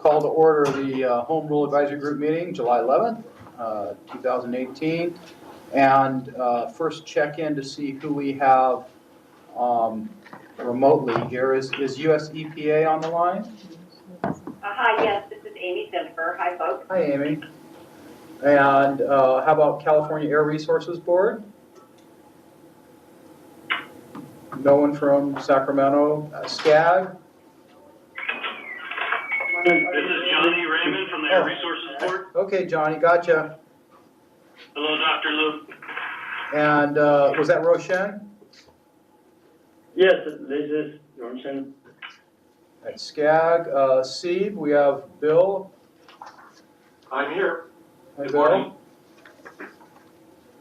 Call to order the Home Rule Advisory Group meeting, July 11th, 2018. And first check in to see who we have remotely here. Is US EPA on the line? Hi, yes, this is Amy Zimfer. Hi, folks. Hi, Amy. And how about California Air Resources Board? No one from Sacramento. SCAG? This is Johnny Raymond from the Air Resources Board. Okay, Johnny, gotcha. Hello, Dr. Lou. And was that Roshan? Yes, this is Roshan. At SCAG. Steve, we have Bill. I'm here. Hi, Good Bill. morning.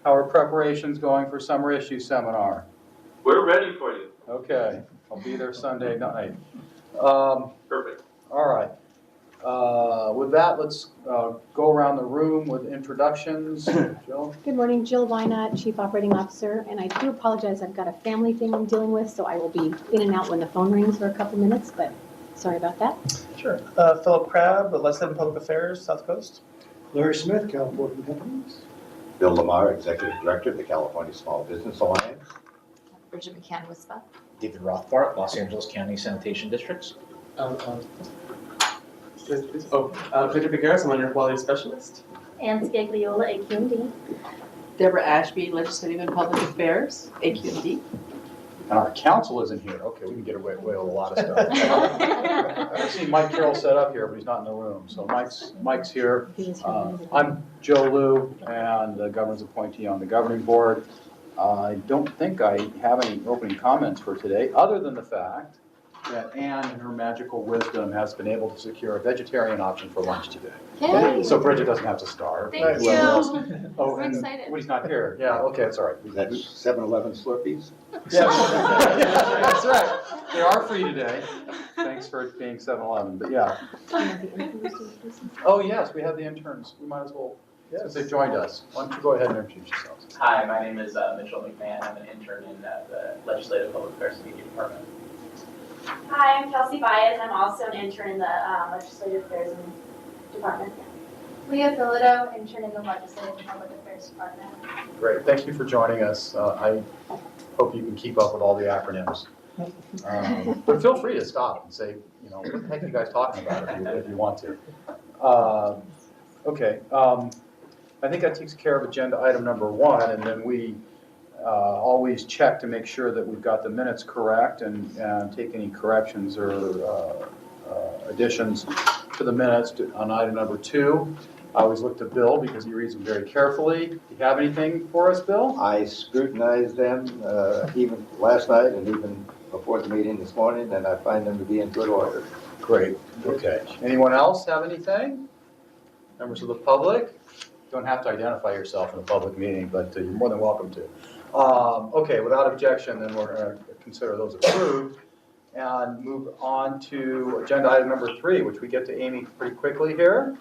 How are preparations going for Summer Issue Seminar? We're ready for you. Okay, I'll be there Sunday night. Perfect. All right. With that, let's go around the room with introductions. Jill? Good morning, Jill Wynot, Chief Operating Officer, and I do apologize, I've got a family thing I'm dealing with, so I will be in and out when the phone rings for a couple minutes, but sorry about that. Sure. Philip Crabb, Legislative Public Affairs, South Coast. Larry Smith, California Companies. Bill Lamar, Executive Director of the California Small Business Alliance. Bridget McCann, WISPA. David Rothbart, Los Angeles County Sanitation Districts. Victor Figueres, I'm an Air Quality Specialist. Ann Scagliola, AQMD. Deborah Ashby, Legislative and Public Affairs, AQMD. And our council isn't here. Okay, we can get away with a lot of stuff. I see Mike Carroll set up here, but he's not in the room. So Mike's here. I'm Joe Liu, and the governor's appointee on the governing board. I don't think I have any opening comments for today, other than the fact that Anne, in her magical wisdom, has been able to secure a vegetarian option for lunch today. Yay. So Bridget doesn't have to starve. Thank Whoever else- you. Oh, I'm and excited. Woody's not here. Yeah, okay, it's all right. That's 7-Eleven Slurpees. Yeah, that's right. They are free today. Thanks for it being 7-Eleven, but yeah. Oh, yes, we have the interns. We might as well, since they've joined us. Why don't you go ahead and introduce yourselves? Hi, my name is Mitchell McMahon. I'm an intern in the Legislative Public Affairs and Media Department. Hi, I'm Kelsey Baez. I'm also an intern in the Legislative Affairs Department. Leah Philido, intern in the Legislative and Public Affairs Department. Great, thank you for joining us. I hope you can keep up with all the acronyms. But feel free to stop and say, you know, what the heck are you guys talking about if you want to. Okay, I think that takes care of agenda item number 1, and then we always check to make sure that we've got the minutes correct and take any corrections or additions to the minutes on item number 2. I always look to Bill because he reads them very carefully. Do you have anything for us, Bill? I scrutinized them even last night and even before the meeting this morning, and I find them to be in good order. Great, okay. Anyone else have anything? Members of the public? You don't have to identify yourself in a public meeting, but you're more than welcome to. Okay, without objection, then we're going to consider those approved and move on to agenda item number 3, which we get to Amy pretty quickly here,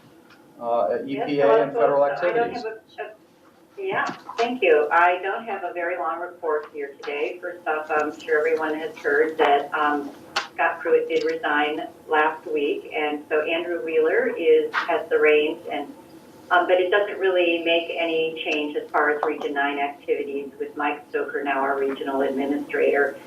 at EPA and federal activities. Yeah, thank you. I don't have a very long report here today. First off, I'm sure everyone has heard that Scott Pruitt did resign last week, and so Andrew Wheeler has the reins, and but it doesn't really make any change as far as Region 9 activities with Mike Stoker now our regional administrator,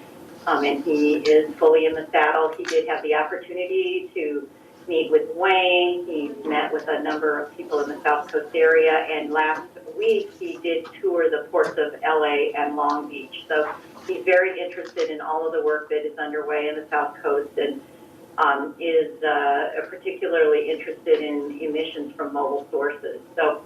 and he is fully in the saddle. He did have the opportunity to meet with Wayne. He met with a number of people in the South Coast area, and last week he did tour the ports of LA and Long Beach. So he's very interested in all of the work that is underway in the South Coast, and is particularly interested in emissions from mobile sources. So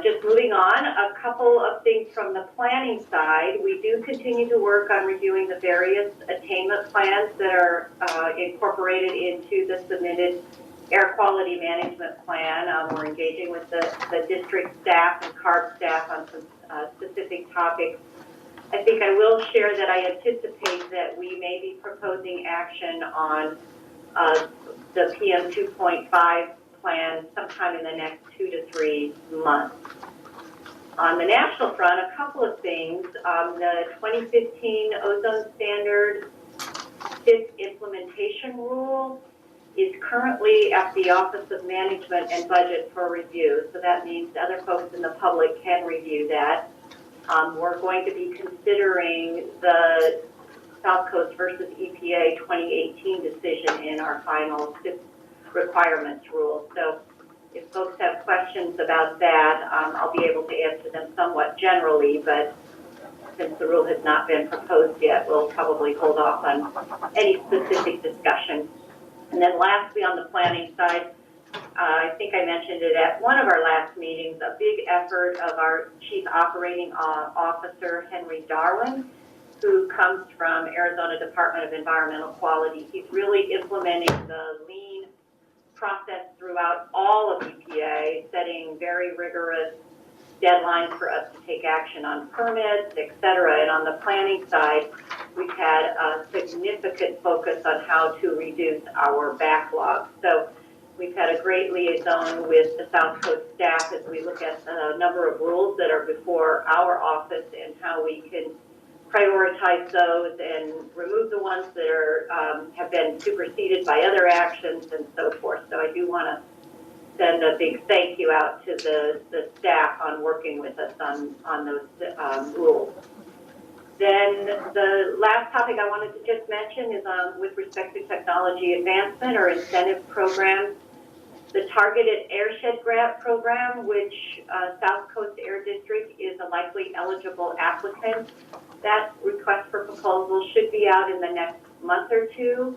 just moving on, a couple of things from the planning side. We do continue to work on reviewing the various attainment plans that are incorporated into the submitted air quality management plan. We're engaging with the district staff and CARB staff on some specific topics. I think I will share that I anticipate that we may be proposing action on the PM 2.5 plan sometime in the next 2 to 3 months. On the national front, a couple of things. The 2015 ozone standard 5th implementation rule is currently at the Office of Management and Budget for review, so that means other folks in the public can review that. We're going to be considering the South Coast versus EPA 2018 decision in our final requirements rule. So if folks have questions about that, I'll be able to answer them somewhat generally, but since the rule has not been proposed yet, we'll probably hold off on any specific discussion. And then lastly, on the planning side, I think I mentioned it at one of our last meetings, a big effort of our Chief Operating Officer, Henry Darwin, who comes from Arizona Department of Environmental Quality. He's really implementing the lean process throughout all of EPA, setting very rigorous deadlines for us to take action on permits, et cetera. And on the planning side, we've had a significant focus on how to reduce our backlog. So we've had a great liaison with the South Coast staff as we look at a number of rules that are before our office and how we can prioritize those and remove the ones that are have been superseded by other actions and so forth. So I do want to send a big thank you out to the staff on working with us on those rules. Then the last topic I wanted to just mention is with respect to technology advancement or incentive programs. The Targeted Airshed Grant Program, which South Coast Air District is a likely eligible applicant. That request for proposal should be out in the next month or two.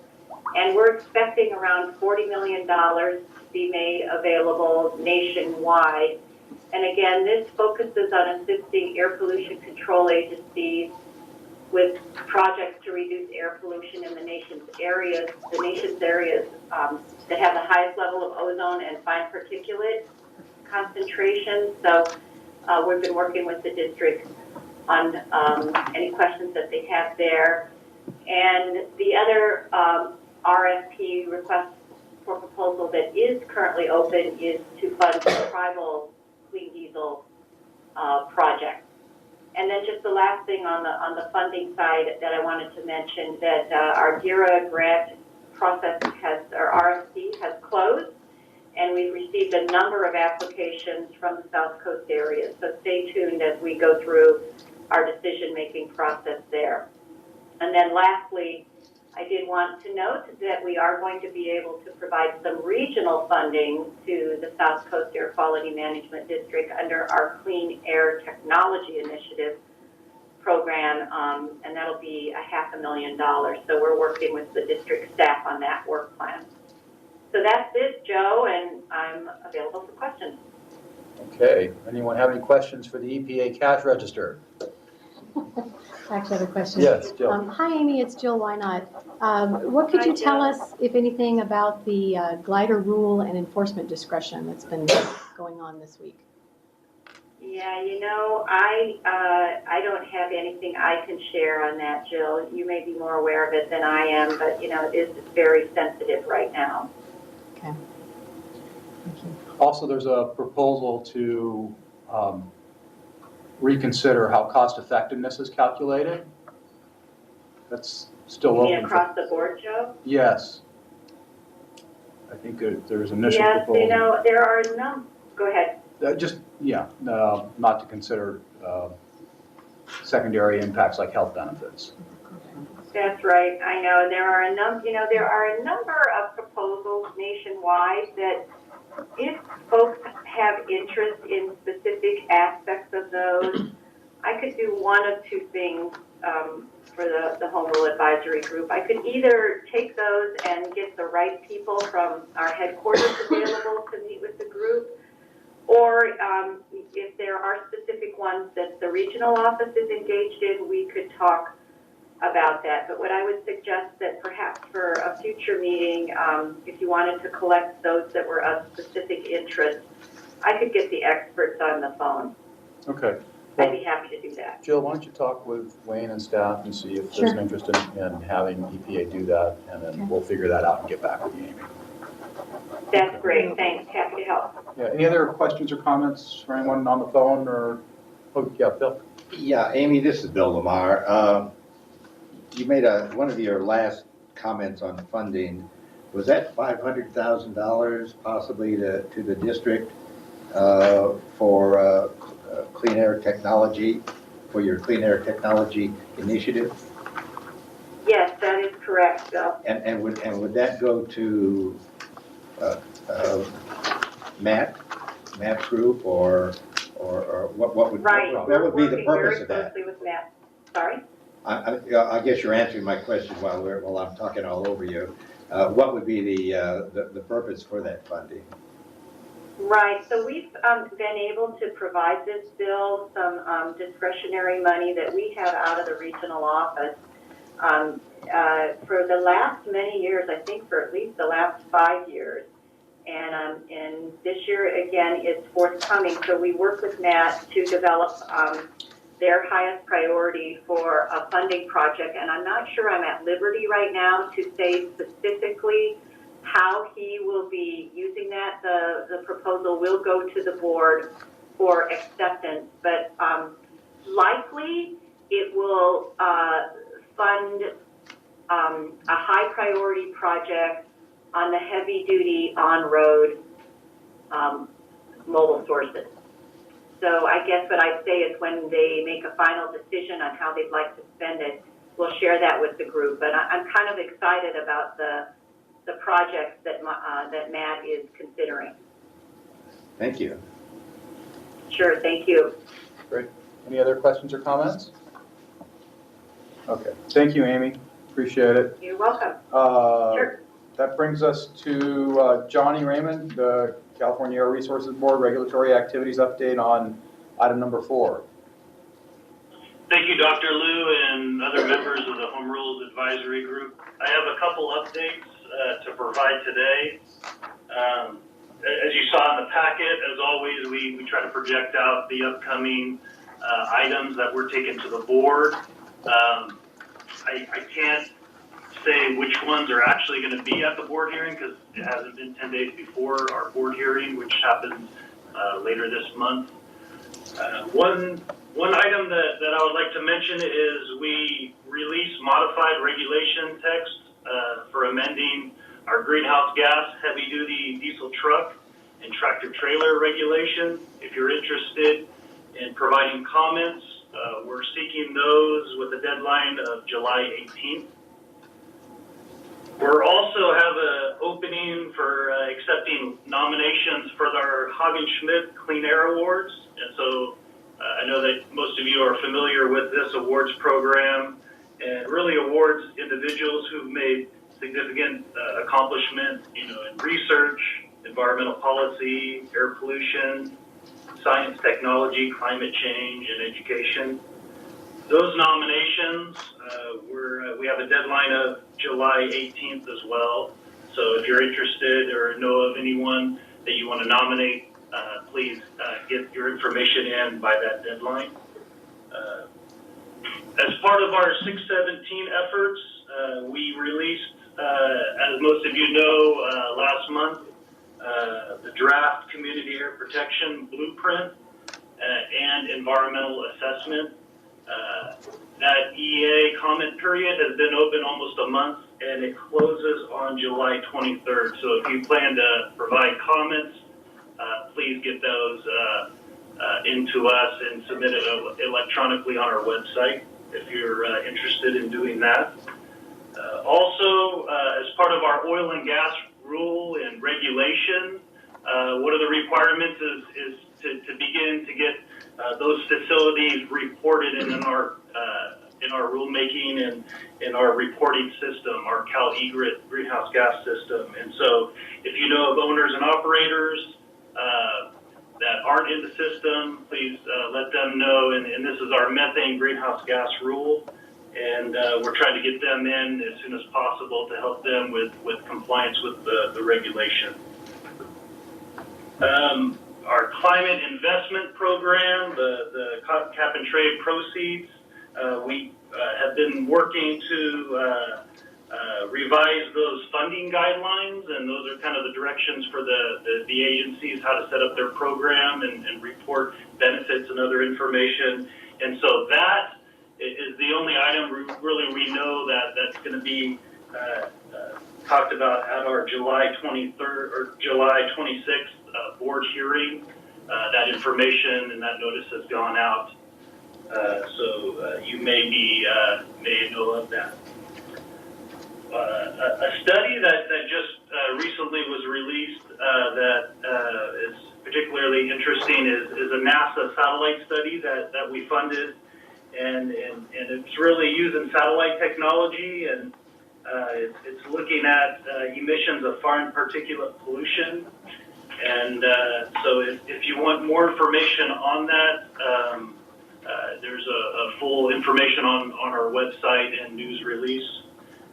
And we're expecting around $40 million to be made available nationwide. And again, this focuses on assisting air pollution control agencies with projects to reduce air pollution in the nation's areas that have the highest level of ozone and fine particulate concentrations. So we've been working with the district on any questions that they have there. And the other RFP request for proposal that is currently open is to fund the tribal clean diesel project. And then just the last thing on the funding side that I wanted to mention that our DERA grant process our RFP has closed, and we've received a number of applications from the South Coast area. So stay tuned as we go through our decision-making process there. And then lastly, I did want to note that we are going to be able to provide some regional funding to the South Coast Air Quality Management District under our Clean Air Technology Initiative program, and that'll be $500,000. So we're working with the district staff on that work plan. So that's it, Joe, and I'm available for questions. Okay, anyone have any questions for the EPA cash register? I actually have a question. Yes, Jill. Hi, Amy, it's Jill Wynot. What could you tell us, if anything, about the glider rule and enforcement discretion that's been going on this week? Yeah, you know, I don't have anything I can share on that, Jill. You may be more aware of it than I am, but, you know, it is very sensitive right now. Okay. Thank you. Also, there's a proposal to reconsider how cost effectiveness is calculated. That's still open. You mean across the board, Joe? Yes. I think there's initial proposal. Yes, you know, there are go ahead. Not to consider secondary impacts like health benefits. That's right. I know there are a number of proposals nationwide that if folks have interest in specific aspects of those, I could do one of two things for the Home Rule Advisory Group. I could either take those and get the right people from our headquarters available to meet with the group, or if there are specific ones that the regional office is engaged in, we could talk about that. But what I would suggest that perhaps for a future meeting, if you wanted to collect those that were of specific interest, I could get the experts on the phone. Okay. I'd be happy to do that. Jill, why don't you talk with Wayne and staff and see if there's an interest in having EPA do that, and then we'll figure that out and get back with you, Amy. That's great. Thanks. Happy to help. Yeah. Any other questions or comments for anyone on the phone or? Oh, yeah, Bill. Yeah, Amy, this is Bill Lamar. You made one of your last comments on funding was that $500,000 possibly to the district for clean air technology, for your clean air technology initiative? Yes, that is correct, Bill. And would that go to Matt's group, or what would Right. what would be the purpose of We're that? working very closely with Matt. Sorry? I guess you're answering my question while I'm talking all over you. What would be the purpose for that funding? Right, so we've been able to provide this bill some discretionary money that we have out of the regional office. For the last many years, I think for at least the last 5 years, and this year again it's forthcoming. So we work with Matt to develop their highest priority for a funding project, and I'm not sure I'm at liberty right now to say specifically how he will be using that. The proposal will go to the board for acceptance, but likely it will fund a high priority project on the heavy duty on-road mobile sources. So I guess what I'd say is when they make a final decision on how they'd like to spend it, we'll share that with the group. But I'm kind of excited about the projects that Matt is considering. Thank you. Sure, thank you. Great. Any other questions or comments? Okay, thank you, Amy. Appreciate it. You're welcome. Sure. That brings us to Johnny Raymond, the California Air Resources Board Regulatory Activities Update on item number 4. Thank you, Dr. Liu and other members of the Home Rules Advisory Group. I have a couple updates to provide today. As you saw in the packet, as always, we try to project out the upcoming items that we're taking to the board. I can't say which ones are actually going to be at the board hearing because it hasn't been 10 days before our board hearing, which happens later this month. One item that I would like to mention is we released modified regulation text for amending our greenhouse gas heavy-duty diesel truck and tractor-trailer regulation. If you're interested in providing comments, we're seeking those with a deadline of July 18th. We're also have an opening for accepting nominations for our Hagen-Schmidt Clean Air Awards. And so I know that most of you are familiar with this awards program, and really awards individuals who've made significant accomplishment, in research, environmental policy, air pollution, science, technology, climate change, and education. Those nominations, we have a deadline of July 18th as well. So if you're interested or know of anyone that you want to nominate, please get your information in by that deadline. As part of our 617 efforts, we released, as most of you know, last month, the draft Community Air Protection Blueprint and Environmental Assessment. That EA comment period has been open almost a month, and it closes on July 23rd. So if you plan to provide comments, please get those into us and submit it electronically on our website if you're interested in doing that. Also, as part of our oil and gas rule and regulation, one of the requirements is to begin to get those facilities reported in our rulemaking and in our reporting system, our CalEGRIT greenhouse gas system. And so if you know of owners and operators that aren't in the system, please let them know. And this is our methane greenhouse gas rule. And we're trying to get them in as soon as possible to help them with compliance with the regulation. Our climate investment program, the cap and trade proceeds, we have been working to revise those funding guidelines, and those are kind of the directions for the agencies, how to set up their program and report benefits and other information. And so that is the only item really we know that's going to be talked about at our July 23rd or July 26th board hearing. That information and that notice has gone out, so you may know of that. A study that just recently was released that is particularly interesting is a NASA satellite study that we funded, and it's really using satellite technology, and it's looking at emissions of fine particulate pollution. And so if you want more information on that, there's a full information on our website and news release.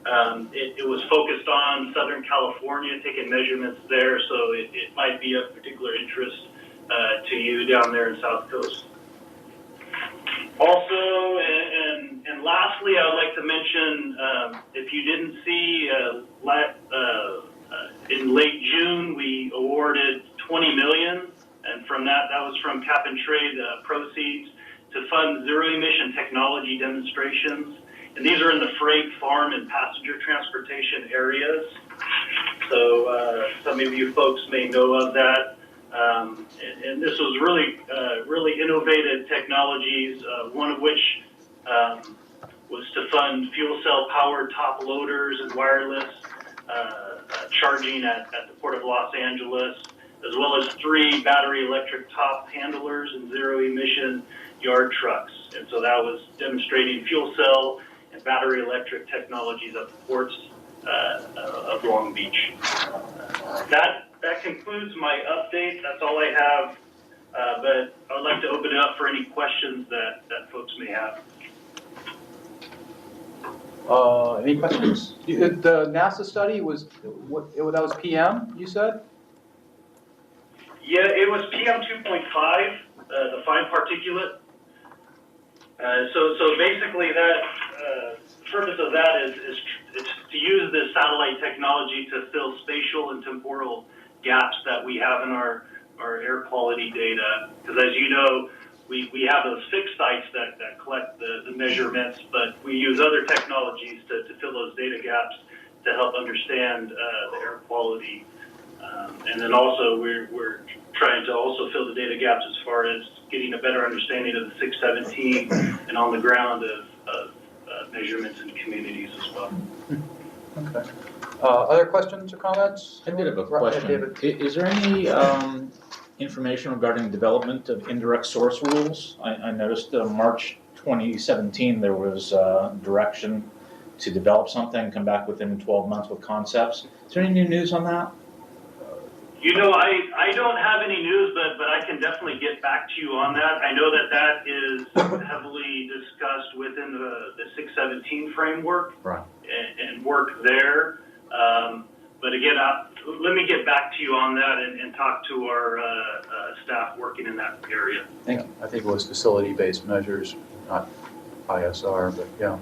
It was focused on Southern California, taking measurements there, so it might be of particular interest to you down there in South Coast. Also, and lastly, I would like to mention, if you didn't see, in late June, we awarded $20 million, and from that was from cap and trade proceeds to fund zero-emission technology demonstrations. And these are in the freight, farm, and passenger transportation areas. So some of you folks may know of that. And this was really innovative technologies, one of which was to fund fuel cell powered top loaders and wireless charging at the Port of Los Angeles, as well as 3 battery electric top handlers and zero emission yard trucks. And so that was demonstrating fuel cell and battery electric technologies at the ports of Long Beach. That concludes my update. That's all I have. But I would like to open it up for any questions that folks may have. Any questions? The NASA study was, that was PM, you said? Yeah, it was PM 2.5, the fine particulate. So basically the purpose of that is to use this satellite technology to fill spatial and temporal gaps that we have in our air quality data. Because as you know, we have those fixed sites that collect the measurements, but we use other technologies to fill those data gaps to help understand the air quality. And then also we're trying to also fill the data gaps as far as getting a better understanding of the 617 and on the ground of measurements in communities as well. Okay. Other questions or comments? I did have a question. David. Is there any information regarding development of indirect source rules? I noticed March 2017 there was direction to develop something, come back within 12 months with concepts. Is there any new news on that? You know, I don't have any news, but I can definitely get back to you on that. I know that is heavily discussed within the 617 framework, right, and work there. But again, let me get back to you on that and talk to our staff working in that area. I think it was facility-based measures, not ISR, but yeah,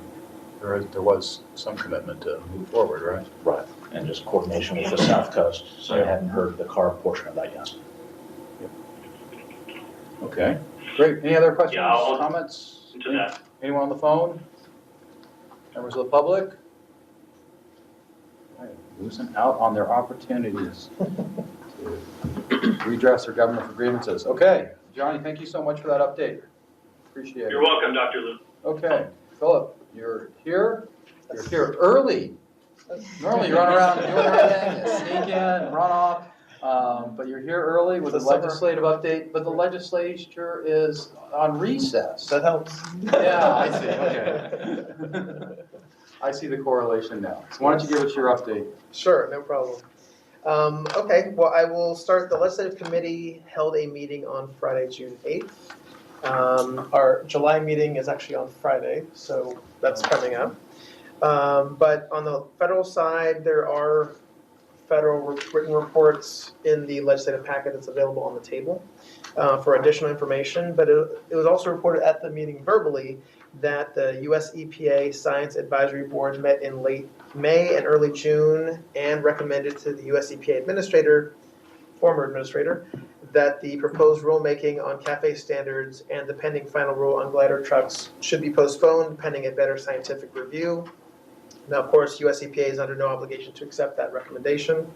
there was some commitment to move forward, right? Right, and just coordination with the South Coast. So I hadn't heard the CAR portion of that yet. Okay, great. Any other questions, Yeah, comments? Into that. Anyone on the phone? Members of the public? Losing out on their opportunities to redress their government grievances. Okay, Johnny, thank you so much for that update. Appreciate it. You're welcome, Dr. Lou. Okay, Philip, you're here. You're here early. Normally you run around doing everything, you sneak in and run off, but you're here early with a legislative update. But the legislature is on recess. That helps. Yeah, I see. Okay. I see the correlation now. So why don't you give us your update? Sure, no problem. Okay, well, I will start. The legislative committee held a meeting on Friday, June 8th. Our July meeting is actually on Friday, so that's coming up. But on the federal side, there are federal written reports in the legislative packet that's available on the table for additional information. But it was also reported at the meeting verbally that the US EPA Science Advisory Board met in late May and early June and recommended to the US EPA administrator, former administrator, that the proposed rulemaking on CAFE standards and the pending final rule on glider trucks should be postponed pending a better scientific review. Now, of course, US EPA is under no obligation to accept that recommendation.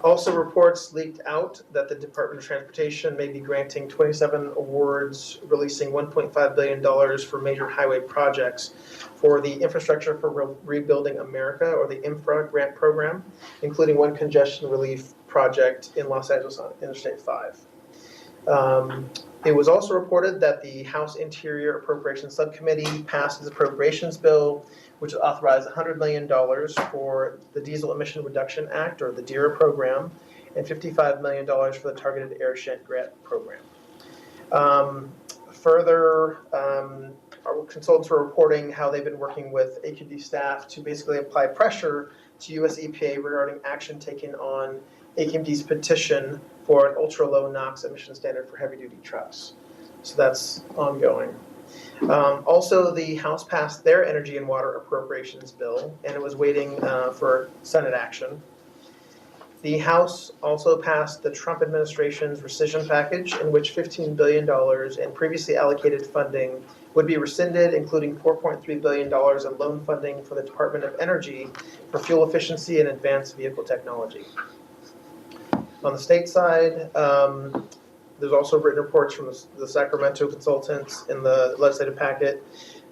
Also, reports leaked out that the Department of Transportation may be granting 27 awards, releasing $1.5 billion for major highway projects for the Infrastructure for Rebuilding America, or the INFRA grant program, including one congestion relief project in Los Angeles on Interstate 5. It was also reported that the House Interior Appropriations Subcommittee passed its appropriations bill, which authorized $100 million for the Diesel Emission Reduction Act, or the DERA program, and $55 million for the Targeted Air Shed Grant program. Further, our consultants were reporting how they've been working with AQD staff to basically apply pressure to US EPA regarding action taken on AQMD's petition for an ultra-low NOx emission standard for heavy-duty trucks. So that's ongoing. Also, the House passed their energy and water appropriations bill, and it was waiting for Senate action. The House also passed the Trump administration's rescission package, in which $15 billion in previously allocated funding would be rescinded, including $4.3 billion in loan funding for the Department of Energy for fuel efficiency and advanced vehicle technology. On the state side, there's also written reports from the Sacramento consultants in the legislative packet,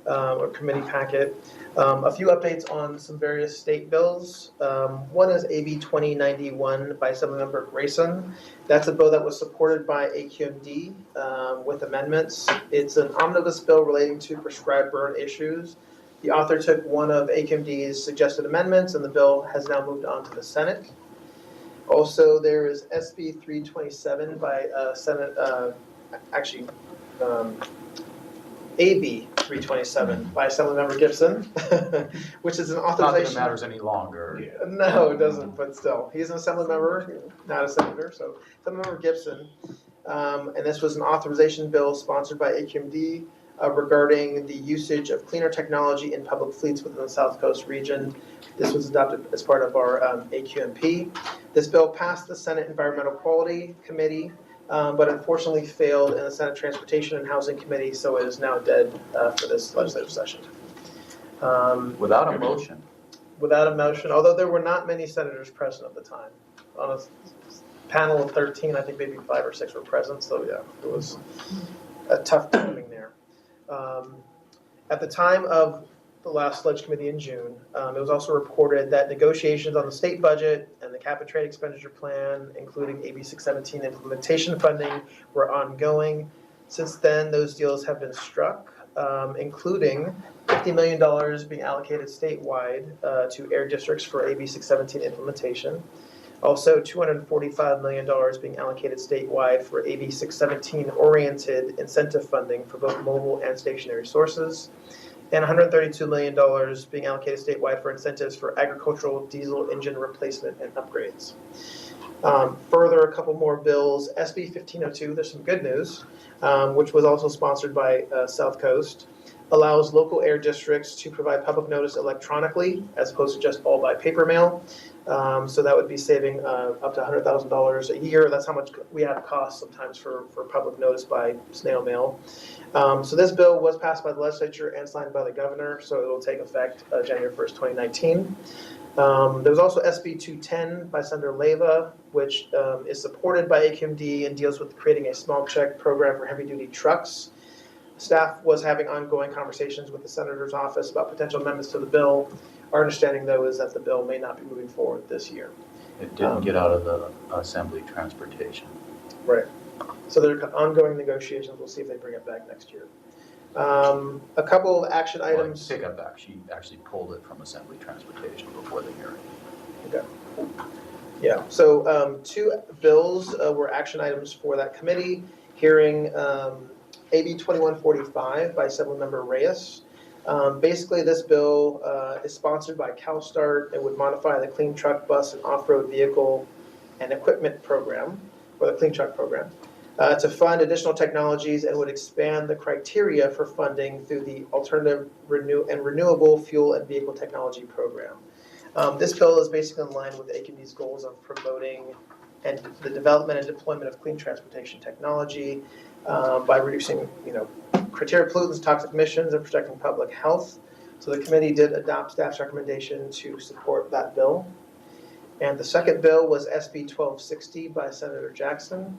or committee packet. A few updates on some various state bills. One is AB 2091 by Assemblymember Grayson. That's a bill that was supported by AQMD with amendments. It's an omnibus bill relating to prescribed burn issues. The author took one of AQMD's suggested amendments, and the bill has now moved on to the Senate. Also, there is SB 327 by AB 327 by Assemblymember Gibson, which is an Not that it authorization. matters any longer. No, it doesn't, but still. He's an Assemblymember, not a senator, so Assemblymember Gibson. And this was an authorization bill sponsored by AQMD regarding the usage of cleaner technology in public fleets within the South Coast region. This was adopted as part of our AQMP. This bill passed the Senate Environmental Quality Committee, but unfortunately failed in the Senate Transportation and Housing Committee, so it is now dead for this legislative session. Without a motion. Without a motion, although there were not many senators present at the time. On a panel of 13, I think maybe 5 or 6 were present, so yeah, it was a tough timing there. At the time of the last Ledge Committee in June, it was also reported that negotiations on the state budget and the cap and trade expenditure plan, including AB 617 implementation funding, were ongoing. Since then, those deals have been struck, including $50 million being allocated statewide to air districts for AB 617 implementation. Also, $245 million being allocated statewide for AB 617 oriented incentive funding for both mobile and stationary sources, and $132 million being allocated statewide for incentives for agricultural diesel engine replacement and upgrades. Further, a couple more bills. SB 1502, there's some good news, which was also sponsored by South Coast, allows local air districts to provide public notice electronically as opposed to just all by paper mail. So that would be saving up to $100,000 a year. That's how much we have costs sometimes for public notice by snail mail. So this bill was passed by the legislature and signed by the governor, so it will take effect January 1st, 2019. There was also SB 210 by Senator Leyva, which is supported by AQMD and deals with creating a small check program for heavy-duty trucks. Staff was having ongoing conversations with the senator's office about potential amendments to the bill. Our understanding, though, is that the bill may not be moving forward this year. It didn't get out of the Assembly Transportation. Right. So there are ongoing negotiations. We'll see if they bring it back next year. A couple of action items. Take that back. She actually pulled it from Assembly Transportation before the hearing. Okay. Yeah. So 2 bills were action items for that committee hearing. AB 2145 by Assemblymember Reyes. Basically, this bill is sponsored by CalSTART. It would modify the Clean Truck Bus and Off-Road Vehicle and Equipment Program, or the Clean Truck Program, to fund additional technologies and would expand the criteria for funding through the Alternative Renewable Fuel and Vehicle Technology Program. This bill is basically in line with AQMD's goals of promoting and the development and deployment of clean transportation technology by reducing, criteria pollutants, toxic emissions, and protecting public health. So the committee did adopt staff's recommendation to support that bill. And the second bill was SB 1260 by Senator Jackson.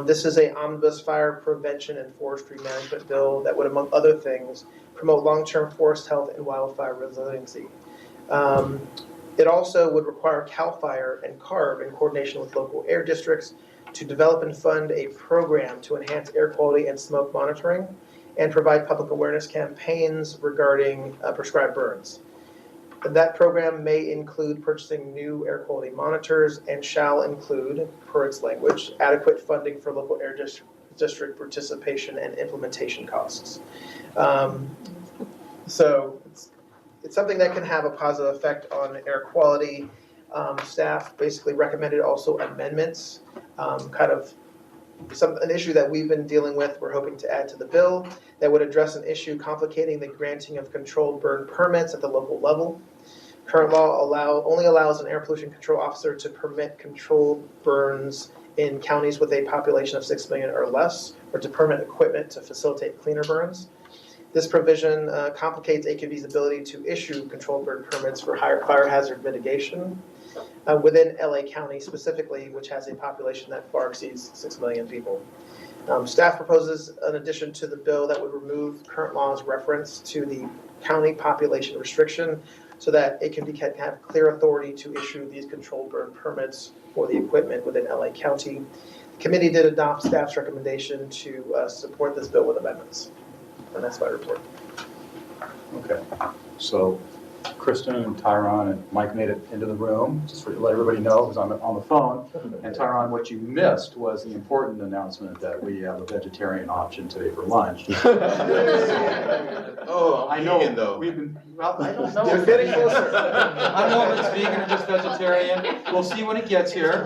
This is a omnibus fire prevention and forestry management bill that would, among other things, promote long-term forest health and wildfire resiliency. It also would require CAL FIRE and CARB, in coordination with local air districts, to develop and fund a program to enhance air quality and smoke monitoring and provide public awareness campaigns regarding prescribed burns. That program may include purchasing new air quality monitors and shall include, per its language, adequate funding for local air district participation and implementation costs. So it's something that can have a positive effect on air quality. Staff basically recommended also amendments, an issue that we've been dealing with, we're hoping to add to the bill, that would address an issue complicating the granting of controlled burn permits at the local level. Current law only allows an air pollution control officer to permit controlled burns in counties with a population of 6 million or less, or to permit equipment to facilitate cleaner burns. This provision complicates AQMD's ability to issue controlled burn permits for higher fire hazard mitigation within LA County specifically, which has a population that far exceeds 6 million people. Staff proposes an addition to the bill that would remove current law's reference to the county population restriction so that AQMD can have clear authority to issue these controlled burn permits for the equipment within LA County. The committee did adopt staff's recommendation to support this bill with amendments. And that's my report. Okay, so Kristen and Tyron and Mike made it into the room, just to let everybody know, because I'm on the phone. And Tyron, what you missed was the important announcement that we have a vegetarian option today for lunch. Oh, I I'm know, vegan though. we've been, well, I don't know. You're getting closer. I don't know if it's vegan or just vegetarian. We'll see when it gets here.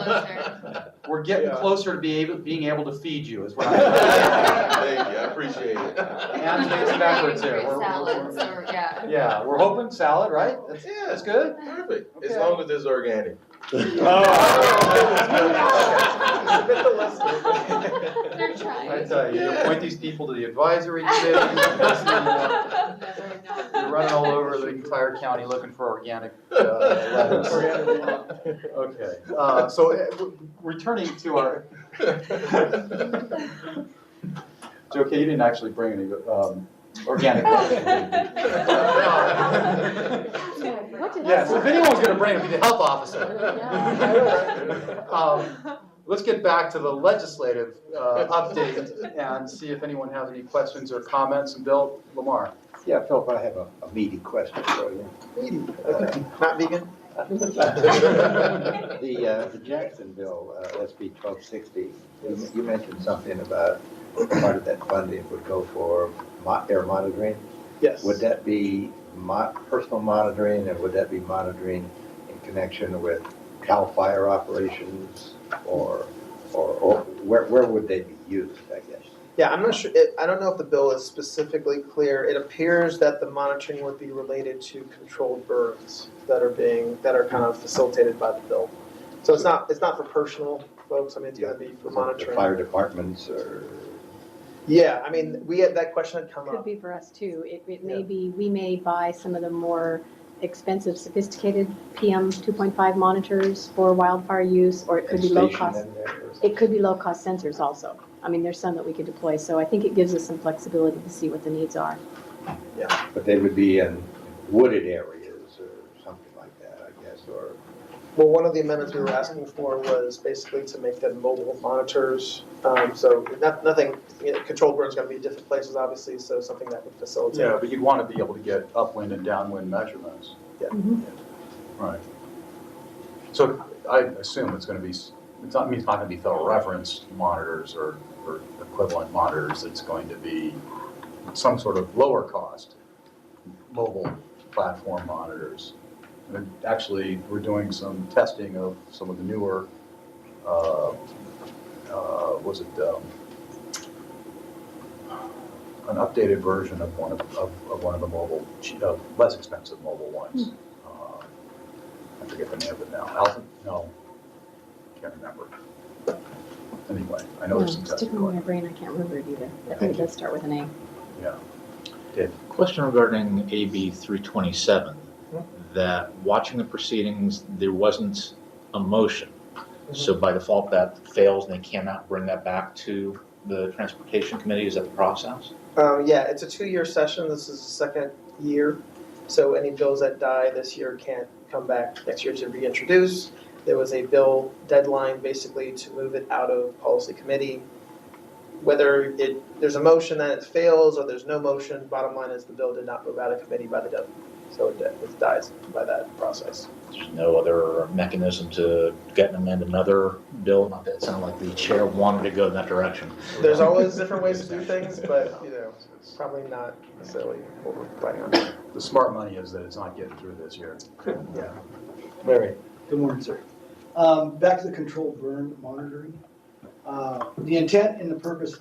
We're getting closer to being able to feed you, is what I'm Thank you, I appreciate it. And make some efforts here. Salads or, yeah. Yeah, we're hoping salad, right? That's good. Perfect, as Okay. long as it's organic. They're trying. I tell you, you appoint these people to the advisory committee. You're running all over the entire county looking for organic lettuce. Okay, so returning to our. Joe, you didn't actually bring any organic lettuce. Yes, if anyone's gonna bring it, it'd be the health officer. Let's get back to the legislative update and see if anyone has any questions or comments. And Bill, Lamar. Yeah, Philip, I have a meaty question for you. Meaty, okay, not vegan? The Jackson bill, SB 1260, you mentioned something about part of that funding would go for air monitoring. Yes. Would that be personal monitoring, and would that be monitoring in connection with CAL FIRE operations, or where would they be used, I guess? Yeah, I'm not sure, I don't know if the bill is specifically clear. It appears that the monitoring would be related to controlled burns that are kind of facilitated by the bill. So it's not for personal folks, I mean, it's gonna be for monitoring. The fire departments or? Yeah, I mean, that question had come Could up. be for us too. It may be, we may buy some of the more expensive, sophisticated PM 2.5 monitors for wildfire use, or it could be low cost. It could be low cost sensors also. I mean, there's some that we could deploy, so I think it gives us some flexibility to see what the needs are. Yeah. But they would be in wooded areas or something like that, I guess, or? Well, one of the amendments we were asking for was basically to make them mobile monitors. So nothing, controlled burns going to be in different places, obviously, so something that would facilitate. Yeah, but you'd want to be able to get upwind and downwind measurements. Yeah. Mhm. Right. So I assume it's going to be, it's not going to be federal reference monitors or equivalent monitors. It's going to be some sort of lower cost mobile platform monitors. And actually, we're doing some testing of some of the newer, an updated version of one of the mobile, less expensive mobile ones. I forget the name of it now. Alpha? No, can't remember. Anyway, I know there's some testing Sticking in my going. brain, I can't remember it either. I think it does start with an A. Yeah. Dave? Question regarding AB 327, that watching the proceedings, there wasn't a motion. So by default, that fails and they cannot bring that back to the Transportation Committee. Is that the process? Yeah, it's a 2-year session. This is the second year. So any bills that die this year can't come back next year to reintroduce. There was a bill deadline basically to move it out of policy committee. Whether there's a motion that it fails or there's no motion, bottom line is the bill did not move out of committee by the deadline. So it dies by that process. There's no other mechanism to get and amend another bill? Not that it sounded like the chair wanted to go in that direction. There's always different ways to do things, but it's probably not necessarily what we're planning on. The smart money is that it's not getting through this year. Yeah. Larry? Good morning, sir. Back to the controlled burn monitoring. The intent and the purpose,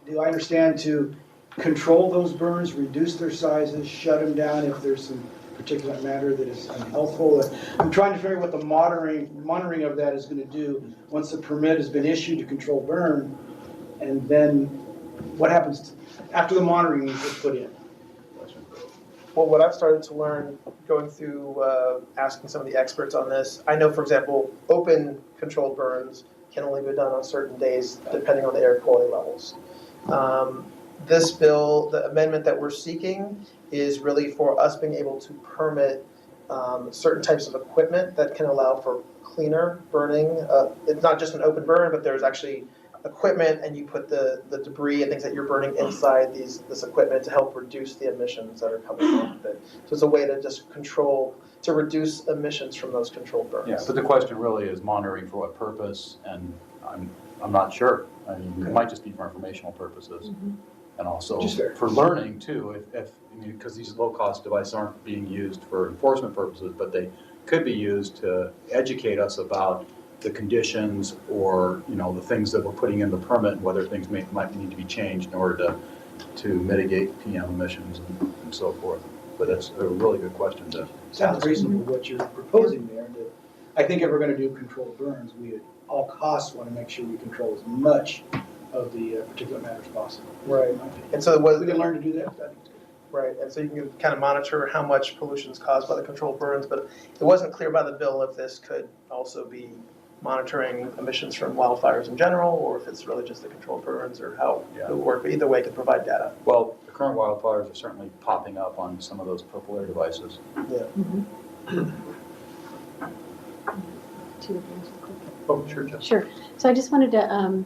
do I understand, to control those burns, reduce their sizes, shut them down if there's some particulate matter that is unhealthful? I'm trying to figure out what the monitoring of that is going to do once the permit has been issued to control burn, and then what happens after the monitoring is put in? Well, what I've started to learn going through asking some of the experts on this, I know, for example, open controlled burns can only be done on certain days depending on the air quality levels. This bill, the amendment that we're seeking, is really for us being able to permit certain types of equipment that can allow for cleaner burning. It's not just an open burn, but there's actually equipment, and you put the debris and things that you're burning inside this equipment to help reduce the emissions that are coming off of it. So it's a way to just to reduce emissions from those controlled burns. Yeah, but the question really is monitoring for what purpose, and I'm not sure. I mean, it might just be for informational purposes. And also for learning too, because these low-cost devices aren't being used for enforcement purposes, but they could be used to educate us about the conditions or, the things that we're putting in the permit and whether things might need to be changed in order to mitigate PM emissions and so forth. But that's a really good question to Sounds reasonable what you're proposing there. That I think if we're going to do controlled burns, we at all costs want to make sure we control as much of the particulate matter as possible. Right. And so what we can learn to do that. I think it's good. Right, and so you can kind of monitor how much pollution is caused by the controlled burns, but it wasn't clear by the bill if this could also be monitoring emissions from wildfires in general, or if it's really just the controlled burns, or how it would work. But either way, it could provide data. Well, the current wildfires are certainly popping up on some of those purple air devices. Yeah. Oh, sure, Jeff. Sure. So I just wanted to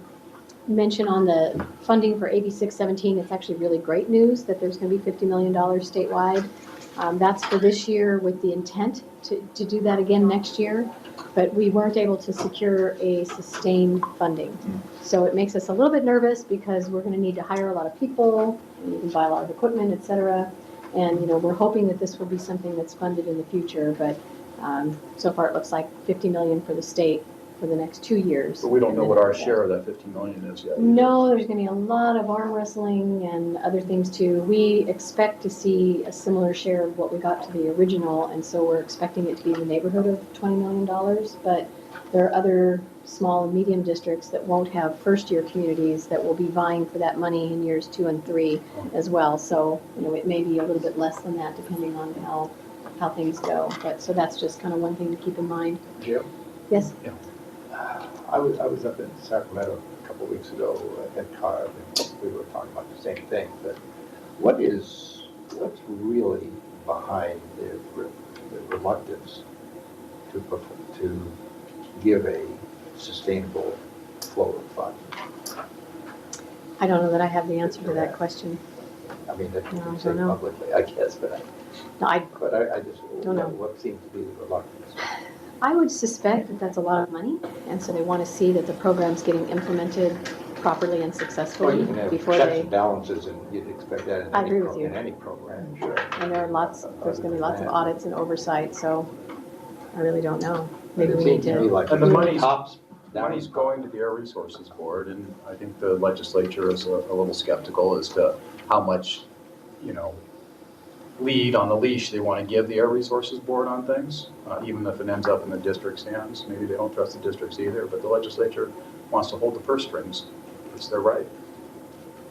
mention on the funding for AB 617, it's actually really great news that there's going to be $50 million statewide. That's for this year with the intent to do that again next year, but we weren't able to secure a sustained funding. So it makes us a little bit nervous because we're going to need to hire a lot of people, we need to buy a lot of equipment, et cetera. And, we're hoping that this will be something that's funded in the future, but so far it looks like $50 million for the state for the next 2 years. But we don't know what our share of that 50 million is yet. No, there's going to be a lot of arm wrestling and other things too. We expect to see a similar share of what we got to the original, and so we're expecting it to be in the neighborhood of $20 million. But there are other small and medium districts that won't have first-year communities that will be vying for that money in years 2 and 3 as well. So, it may be a little bit less than that depending on how things go. But so that's just kind of one thing to keep in mind. Jim? Yes? Yeah. I was up in Sacramento a couple of weeks ago at CARB, and we were talking about the same thing, but what's really behind the reluctance to give a sustainable flow of funds? I don't know that I have the answer to that question. I mean, that you No, I can say don't know. publicly, I guess, but I just don't know. what seems to be the reluctance? I would suspect that that's a lot of money, and so they want to see that the program's getting implemented properly and Well, successfully you can have before checks they. and balances, and you'd expect that I agree with you. in any program, sure. And there's going to be lots of audits and oversight, so I really don't know. Maybe It we need seems to me to. like And the money's tops Money's going to the Air Resources Board, and I think the legislature is a little skeptical as to how much, lead on the leash they want to give the Air Resources Board on things, even if it ends up in the district's hands. Maybe they don't trust the districts either, but the legislature wants to hold the purse strings. It's their right.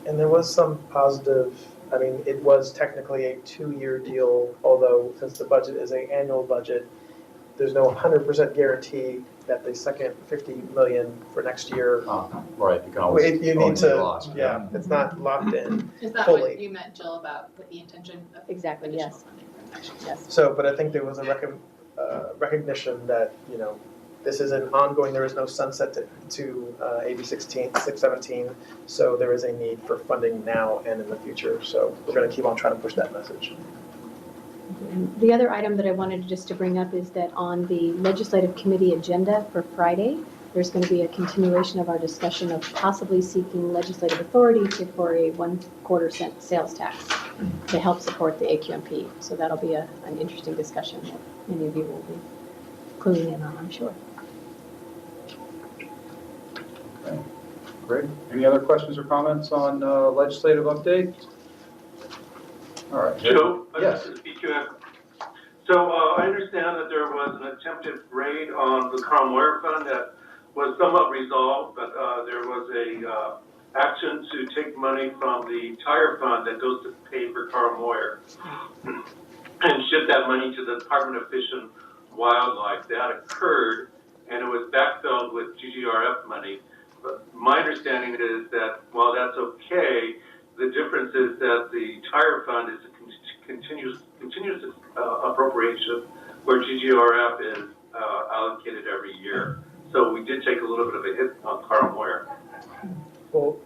And there was some positive I mean, it was technically a 2-year deal, although since the budget is an annual budget, there's no 100% guarantee that the second 50 million for next year, Right, you can always, you need always be to, lost. yeah, it's not locked in. Is that Fully. what you meant, Jill, about with the intention of Exactly, additional yes. funding from next year? Yes. So, but I think there was a recognition that, you know, this is an ongoing, there is no sunset to AB 617, so there is a need for funding now and in the future. So we're going to keep on trying to push that message. And the other item that I wanted just to bring up is that on the legislative committee agenda for Friday, there's going to be a continuation of our discussion of possibly seeking legislative authority for a 1/4 cent sales tax to help support the AQMP. So that'll be an interesting discussion that many of you will be cluing in on, I'm sure. Okay, great. Any other questions or comments on legislative update? All right. Joe? Yes. So I understand that there was an attempted raid on the Carl Moyer Fund that was somewhat resolved, but there was a action to take money from the tire fund that goes to pay for Carl Moyer and ship that money to the Department of Fish and Wildlife. That occurred, and it was backfilled with GGRF money. But my understanding is that while that's okay, the difference is that the tire fund is a continuous appropriation where GGRF is allocated every year. So we did take a little bit of a hit on Carl Moyer. Well,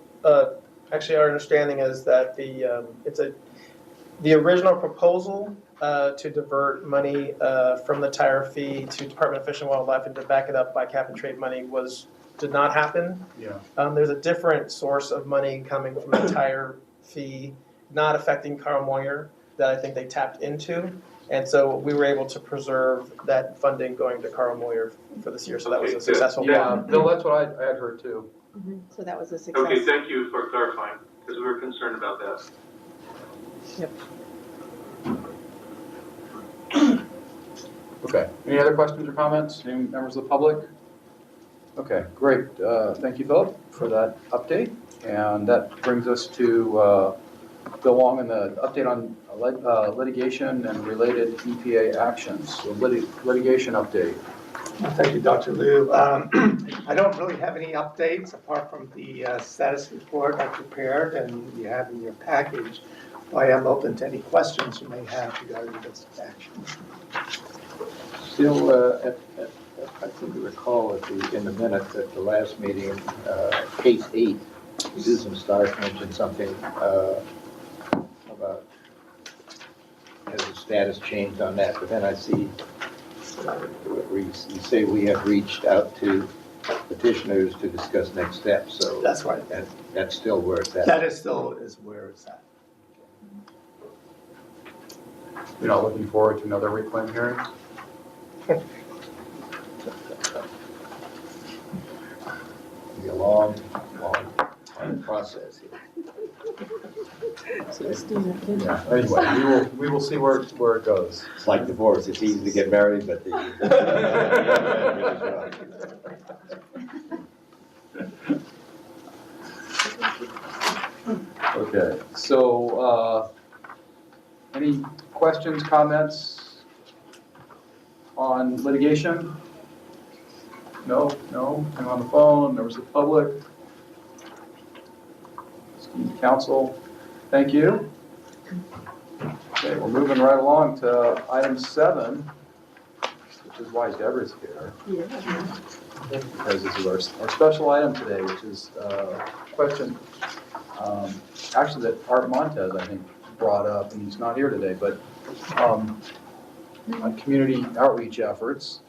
actually, our understanding is that the original proposal to divert money from the tire fee to Department of Fish and Wildlife and to back it up by cap and trade money did not happen. Yeah. There's a different source of money coming from the tire fee, not affecting Carl Moyer, that I think they tapped into. And so we were able to preserve that funding going to Carl Moyer for this year. So that was a successful Yeah, one. Bill, that's what I had heard too. So that was a success. Okay, thank you for clarifying, because we were concerned about that. Yep. Okay, any other questions or comments? Any members of the public? Okay, great. Thank you, Philip, for that update. And that brings us to Bill Long and the update on litigation and related EPA actions. So litigation update. Thank you, Dr. Liu. I don't really have any updates apart from the status report I prepared and you have in your package. I am open to any questions you may have regarding this action. Still, I seem to recall in the minutes at the last meeting, case 8, Susan Stark mentioned something about has the status changed on that, but then I see you say we have reached out to petitioners to discuss next steps, so that's right. That's still where it's at. That is still where it's at. You're not looking forward to another reclaim hearing? It'll be a long process here. Yeah, anyway, we will see where it goes. It's like divorce, it's easy to get married, but Okay, so any questions, comments on litigation? No, anyone on the phone, members of the public? Esteemed council, thank you. Okay, we're moving right along to item 7, which is why Deborah's here. Because this is our special item today, which is a question actually that Art Montez, I think, brought up, and he's not here today, but on community outreach efforts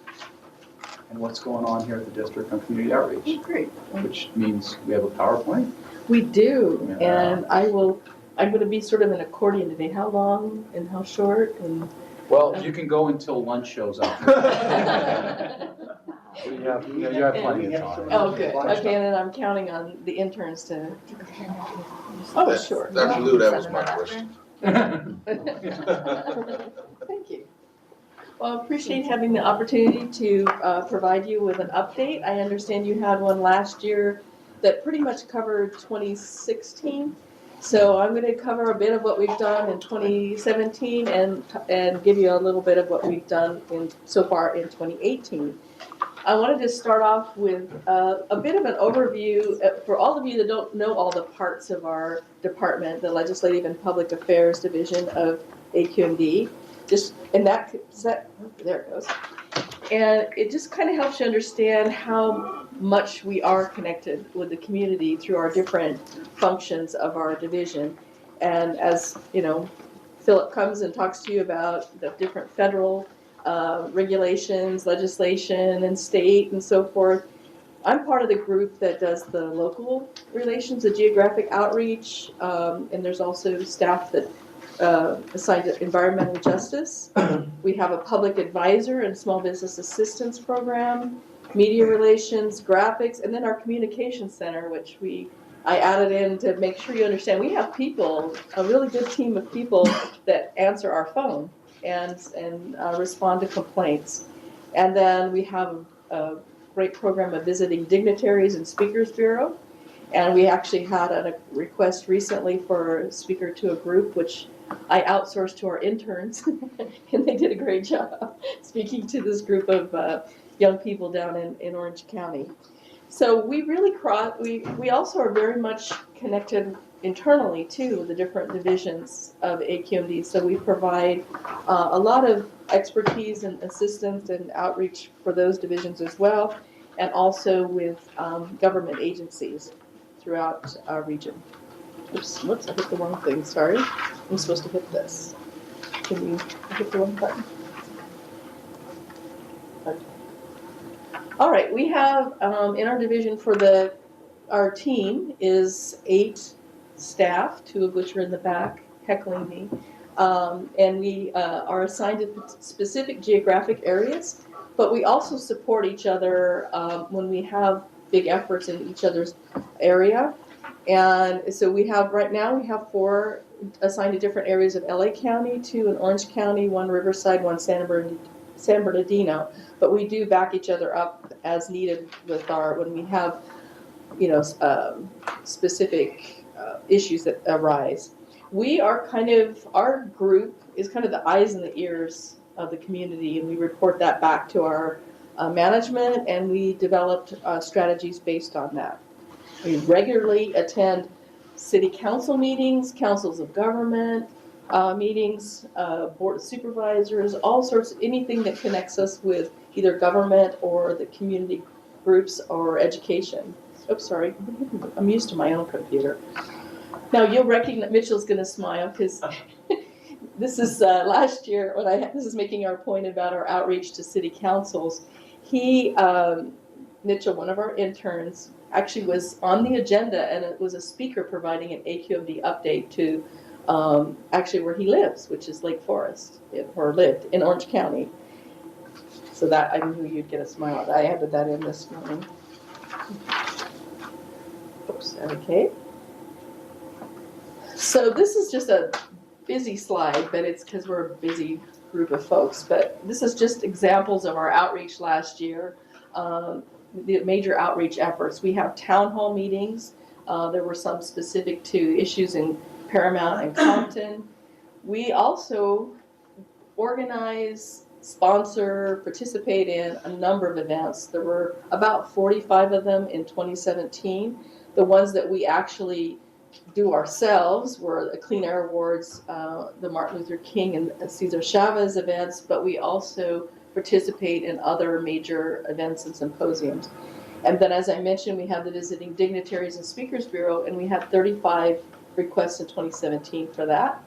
and what's going on here at the district on community outreach. Oh, great. Which means we have a PowerPoint. We do, Yeah. and I'm going to be sort of an accordion today. How long and how short? And Well, you can go until lunch shows up. You have plenty of time. Oh, good. Okay, and then I'm counting on the interns to. Oh, sure. Dr. Liu, that was my question. Thank you. Well, I appreciate having the opportunity to provide you with an update. I understand you had one last year that pretty much covered 2016. So I'm going to cover a bit of what we've done in 2017 and give you a little bit of what we've done so far in 2018. I wanted to start off with a bit of an overview for all of you that don't know all the parts of our department, the Legislative and Public Affairs Division of AQMD. There it goes. And it just kind of helps you understand how much we are connected with the community through our different functions of our division. And as you know, Philip comes and talks to you about the different federal regulations, legislation, and state and so forth. I'm part of the group that does the local relations, the geographic outreach, and there's also staff that assigned to environmental justice. We have a public advisor and small business assistance program, media relations, graphics, and then our communication center, which I added in to make sure you understand. We have people, a really good team of people that answer our phone and respond to complaints. And then we have a great program of visiting dignitaries and speakers bureau. And we actually had a request recently for a speaker to a group, which I outsourced to our interns, and they did a great job speaking to this group of young people down in Orange County. So we really we also are very much connected internally too, the different divisions of AQMD. So we provide a lot of expertise and assistance and outreach for those divisions as well, and also with government agencies throughout our region. Oops, whoops, I hit the wrong thing, sorry. I'm supposed to hit this. Can you hit the wrong button? Okay. All right, we have in our division our team is 8 staff, 2 of which are in the back heckling me. And we are assigned to specific geographic areas, but we also support each other when we have big efforts in each other's area. And so right now we have 4 assigned to different areas of LA County, 2 in Orange County, 1 Riverside, 1 San Bernardino. But we do back each other up as needed when we have, specific issues that arise. Our group is kind of the eyes and the ears of the community, and we report that back to our management, and we developed strategies based on that. We regularly attend city council meetings, councils of government meetings, board of supervisors, all sorts, anything that connects us with either government or the community groups or education. Oops, sorry, I'm used to my own computer. Now you'll recognize, Mitchell's gonna smile because this is last year this is making our point about our outreach to city councils. Mitchell, one of our interns, actually was on the agenda, and it was a speaker providing an AQMD update to actually where he lives, which is Lake Forest, or lived in Orange County. So that I knew you'd get a smile. I added that in this morning. Oops, okay. So this is just a busy slide, but it's because we're a busy group of folks. But this is just examples of our outreach last year. The major outreach efforts. We have town hall meetings. There were some specific to issues in Paramount and Compton. We also organize, sponsor, participate in a number of events. There were about 45 of them in 2017. The ones that we actually do ourselves were the Clean Air Awards, the Martin Luther King and Cesar Chavez events, but we also participate in other major events and symposiums. And then, as I mentioned, we have the Visiting Dignitaries and Speakers Bureau, and we had 35 requests in 2017 for that.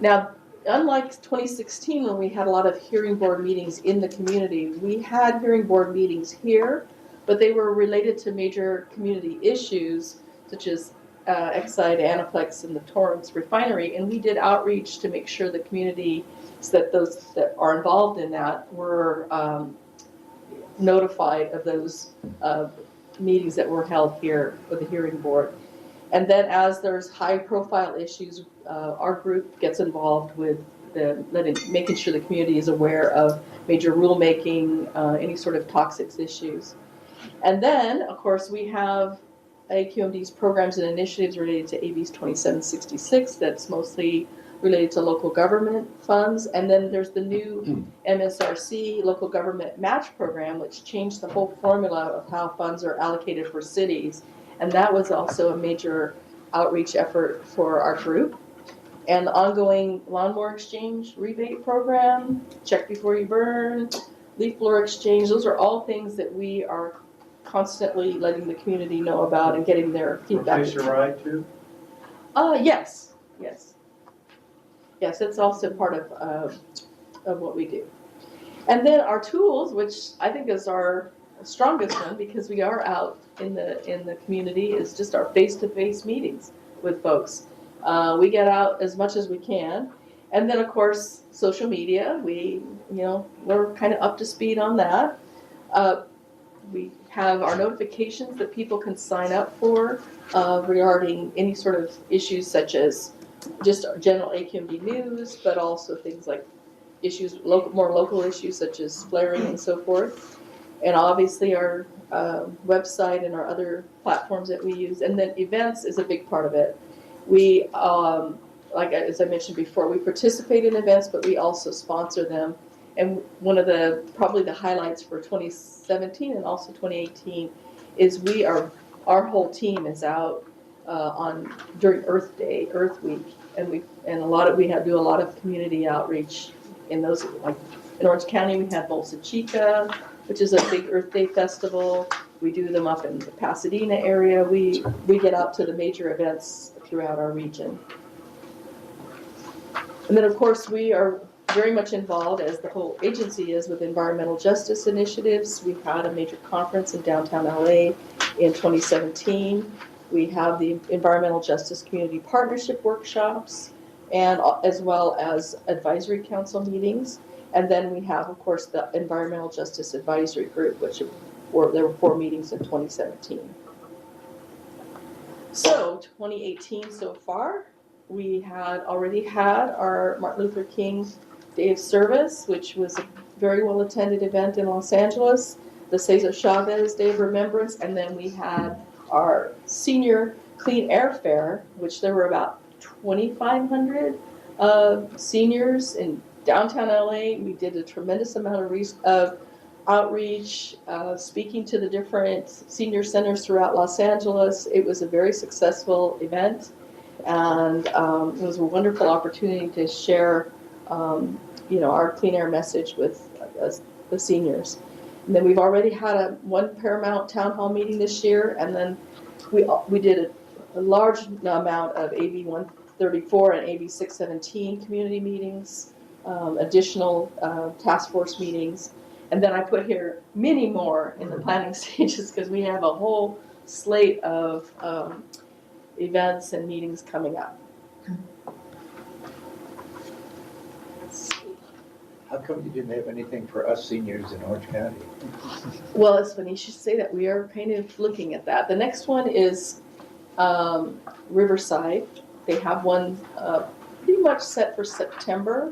Now, unlike 2016, when we had a lot of hearing board meetings in the community, we had hearing board meetings here, but they were related to major community issues, such as Exide, Anaplex, and the Torrance refinery, and we did outreach to make sure the community, that those that are involved in that were notified of those meetings that were held here with the hearing board. And then as there's high profile issues, our group gets involved with making sure the community is aware of major rulemaking, any sort of toxics issues. And then, of course, we have AQMD's programs and initiatives related to AB's 2766. That's mostly related to local government funds. And then there's the new MSRC local government match program, which changed the whole formula of how funds are allocated for cities. And that was also a major outreach effort for our group. And the ongoing lawnmower exchange rebate program, check before you burn, leaf blower exchange, those are all things that we are constantly letting the community know about and getting their feedback. Replace your ride too? Yes. Yes, it's also part of what we do. And then our tools, which I think is our strongest one because we are out in the community, is just our face-to-face meetings with folks. We get out as much as we can. And then of course, social media, we're kind of up to speed on that. We have our notifications that people can sign up for regarding any sort of issues such as just general AQMD news, but also things like issues, more local issues such as flaring and so forth. And obviously our website and our other platforms that we use. And then events is a big part of it. We, like as I mentioned before, we participate in events, but we also sponsor them. And one of probably the highlights for 2017 and also 2018 is our whole team is out during Earth Day, Earth Week, and we do a lot of community outreach in those. Like in Orange County, we have Bolsa Chica, which is a big Earth Day festival. We do them up in the Pasadena area. We get out to the major events throughout our region. And then of course we are very much involved, as the whole agency is, with environmental justice initiatives. We had a major conference in downtown LA in 2017. We have the Environmental Justice Community Partnership workshops, and as well as advisory council meetings. And then we have, of course, the Environmental Justice Advisory Group, there were 4 meetings in 2017. So 2018 so far, we had already had our Martin Luther King Day of Service, which was a very well attended event in Los Angeles, the Cesar Chavez Day of Remembrance, and then we had our senior clean air fair, which there were about 2,500 seniors in downtown LA. We did a tremendous amount of outreach, speaking to the different senior centers throughout Los Angeles. It was a very successful event, and it was a wonderful opportunity to share our clean air message with the seniors. And then we've already had one Paramount Town Hall meeting this year, and then we did a large amount of AB 134 and AB 617 community meetings, additional task force meetings. And then I put here many more in the planning stages because we have a whole slate of events and meetings coming up. How come you didn't have anything for us seniors in Orange County? Well, it's funny you should say that. We are kind of looking at that. The next one is Riverside. They have one pretty much set for September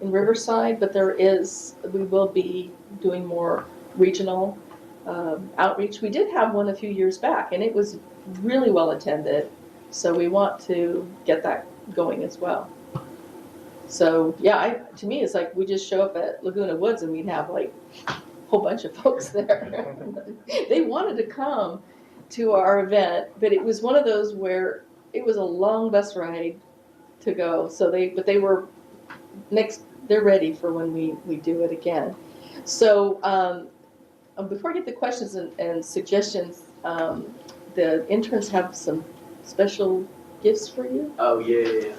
in Riverside, but we will be doing more regional outreach. We did have one a few years back, and it was really well attended. So we want to get that going as well. So yeah, to me, it's like we just show up at Laguna Woods and we'd have like a whole bunch of folks there. They wanted to come to our event, but it was one of those where it was a long bus ride to go. So they were they're ready for when we do it again. So before I get the questions and suggestions, the interns have some special gifts for you. Oh, yeah.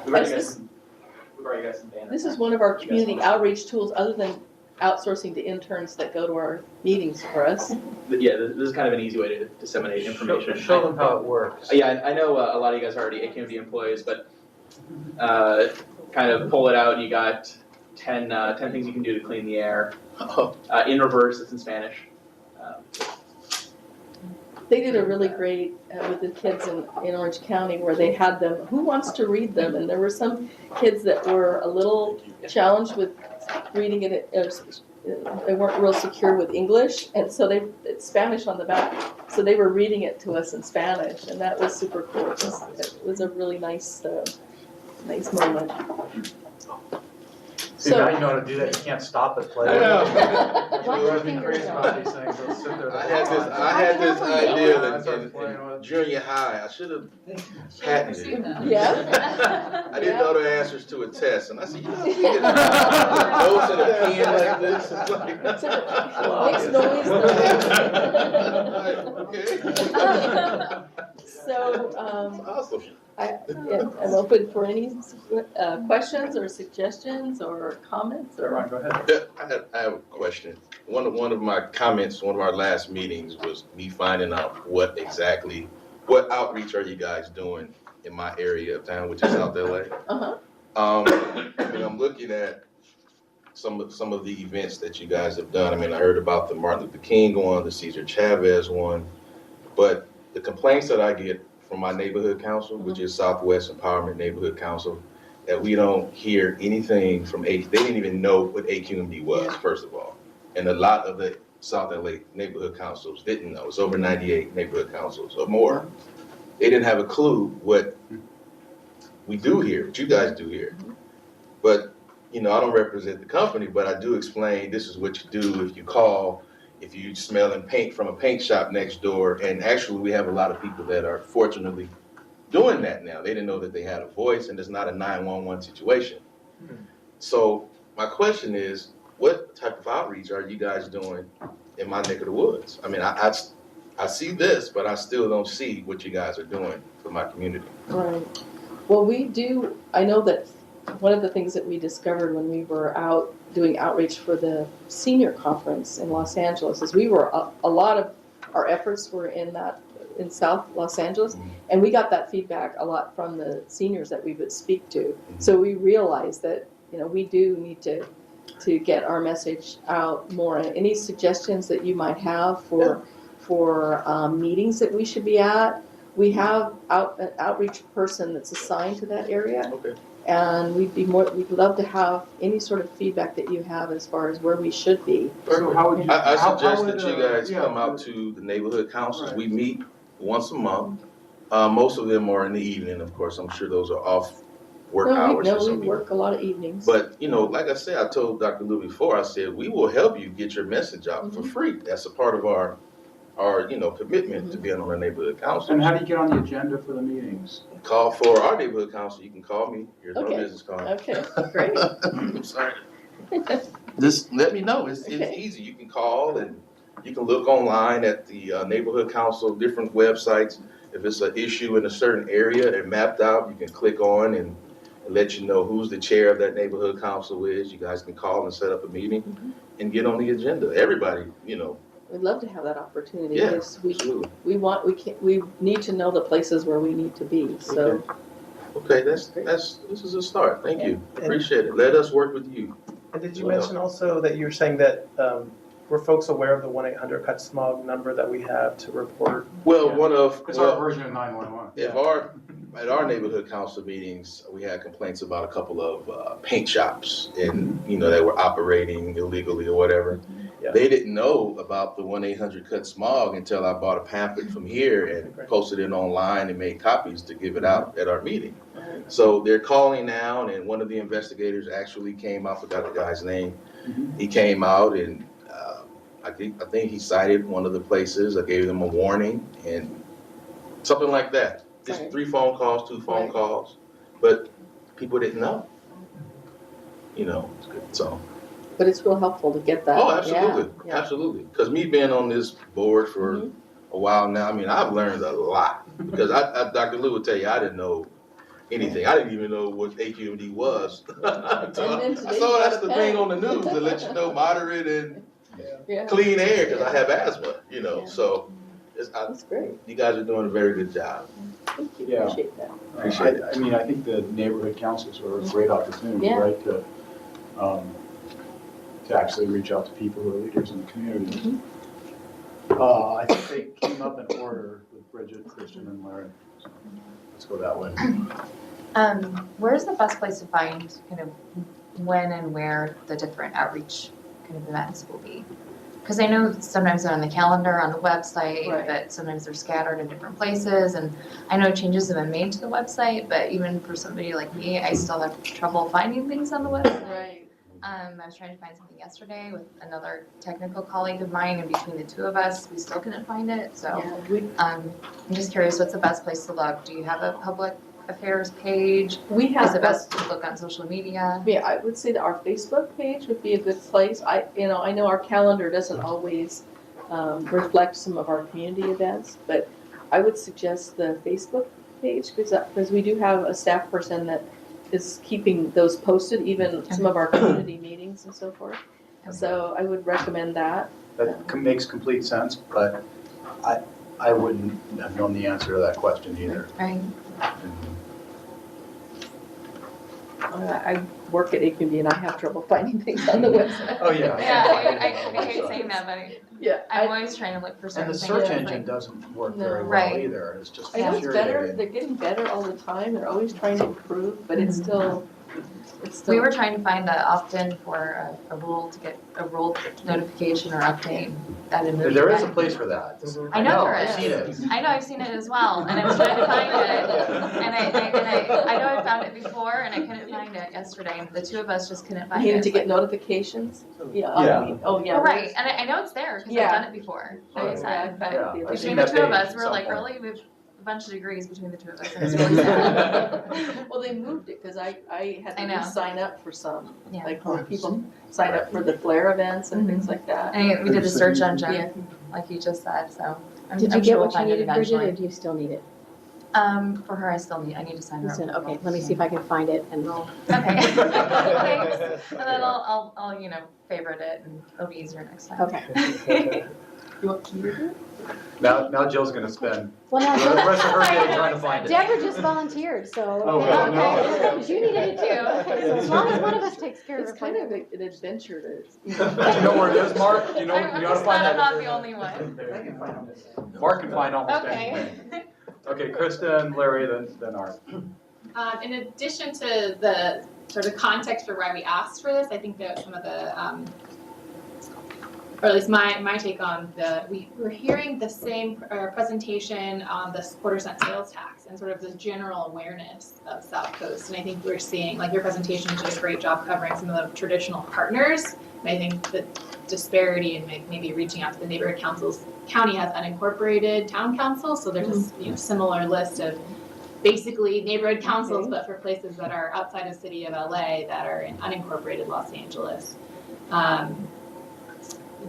We've already got some banners. This is one of our community outreach tools, other than outsourcing to interns that go to our meetings for us. But yeah, this is kind of an easy way to disseminate information. Show them how it works. Yeah, I know a lot of you guys are already AQMD employees, but kind of pull it out. You got 10 things you can do to clean the air. In reverse, it's in Spanish. They did a really great with the kids in Orange County where they had them, who wants to read them? And there were some kids that were a little challenged with reading it. They weren't real secure with English, and so it's Spanish on the back. So they were reading it to us in Spanish, and that was super cool. It was a really nice moment. See, now you know how to do that, you can't stop it, play. I know. It drives me crazy about these things, I'll sit there. I had this idea I in, started playing with it. junior high. I should have patented it. Yeah. I didn't know the answers to a test, and I said, you know, you get notes in a pen like this. It's like, Makes noise. okay. So, Awesome. I'm open for any questions or suggestions or comments or. Ron, go ahead. I have a question. One of my comments, one of our last meetings was me finding out what outreach are you guys doing in my area of town, which is South LA. Uh-huh. And I'm looking at some of the events that you guys have done. I mean, I heard about the Martin Luther King one, the Cesar Chavez one, but the complaints that I get from my neighborhood council, which is Southwest Empowerment Neighborhood Council, that we don't hear anything from they didn't even know what AQMD was, first of all. And a lot of the South LA neighborhood councils didn't know. It's over 98 neighborhood councils or more. They didn't have a clue what we do here, what you guys do here. But, I don't represent the company, but I do explain this is what you do if you call, if you smelling paint from a paint shop next door. And actually, we have a lot of people that are fortunately doing that now. They didn't know that they had a voice, and it's not a 911 situation. So my question is, what type of outreach are you guys doing in my neck of the woods? I mean, I see this, but I still don't see what you guys are doing for my community. Right. Well, we do, I know that one of the things that we discovered when we were out doing outreach for the senior conference in Los Angeles is we were, a lot of our efforts were in South Los Angeles, and we got that feedback a lot from the seniors that we would speak to. So we realized that, we do need to get our message out more. Any suggestions that you might have for meetings that we should be at? We have an outreach person that's assigned to that area. Okay. And we'd love to have any sort of feedback that you have as far as where we should be. So how would you? I suggest would, that you guys come out to the neighborhood councils. Right. We meet once a month. Most of them are in the evening, of course. I'm sure those are off work hours. We work a lot of evenings. But, like I said, I told Dr. Lou before, I said, we will help you get your message out for free. That's a part of our commitment to being on the neighborhood council. And how do you get on the agenda for the meetings? Call for our neighborhood council. You can call me. Here's my business card. Okay, great. I'm sorry. Just let me know. It's easy. You can call and you can look online at the neighborhood council, different websites. If it's an issue in a certain area and mapped out, you can click on and let you know who's the chair of that neighborhood council is. You guys can call and set up a meeting and get on the agenda. Everybody, We'd love to have that opportunity. Yeah, absolutely. We need to know the places where we need to be. So. Okay, this is a start. Thank you. Appreciate it. Let us work with you. And did you mention also that you were saying that were folks aware of the 1-800-CUT-SMOG number that we have to report? Well, it's our version of 911. At our neighborhood council meetings, we had complaints about a couple of paint shops and that were operating illegally or whatever. Yeah. They didn't know about the 1-800-CUT-SMOG until I bought a pamphlet from here and posted it online and made copies to give it out at our meeting. So they're calling now, and one of the investigators actually came out. I forgot the guy's name. He came out and I think he cited one of the places. I gave them a warning and something like that. Just 3 phone calls, 2 phone calls, but people didn't know. So. But it's real helpful to get that. Oh, absolutely, absolutely. Because me being on this board for a while now, I mean, I've learned a lot. Because Dr. Lou would tell you, I didn't know anything. I didn't even know what AQMD was. So I saw that's the thing on the news to let you know moderate and clean air because I have asthma. So that's great. You guys are doing a very good job. Thank you. Yeah. Appreciate that. Appreciate it. I mean, I think the neighborhood councils are a great opportunity, right? To actually reach out to people who are leaders in the community. I think they came up in order with Bridget, Christian, and Larry. So let's go that way. Where's the best place to find kind of when and where the different outreach kind of events will be? because I know sometimes they're on the calendar, on the website, Right. but sometimes they're scattered in different places. And I know changes have been made to the website, but even for somebody like me, I still have trouble finding things on the website. Right. I was trying to find something yesterday with another technical colleague of mine, and between the two of us, we still couldn't find it. So I'm just curious, what's the best place to look? Do you have a public affairs page? We have. Is it best to look on social media? Yeah, I would say that our Facebook page would be a good place. I know our calendar doesn't always reflect some of our community events, but I would suggest the Facebook page because we do have a staff person that is keeping those posted, even some of our community meetings and so forth. So I would recommend that. That makes complete sense, but I wouldn't have known the answer to that question either. Right. I work at AQMD and I have trouble finding things on the website. Oh, yeah. Yeah, I hate saying that, but I'm I always trying to look for certain And the things. search It's engine like- doesn't work No. very well Right. either. It's just I know it's better, infuriating. they're getting better all the time, they're always trying to improve, but it's still. We were trying to find the opt-in for a rule to get a rule notification or update that had moved. There is a back. place for that. I know there I've is. seen it. I know, I've seen it as well, and I was trying to find it. And I know I found it before, and I couldn't find it yesterday. The two of us just couldn't find You it. need to get notifications? Yeah. Oh, yeah. Well, right, and I know it's there, because I've Yeah. done it before, like I said, but Yeah, I've seen between the that two of page us, at we're some like, point. really, we have a bunch of degrees between the two of us, and it's really sad. Well, they moved it, because I had I to know. sign up for some, Yeah. like when people sign up for the Flare events and things like that. And we did the search Yeah. engine, like you just said, so I'm Did you I'm get sure we'll what you find it needed, Bridget, eventually. or do you still need it? For her, I need to sign her up. Okay, let me see if I can find it and we'll. Okay. Thanks. And then I'll favorite it and it'll be easier next time. Okay. You want me to do it? Now Jill's gonna spend Well, now, the rest of her day trying to find it. Deborah just volunteered, so. Oh, okay, well, no. okay. But you needed it too, okay, so as long as one of us takes care of it. It's kind of an adventure to. Do you know where it is, Mark? Do you know, I'm you ought to just find glad I'm that? not the only one. Mark can find almost Okay. anything. Okay, Kristen, Larry, then Art. In addition to the sort of context for why we asked for this, I think that some of the, or at least my take on we're hearing the same presentation on the quarter cent sales tax and sort of the general awareness of South Coast. And I think we're seeing, like your presentation did a great job covering some of the traditional partners. And I think the disparity and maybe reaching out to the neighborhood councils. County has unincorporated town councils, so there's a similar list of basically neighborhood councils, but for places that are outside of the city of LA that are in unincorporated Los Angeles.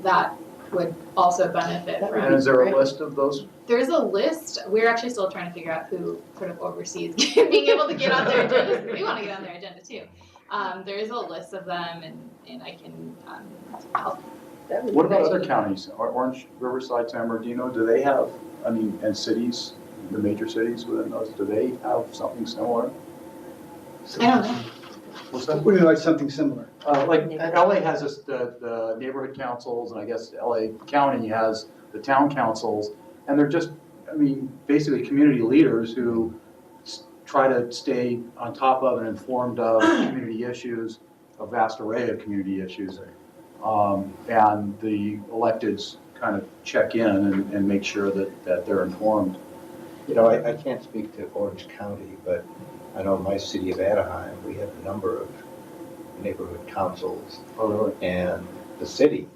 That would also benefit from. And is there a list of those? There's a list. We're actually still trying to figure out who sort of oversees being able to get on their agenda. We want to get on their agenda too. There is a list of them, and I can help. What about other counties? Orange, Riverside, San Bernardino, do they have, and cities, the major cities within those, do they have something similar? I don't know. What's that? What do you like, something similar? Like LA has the neighborhood councils, and I guess LA County has the town councils, and they're just, basically community leaders who try to stay on top of and informed of community issues, a vast array of community issues. And the electeds kind of check in and make sure that they're informed. I can't speak to Orange County, but I know in my city of Anaheim, we have a number of neighborhood councils. Oh, really? And the city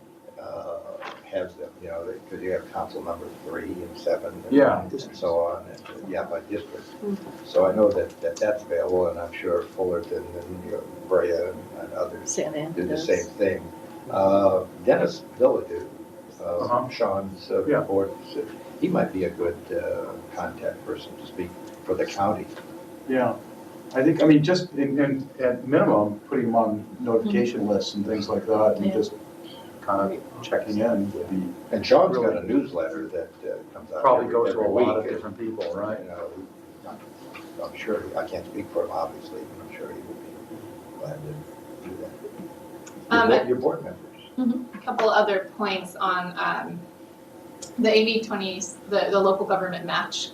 has them, because you have council number 3 and 7 and Yeah. and so on, and by district. So I know that's available, and I'm sure Fullerton and Brea and others San do the Andreas. same thing. Dennis Villadu, Sean's board, he might be a good contact person to speak for the county. Yeah, I think, just at minimum, putting them on notification lists and things like that, and just kind of checking in would be. And Sean's got a newsletter that comes out. Probably goes to a every lot of week. different people, right? I'm sure, I can't speak for him, obviously, but I'm sure he would be glad to do that. Your board members. A couple other points on the AB 20s, the local government match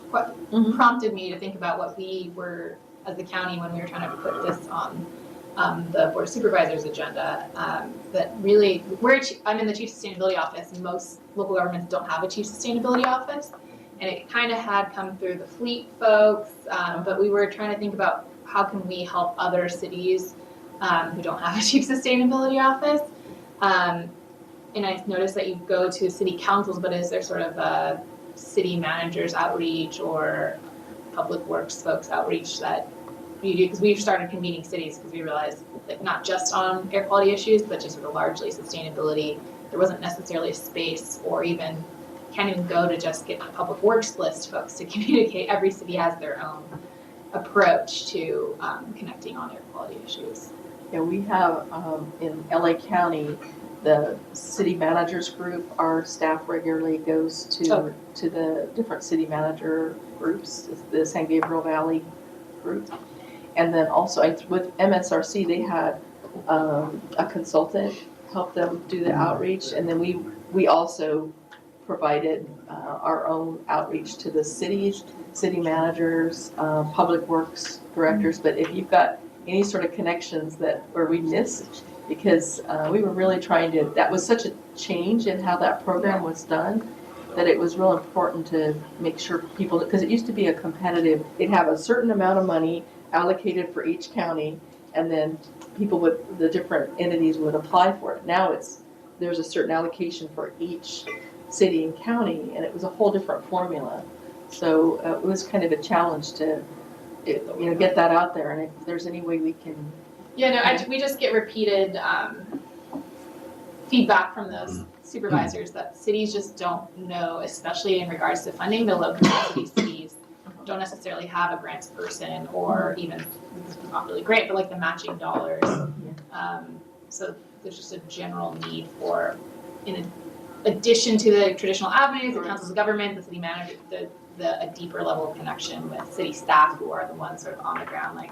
prompted me to think about what we were as the county when we were trying to put this on the board of supervisors agenda, that really, I'm in the chief sustainability office, and most local governments don't have a chief sustainability office. And it kind of had come through the fleet folks, but we were trying to think about how can we help other cities who don't have a chief sustainability office. And I noticed that you go to city councils, but is there sort of a city managers outreach or public works folks outreach that you do? Because we've started convening cities because we realized that not just on air quality issues, but just sort of largely sustainability, there wasn't necessarily a space, or even can't even go to just get public works list folks to communicate. Every city has their own approach to connecting on air quality issues. Yeah, we have in LA County, the city managers group, our staff regularly goes to the different city manager groups, the San Gabriel Valley group. And then also with MSRC, they had a consultant help them do the outreach. And then we also provided our own outreach to the cities, city managers, public works directors. But if you've got any sort of connections where we missed, because we were really trying to, that was such a change in how that program was done, that it was real important to make sure people, because it used to be a competitive, they'd have a certain amount of money allocated for each county, and then the different entities would apply for it. Now there's a certain allocation for each city and county, and it was a whole different formula. So it was kind of a challenge to get that out there, and if there's any way we can. Yeah, no, we just get repeated feedback from those supervisors that cities just don't know, especially in regards to funding. The low capacity cities don't necessarily have a grants person, or even, this is not really great, but like the matching dollars. So there's just a general need for, in addition to the traditional avenues, the councils of government, the city manager, a deeper level of connection with city staff who are the ones sort of on the ground, like,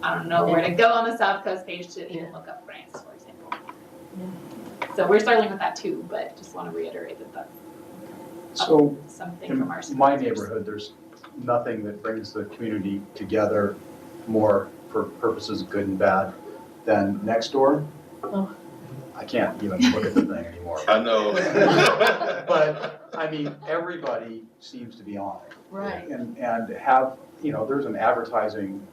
I don't know where to go on the South Coast page to even look up grants, for example. So we're struggling with that too, but just want to reiterate that that's something from our supervisors. In my neighborhood, there's nothing that brings the community together more for purposes of good and bad than Nextdoor. Oh. I can't even look at the thing anymore. I know. But, I mean, everybody seems to be on it. Right. And have, there's an advertising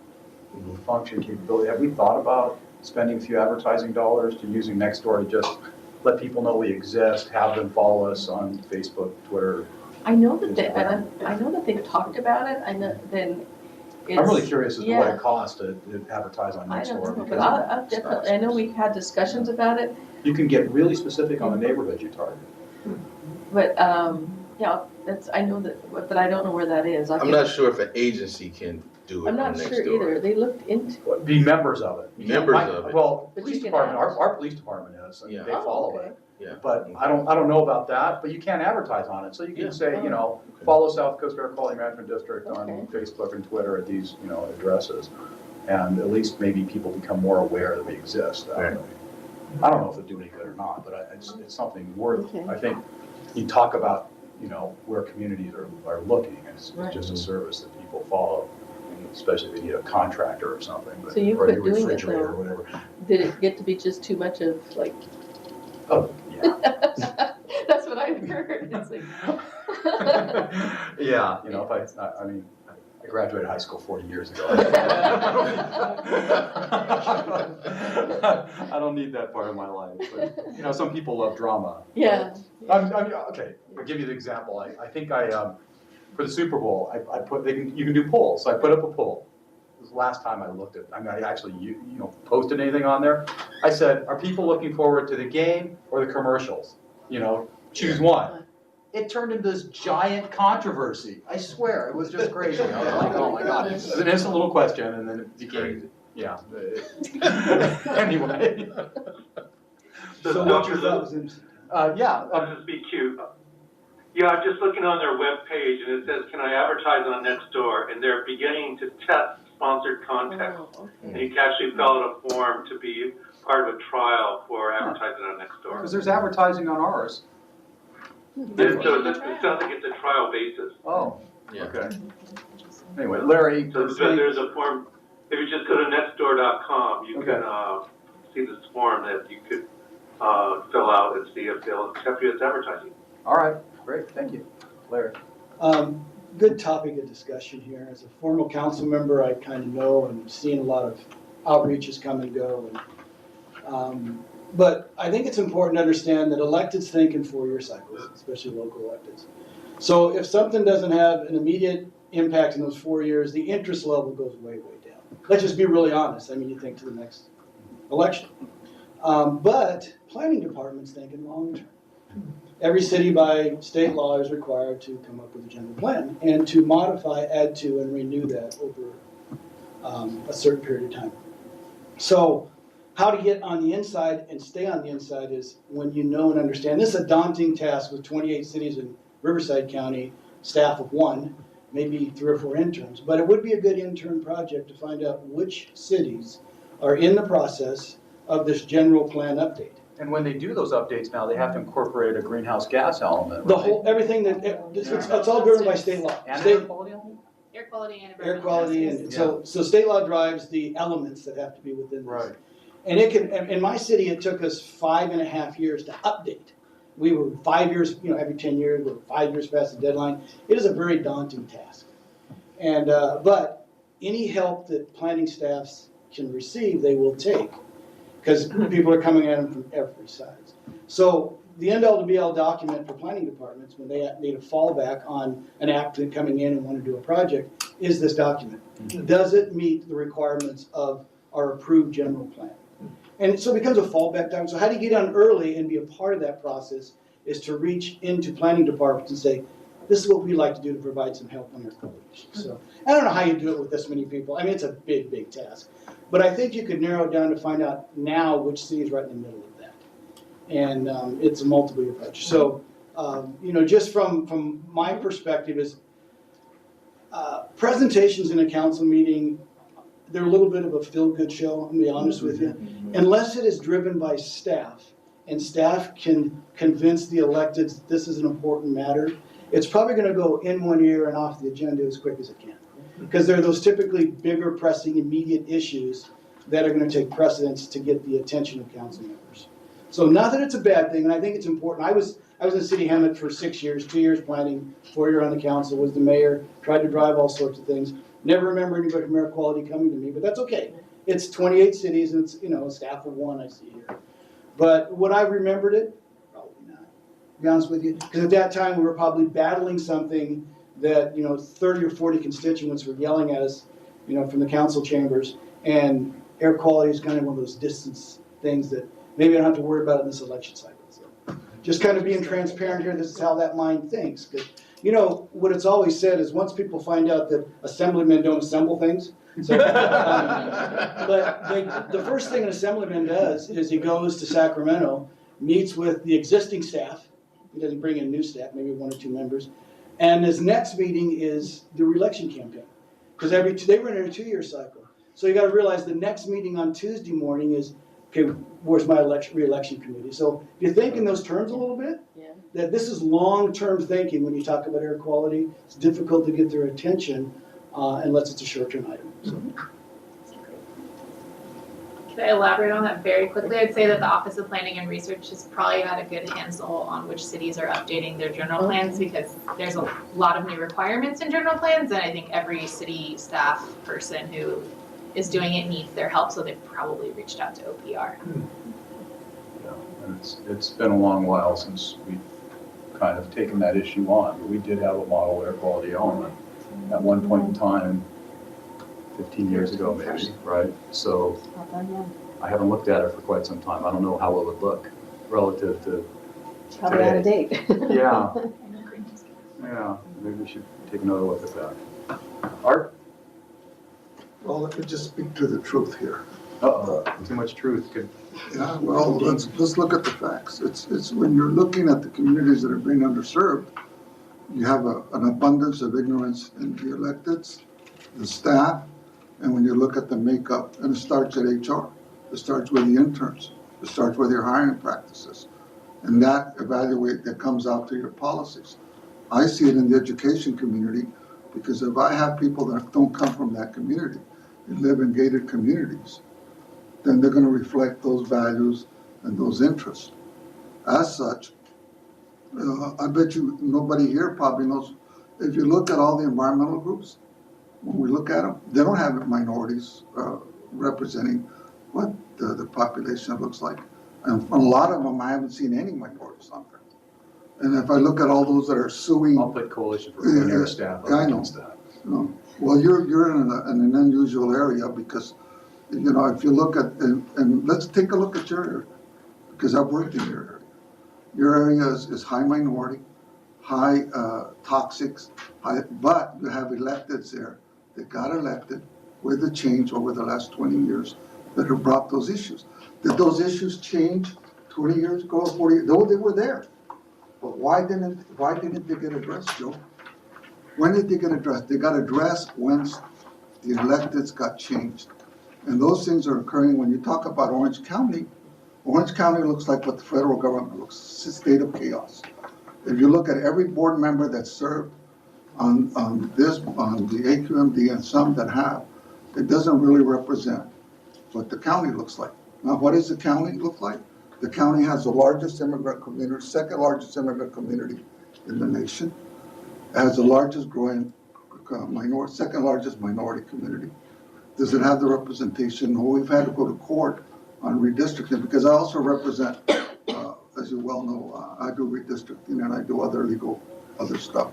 function capability. Have we thought about spending a few advertising dollars to using Nextdoor to just let people know we exist, have them follow us on Facebook, Twitter? I know that they've talked about it. I know then. I'm really curious as to what it costs to advertise on I don't Nextdoor. know, but I'll definitely. I know we've had discussions about it. You can get really specific on the neighborhood you target. But yeah, I know that, but I don't know where that is. I'm not sure if an agency can do it. I'm not sure either. They looked into it. Be members of it. Members of it. Well, But police you can department, ask. our police department is, and they follow okay. it. Yeah. But I don't know about that, but you can advertise on it. So you can say, follow South Coast Air Quality Management District on Facebook and Twitter at these, addresses. And at least maybe people become more aware that we exist. Right. I don't know if it do any good or not, but it's something worth, I think, you talk about, where communities are looking. It's just a service that people follow, especially if they need a contractor or something. But, So you or quit a doing it refrigerator or though. whatever. Did it get to be just too much of like? Oh, yeah. That's what I've heard. It's like. Yeah, I mean, I graduated high school 40 years ago. I don't need that part of my life, but, some people love drama. Yeah. Okay, I'll give you the example. I think for the Super Bowl, you can do polls, so I put up a poll. This was the last time I looked at, I actually, posted anything on there. I said, are people looking forward to the game or the commercials? Choose one. It turned into this giant controversy. I swear, it was just crazy. I was like, oh my God. It was an instant little question, and then it became, yeah. Anyway. So what you thought was interesting? Yeah. I'll just be cute. Yeah, I'm just looking on their webpage, and it says, can I advertise on Nextdoor? And they're beginning to test sponsored content. And you can actually fill out a form to be part of a trial for advertising on Nextdoor. Because there's advertising on ours. And so it sounds like it's a trial basis. Oh, Yeah. okay. Anyway, Larry. So there's a form. if you just go to nextdoor.com, you can see this form that you could fill out and see if they'll accept you as advertising. All right, great, thank you. Larry? Good topic of discussion here. As a former council member, I kind of know and seen a lot of outreaches come and go. But I think it's important to understand that electeds think in 4-year cycles, especially local electeds. So if something doesn't have an immediate impact in those 4 years, the interest level goes way, way down. Let's just be really honest. I mean, you think to the next election. But planning departments think in long term. Every city by state law is required to come up with a general plan and to modify, add to, and renew that over a certain period of time. So how to get on the inside and stay on the inside is when you know and understand. This is a daunting task with 28 cities in Riverside County, staff of 1, maybe 3 or 4 interns. But it would be a good intern project to find out which cities are in the process of this general plan update. And when they do those updates now, they have to incorporate a greenhouse gas element, The right? whole, everything that, it's all driven by state law. And State- air quality, I think? Air quality and Air environmental quality, justice. and so state law drives the elements that have to be within this. Right. And it can, in my city, it took us 5.5 years to update. We were 5 years, every 10 years, we're 5 years past the deadline. It is a very daunting task. And, but any help that planning staffs can receive, they will take, because people are coming at them from every side. So the end all to be all document for planning departments when they need a fallback on an applicant coming in and want to do a project is this document. Does it meet the requirements of our approved general plan? And so it becomes a fallback document. So how do you get on early and be a part of that process is to reach into planning departments and say, this is what we'd like to do to provide some help on our quality issues. So I don't know how you do it with this many people. I mean, it's a big, big task. But I think you could narrow it down to find out now which city is right in the middle of that. And it's a multiple approach. So, just from my perspective is presentations in a council meeting, they're a little bit of a feel-good show, I'm gonna be honest with you. Unless it is driven by staff, and staff can convince the electeds that this is an important matter, it's probably gonna go in one ear and off the agenda as quick as it can. Because there are those typically bigger, pressing, immediate issues that are gonna take precedence to get the attention of council members. So not that it's a bad thing, and I think it's important. I was in City Hamlet for 6 years, 2 years planning, 4 years on the council, was the mayor, tried to drive all sorts of things. Never remember anybody from Air Quality coming to me, but that's okay. It's 28 cities, and it's, a staff of 1 I see here. But would I remembered it? Probably not, to be honest with you. Because at that time, we were probably battling something that, 30 or 40 constituents were yelling at us, from the council chambers. And air quality is kind of one of those distance things that maybe I don't have to worry about in this election cycle. So just kind of being transparent here, this is how that mind thinks. Because, what it's always said is once people find out that assemblymen don't assemble things, so, but the first thing an assemblyman does is he goes to Sacramento, meets with the existing staff. He doesn't bring in new staff, maybe 1 or 2 members. And his next meeting is the re-election campaign. Because they run in a 2-year cycle. So you got to realize the next meeting on Tuesday morning is, okay, where's my re-election committee? So if you think in those terms a little bit, that this is long-term thinking when you talk about air quality. It's difficult to get their attention unless it's a short-term item. So. Can I elaborate on that very quickly? I'd say that the Office of Planning and Research has probably got a good handle on which cities are updating their general plans because there's a lot of new requirements in general plans, and I think every city staff person who is doing it needs their help, so they've probably reached out to OPR. Yeah, and it's been a long while since we've kind of taken that issue on, but we did have a model air quality element at one point in time, 15 years ago maybe, right? So I haven't looked at it for quite some time. I don't know how it would look relative to Probably today. out of date. Yeah. Yeah, maybe we should take another look at that. Art? Well, let me just speak to the truth here. Uh-oh, too much truth could. Yeah, well, let's look at the facts. It's when you're looking at the communities that are being underserved, you have an abundance of ignorance in the electeds, the staff, and when you look at the makeup, and it starts at HR, it starts with the interns, it starts with your hiring practices, and that comes out to your policies. I see it in the education community because if I have people that don't come from that community, live in gated communities, then they're gonna reflect those values and those interests. As such, I bet you nobody here probably knows, if you look at all the environmental groups, when we look at them, they don't have minorities representing what the population looks like. And a lot of them, I haven't seen any minorities on there. And if I look at all those that are suing. I'll put Coalition for Clean Air staff I up know. against that. Well, you're in an unusual area because, you know, if you look at, and let's take a look at your area, because I've worked in your area. Your area is high minority, high toxics, but you have electeds there that got elected with the change over the last 20 years that have brought those issues. Did those issues change 20 years ago or 40 years? No, they were there. But why didn't they get addressed, Joe? When did they get addressed? They got addressed once the electeds got changed. And those things are occurring when you talk about Orange County. Orange County looks like what the federal government looks, it's a state of chaos. If you look at every board member that served on the AQMD and some that have, it doesn't really represent what the county looks like. Now, what does the county look like? The county has the largest immigrant community, second largest immigrant community in the nation. It has the largest growing minority, second largest minority community. Does it have the representation? No, we've had to go to court on redistricting because I also represent, as you well know, I do redistricting and I do other stuff.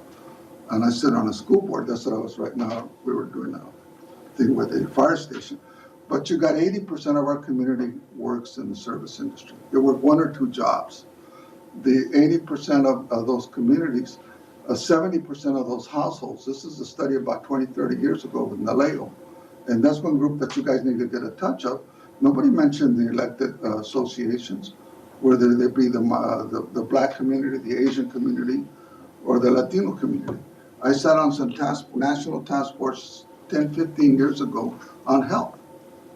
And I sit on a school board. That's what I was right now. We were doing a thing with a fire station. But you got 80% of our community works in the service industry. They work 1 or 2 jobs. The 80% of those communities, 70% of those households, this is a study about 20, 30 years ago with Naleo. And that's one group that you guys need to get a touch of. Nobody mentioned the elected associations, whether they be the black community, the Asian community, or the Latino community. I sat on some national task force 10, 15 years ago on health.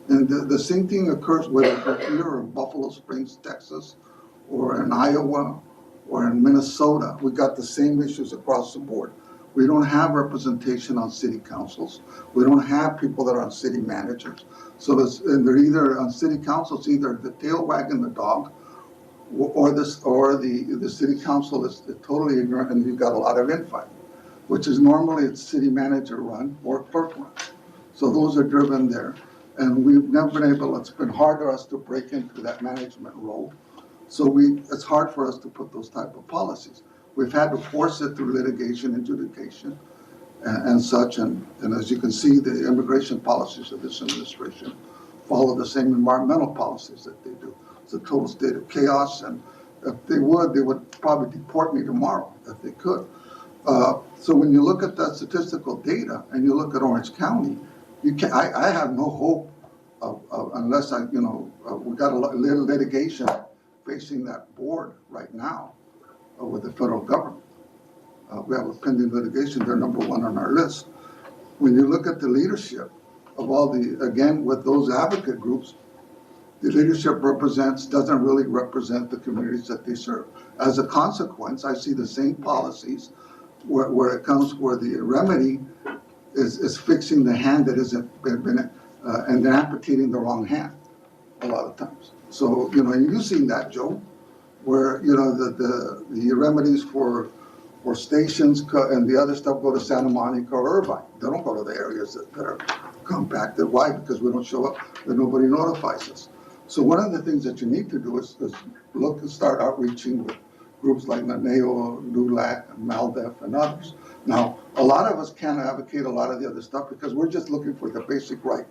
And the same thing occurs whether here or in Buffalo Springs, Texas, or in Iowa, or in Minnesota. We got the same issues across the board. We don't have representation on city councils. We don't have people that are on city managers. So and they're either on city councils, either the tail wagging the dog, or the city council is totally ignorant, and you've got a lot of infighting, which is normally it's city manager run or clerk run. So those are driven there. And we've never been able, it's been hard for us to break into that management role. So it's hard for us to put those type of policies. We've had to force it through litigation, adjudication, and such. And as you can see, the immigration policies of this administration follow the same environmental policies that they do. It's a total state of chaos. And if they would probably deport me tomorrow if they could. So when you look at that statistical data and you look at Orange County, I have no hope unless we got a little litigation facing that board right now with the federal government. We have a pending litigation. They're number 1 on our list. When you look at the leadership of all again, with those advocate groups, the leadership doesn't really represent the communities that they serve. As a consequence, I see the same policies where it comes where the remedy is fixing the hand that hasn't been and they're amputating the wrong hand a lot of times. So, and you've seen that, Joe, where, the remedies for stations and the other stuff go to Santa Monica or Irvine. They don't go to the areas that are compacted. Why? Because we don't show up and nobody notifies us. So one of the things that you need to do is look and start outreaching with groups like NANEO, NULAC, and MALDEF, and others. Now, a lot of us can't advocate a lot of the other stuff because we're just looking for the basic right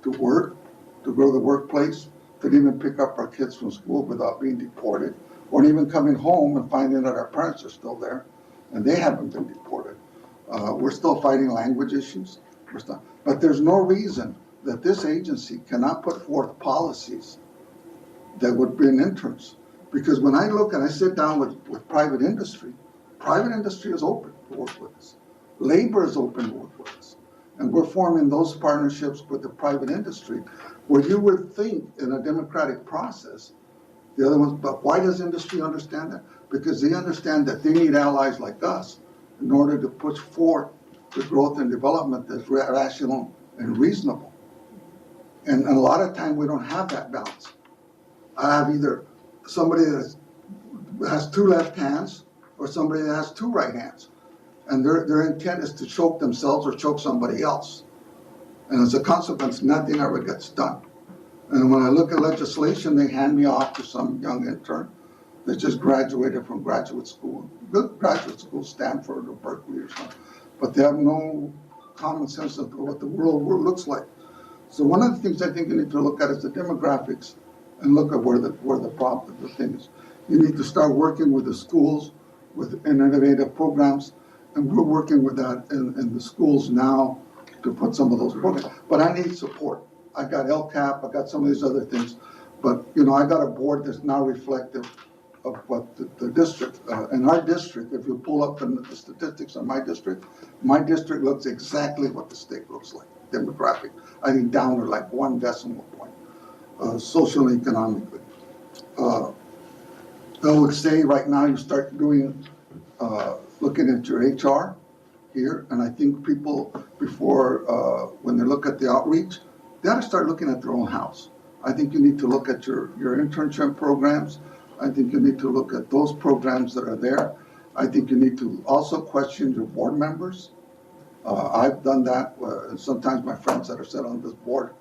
to work, to go to the workplace, to even pick up our kids from school without being deported, or even coming home and finding that our parents are still there and they haven't been deported. We're still fighting language issues. But there's no reason that this agency cannot put forth policies that would bring interns. Because when I look and I sit down with private industry is open to work with us. Labor is open to work with us. And we're forming those partnerships with the private industry where you would think in a democratic process, the other ones, but why does industry understand that? Because they understand that they need allies like us in order to push forth the growth and development that's rational and reasonable. And a lot of time, we don't have that balance. I have either somebody that has two left hands or somebody that has two right hands. And their intent is to choke themselves or choke somebody else. And as a consequence, nothing ever gets done. And when I look at legislation, they hand me off to some young intern that just graduated from graduate school, good graduate school, Stanford or Berkeley or something. But they have no common sense of what the world looks like. So one of the things I think you need to look at is the demographics and look at where the problem, the thing is. You need to start working with the schools, with innovative programs, and we're working with that in the schools now to put some of those programs. But I need support. I got LCAP, I got some of these other things, but I got a board that's now reflective of what the district, in our district, if you pull up the statistics on my district looks exactly what the state looks like, demographic. I think down to like 1 decimal point, socially and economically. I would say right now you start doing, looking at your HR here, and I think people before, when they look at the outreach, they ought to start looking at their own house. I think you need to look at your internship programs. I think you need to look at those programs that are there. I think you need to also question your board members. I've done that. Sometimes my friends that are set on this board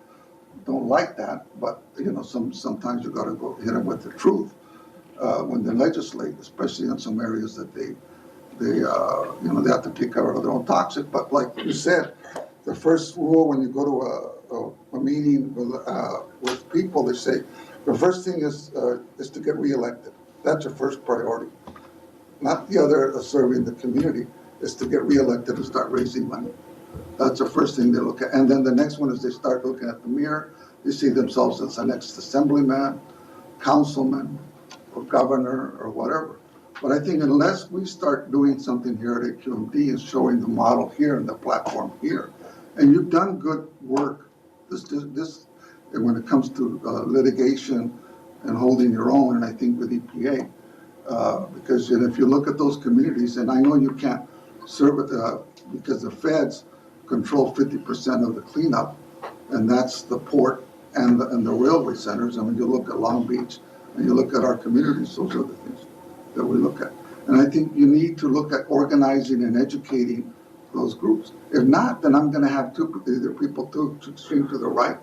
don't like that, but sometimes you got to go hit them with the truth when they legislate, especially in some areas that they have to take care of their own toxic. But like you said, the first rule when you go to a meeting with people, they say the first thing is to get reelected. That's your first priority. Not the other serving the community, is to get reelected and start raising money. That's the first thing they look at. And then the next one is they start looking at the mirror. They see themselves as the next assemblyman, councilman, or governor, or whatever. But I think unless we start doing something here at AQMD and showing the model here and the platform here, and you've done good work, this when it comes to litigation and holding your own, and I think with EPA, because if you look at those communities, and I know you can't serve it because the feds control 50% of the cleanup, and that's the port and the railway centers. I mean, you look at Long Beach and you look at our communities, those are the things that we look at. And I think you need to look at organizing and educating those groups. If not, then I'm going to have either people too extreme to the right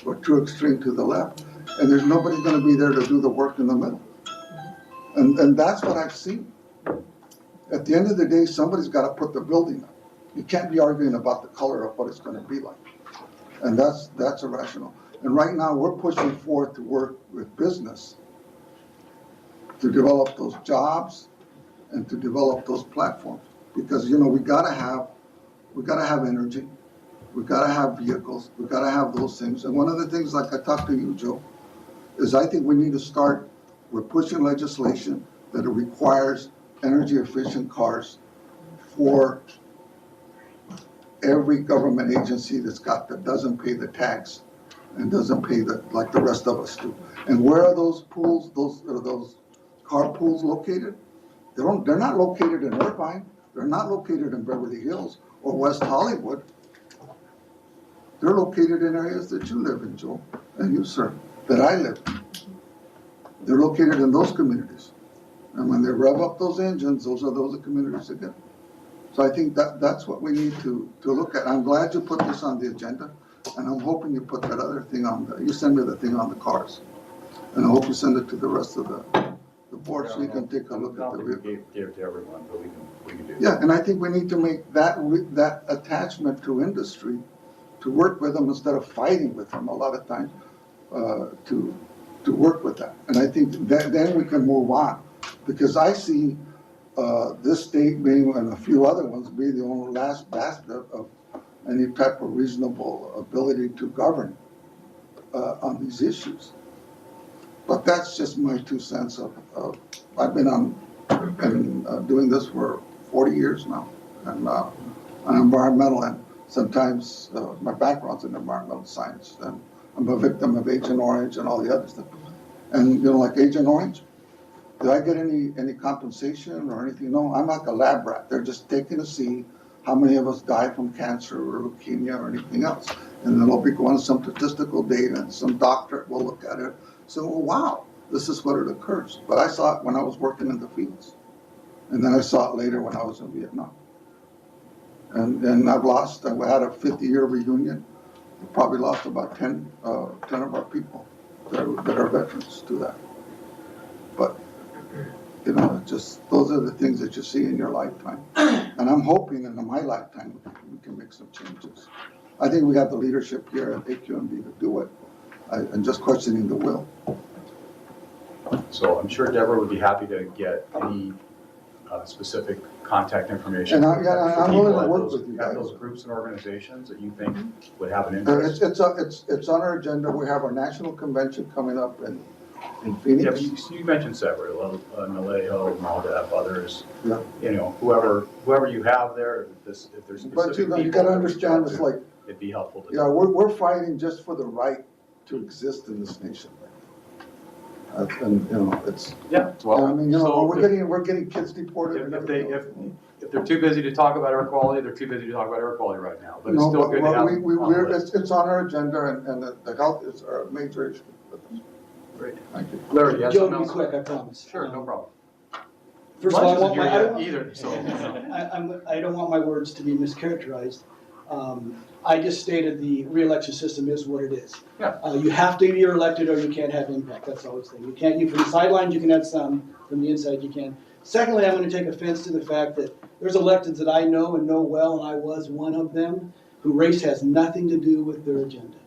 or too extreme to the left, and there's nobody going to be there to do the work in the middle. And that's what I've seen. At the end of the day, somebody's got to put the building up. You can't be arguing about the color of what it's going to be like. And that's irrational. And right now, we're pushing forward to work with business to develop those jobs and to develop those platforms. Because, we gotta have energy. We gotta have vehicles. We gotta have those things. And one of the things, like I talked to you, Joe, is I think we need to start, we're pushing legislation that it requires energy efficient cars for every government agency that doesn't pay the tax and doesn't pay like the rest of us do. And where are those pools, those car pools located? They're not located in Irvine. They're not located in Beverly Hills or West Hollywood. They're located in areas that you live in, Joe, and you, sir, that I live in. They're located in those communities. And when they rev up those engines, those are the communities again. So I think that's what we need to look at. I'm glad you put this on the agenda, and I'm hoping you put that other thing you send me the thing on the cars. And I hope you send it to the rest of the board so you can take a look at the vehicle. Gave to everyone, but we can do that. Yeah, and I think we need to make that attachment to industry, to work with them instead of fighting with them a lot of times, to work with that. And I think then we can move on, because I see this state being, and a few other ones, be the only last basket of any type of reasonable ability to govern on these issues. But that's just my 2 cents of I've been doing this for 40 years now, and I'm environmental, and sometimes my background's in environmental science, and I'm a victim of Agent Orange and all the other stuff. And like Agent Orange, did I get any compensation or anything? No, I'm like a lab rat. They're just taking to see how many of us die from cancer or leukemia or anything else. And then it'll be going to some statistical data and some doctorate will look at it. So, well, wow, this is what it occurs. But I saw it when I was working in the fields. And then I saw it later when I was in Vietnam. And I've lost, I had a 50-year reunion. We probably lost about 10 of our people that are veterans to that. But, you know, just those are the things that you see in your lifetime. And I'm hoping in my lifetime we can make some changes. I think we have the leadership here at AQMD to do it. I'm just questioning the will. So I'm sure Deborah would be happy to get any specific contact information. And I'm willing to work with you guys. Those groups and organizations that you think would have an interest. It's on our agenda. We have our national convention coming up in Phoenix. Yeah, but you mentioned several, Nalejo, Maldef, others. Yeah. You know, whoever you have there, if there's specific But you people gotta understand, it's like, it'd be helpful to yeah, we're fighting just for the right to exist in this nation. And, you know, it's, yeah, well, I mean, you know, so we're getting kids deported. and everything else. If they're too busy to talk about air quality, they're too busy to talk about air quality right now. But it's No, still good to have. it's on our agenda, and the health is our major issue with us. Great. Thank you. Larry, yes, Joe, to be quick, I promise. Sure, no problem. First of all, I Lunch want isn't my, here yet either, so. I don't want my words to be mischaracterized. I just stated the re-election system is what it is. Yeah. You have to be elected or you can't have impact, that's always the thing. You can't, from the sidelines you can have some, from the inside you can. Secondly, I'm gonna take offense to the fact that there's electeds that I know and know well, and I was one of them, who race has nothing to do with their agenda.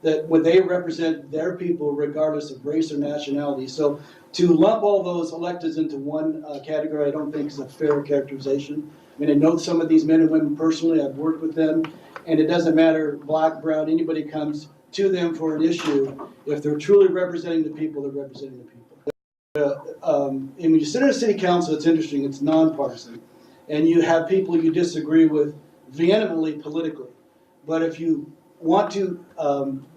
That when they represent their people regardless of race or nationality. So to lump all those electeds into one category, I don't think is a fair characterization. I mean, I know some of these men and women personally, I've worked with them, and it doesn't matter, black, brown, anybody comes to them for an issue. If they're truly representing the people, they're representing the people. And when you sit in a city council, it's interesting, it's nonpartisan. And you have people you disagree with vehemently politically. But if you want to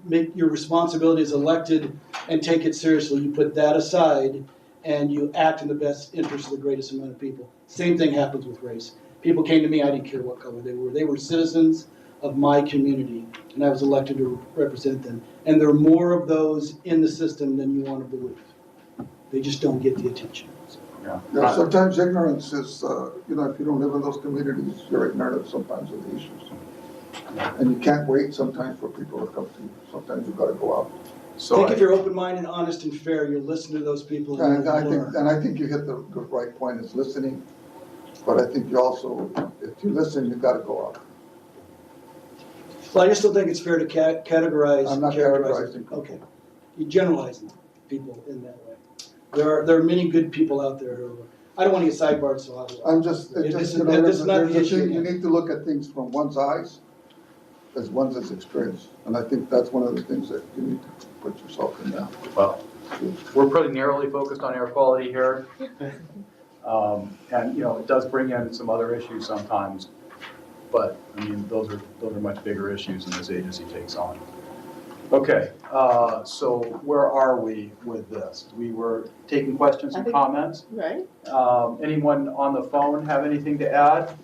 make your responsibility as elected and take it seriously, you put that aside and you act in the best interest of the greatest amount of people. Same thing happens with race. People came to me, I didn't care what color they were. They were citizens of my community, and I was elected to represent them. And there are more of those in the system than you want to believe. They just don't get the attention. Yeah, sometimes ignorance is, you know, if you don't live in those communities, you're ignorant of sometimes of the issues. And you can't wait sometimes for people to come to you. Sometimes you've got to go out. So I think if you're open-minded, honest, and fair, you'll listen to those people. And I think you hit the right point, is listening. But I think you also, if you listen, you've got to go out. Well, I just don't think it's fair to categorize. I'm not categorizing. Okay. You generalize people in that way. There are many good people out there who, I don't want to get sidebarred, so I'll. This is not the issue. You need to look at things from one's eyes as one's experience. And I think that's one of the things that you need to put yourself in now. Well, we're pretty narrowly focused on air quality here. And, you know, it does bring in some other issues sometimes, but, I mean, those are much bigger issues than this agency takes on. Okay, so where are we with this? We were taking questions and comments. Right. Anyone on the phone have anything to add?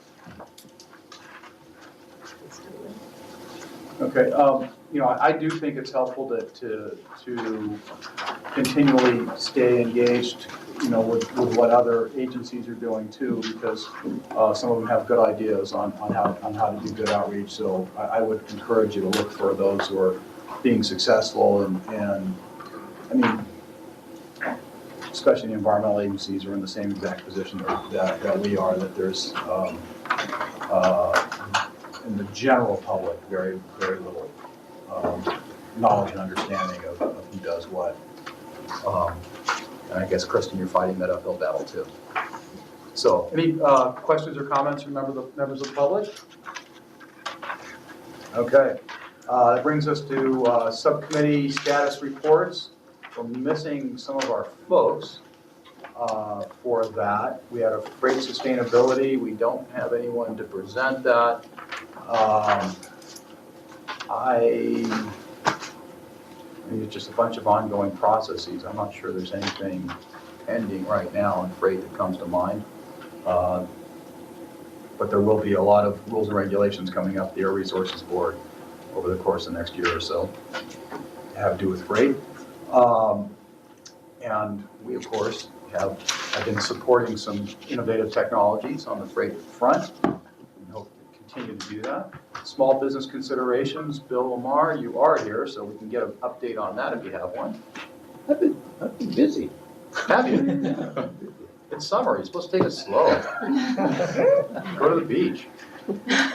Okay, you know, I do think it's helpful to continually stay engaged, you know, with what other agencies are doing too, because some of them have good ideas on how to do good outreach. So I would encourage you to look for those who are being successful, and I mean, especially the environmental agencies are in the same exact position that we are, that there's in the general public very, very little knowledge and understanding of who does what. And I guess, Kristen, you're fighting that uphill battle too. So, any questions or comments from members of the public? Okay, that brings us to subcommittee status reports. We're missing some of our folks for that. We had a freight sustainability. We don't have anyone to present that. It's just a bunch of ongoing processes. I'm not sure there's anything pending right now in freight that comes to mind. but there will be a lot of rules and regulations coming up the Air Resources Board over the course of the next year or so. Have to do with freight. And we, of course, have been supporting some innovative technologies on the freight front. We hope to continue to do that. Small business considerations, Bill Lamar, you are here, so we can get an update on that if you have one. I've been busy. Have you? It's summer, you're supposed to take it slow. Go to the beach.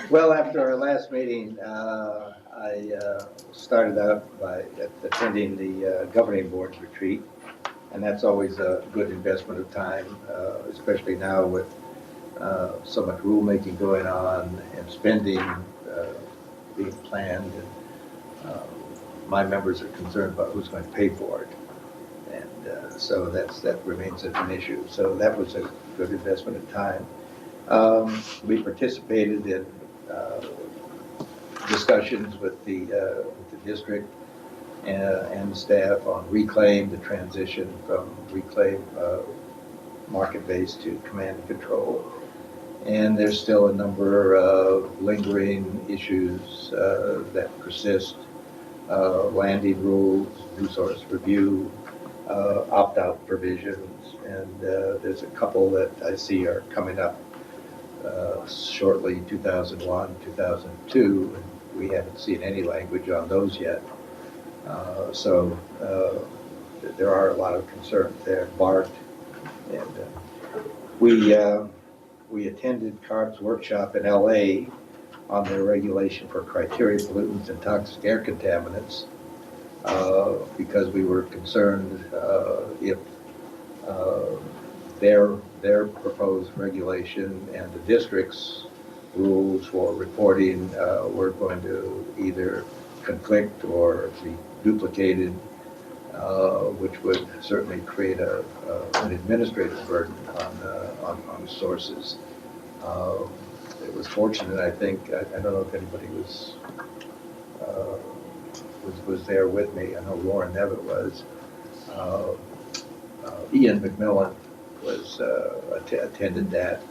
Well, after our last meeting, I started out by attending the governing board retreat, and that's always a good investment of time, especially now with so much rulemaking going on and spending being planned. And my members are concerned about who's going to pay for it, and so that remains an issue. So that was a good investment of time. We participated in discussions with the district and the staff on Reclaim, the transition from Reclaim market-based to command and control. And there's still a number of lingering issues that persist. Landing rules, new source review, opt-out provisions, and there's a couple that I see are coming up shortly, 2001, 2002, and we haven't seen any language on those yet. So there are a lot of concerns there. BART, and we attended CARB's workshop in LA on their regulation for criteria pollutants and toxic air contaminants because we were concerned if their proposed regulation and the district's rules for reporting were going to either conflict or be duplicated, which would certainly create an administrative burden on sources. It was fortunate, I think. I don't know if anybody was there with me. I know Lauren Nevitt was. Ian McMillan was attended that,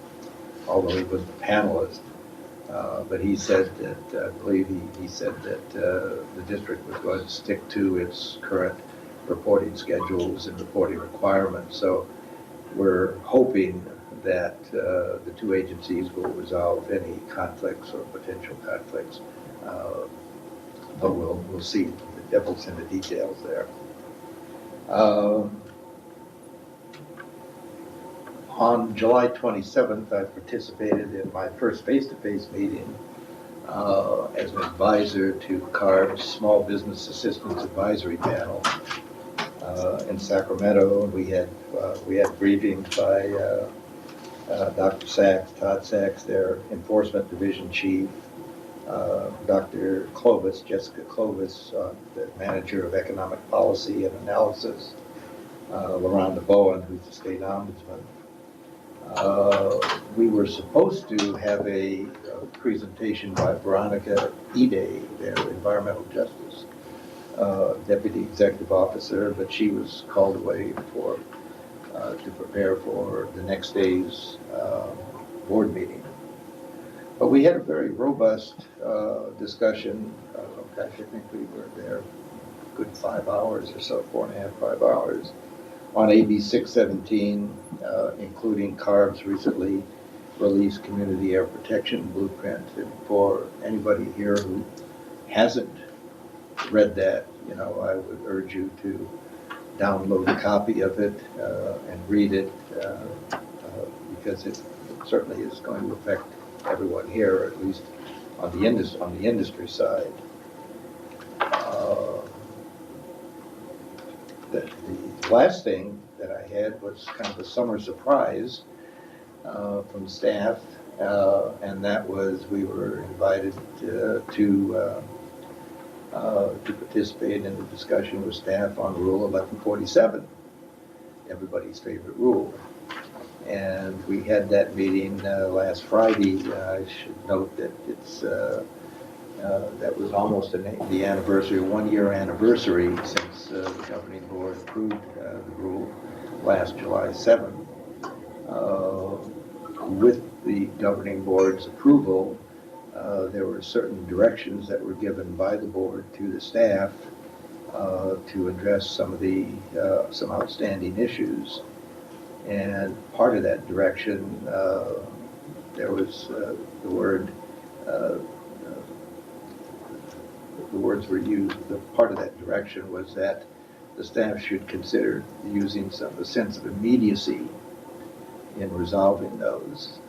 although he was a panelist. But he said that, I believe he said that the district was going to stick to its current reporting schedules and reporting requirements. So we're hoping that the two agencies will resolve any conflicts or potential conflicts. But we'll see. The devil's in the details there. On July 27th, I participated in my first face-to-face meeting as an advisor to CARB's Small Business Assistance Advisory Panel in Sacramento. We had briefings by Dr. Sachs, Todd Sachs, their Enforcement Division Chief, Dr. Clovis, Jessica Clovis, the Manager of Economic Policy and Analysis, LaRonda Bowen, who's the State Ombudsman. We were supposed to have a presentation by Veronica Ide, their Environmental Justice Deputy Executive Officer, but she was called away to prepare for the next day's board meeting. But we had a very robust discussion. I think we were there a good 5 hours or so, 4.5, 5 hours, on AB 617, including CARB's recently released Community Air Protection Blueprint. And for anybody here who hasn't read that, I would urge you to download a copy of it and read it because it certainly is going to affect everyone here, at least on the industry side. The last thing that I had was kind of a summer surprise from staff, and that was we were invited to participate in the discussion with staff on Rule 1147, everybody's favorite rule. And we had that meeting last Friday. I should note that it's that was almost the anniversary, 1-year anniversary since the governing board approved the rule last July 7th. With the governing board's approval, there were certain directions that were given by the board to the staff to address some of the some outstanding issues. And part of that direction, there was the word, the words were used, the part of that direction was that the staff should consider using a sense of immediacy in resolving those.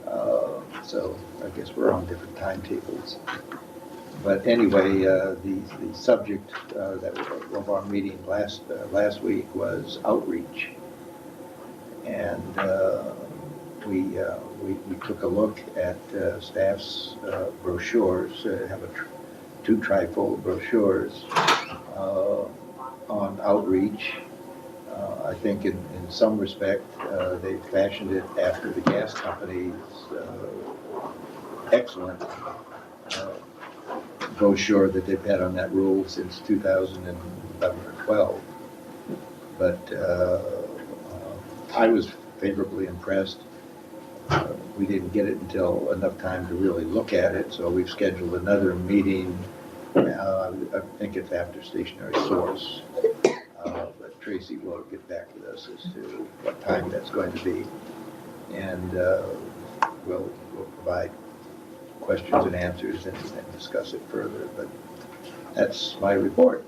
So I guess we're on different timetables. But anyway, the subject of our meeting last week was outreach. And we took a look at staff's brochures, have two trifold brochures on outreach. I think in some respect, they fashioned it after the gas company's excellent brochure that they've had on that rule since 2011 or 12. But I was favorably impressed. We didn't get it until enough time to really look at it, so we've scheduled another meeting. I think it's after Stationary Source. But Tracy will get back with us as to what time that's going to be. And we'll provide questions and answers and discuss it further. But that's my report.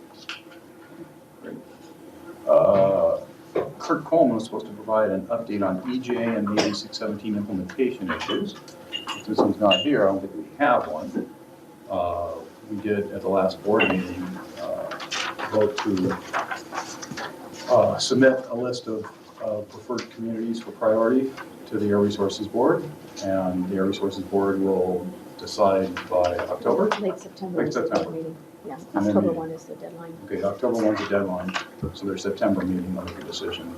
Kurt Coleman was supposed to provide an update on EJ and the 8617 implementation issues. Since he's not here, I don't think we have one. We did at the last board meeting vote to submit a list of preferred communities for priority to the Air Resources Board, and the Air Resources Board will decide by October? Late September. Late September. Meeting. Yeah, And then October we- 1 is the deadline. Okay, October 1's the deadline, so their September meeting will make a decision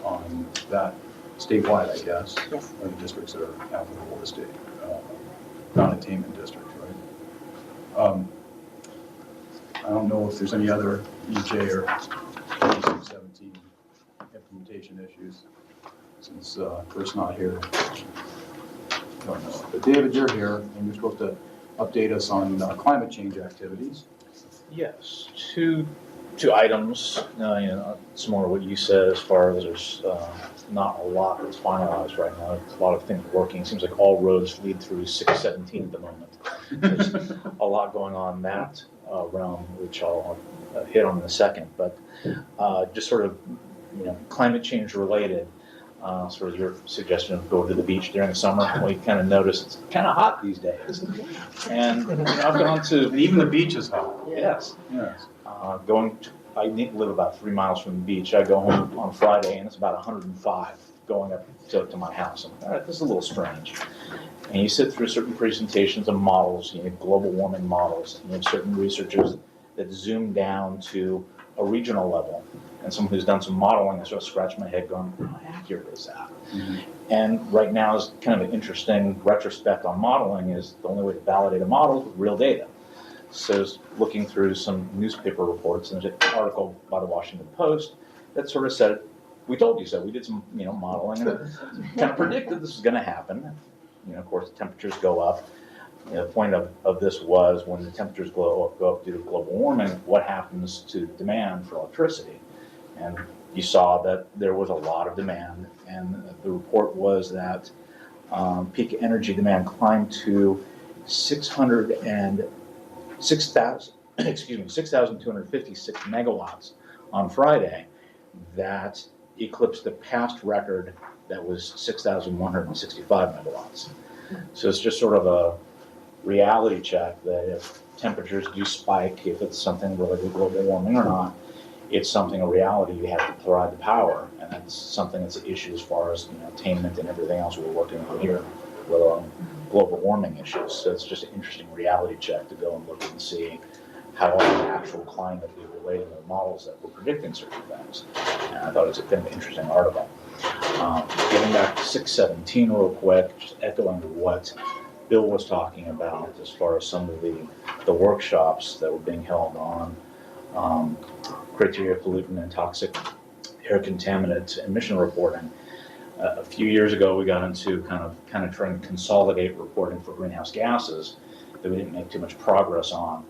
on that statewide, I guess. Yes. Or the districts that are applicable to state, non-attainment districts, right? I don't know if there's any other EJ or 8617 implementation issues, since Kurt's not here. Don't know. But David, you're here, and you're supposed to update us on climate change activities. Yes, two items. Similar to what you said, as far as there's not a lot that's finalized right now. A lot of things working. It seems like all roads lead through 617 at the moment. There's a lot going on in that realm, which I'll hit on in a second. But just sort of, climate change related. Sort of your suggestion of going to the beach during the summer. We kind of noticed it's kind of hot these days. And I've gone to... And even the beach is hot. Yes. Yes. I live about 3 miles from the beach. I go home on Friday and it's about 105 going up to my house. I'm like, all right, this is a little strange. And you sit through certain presentations and models, global warming models, and you have certain researchers that zoom down to a regional level. And someone who's done some modeling, I sort of scratch my head going, how accurate is that? Mm-hmm. And right now is kind of an interesting retrospect on modeling is the only way to validate a model is with real data. So looking through some newspaper reports, and there's an article by the Washington Post that sort of said, we told you so. We did some modeling and it kind of predicted this was going to happen. Of course, the temperatures go up. The point of this was when the temperatures go up due to global warming, what happens to demand for electricity? And you saw that there was a lot of demand, and the report was that peak energy demand climbed to 6,256 megawatts on Friday. That eclipsed the past record that was 6,165 megawatts. So it's just sort of a reality check that if temperatures do spike, if it's something related to global warming or not, it's something, a reality, you have to provide the power, and that's something that's an issue as far as attainment and everything else we're working on here, let alone global warming issues. So it's just an interesting reality check to go and look and see how the actual climate is related to the models that were predicting certain things. And I thought it was a kind of interesting article. Getting back to 617 real quick, just echoing what Bill was talking about as far as some of the workshops that were being held on criteria pollutant and toxic air contaminant emission reporting. A few years ago, we got into kind of trying to consolidate reporting for greenhouse gases that we didn't make too much progress on.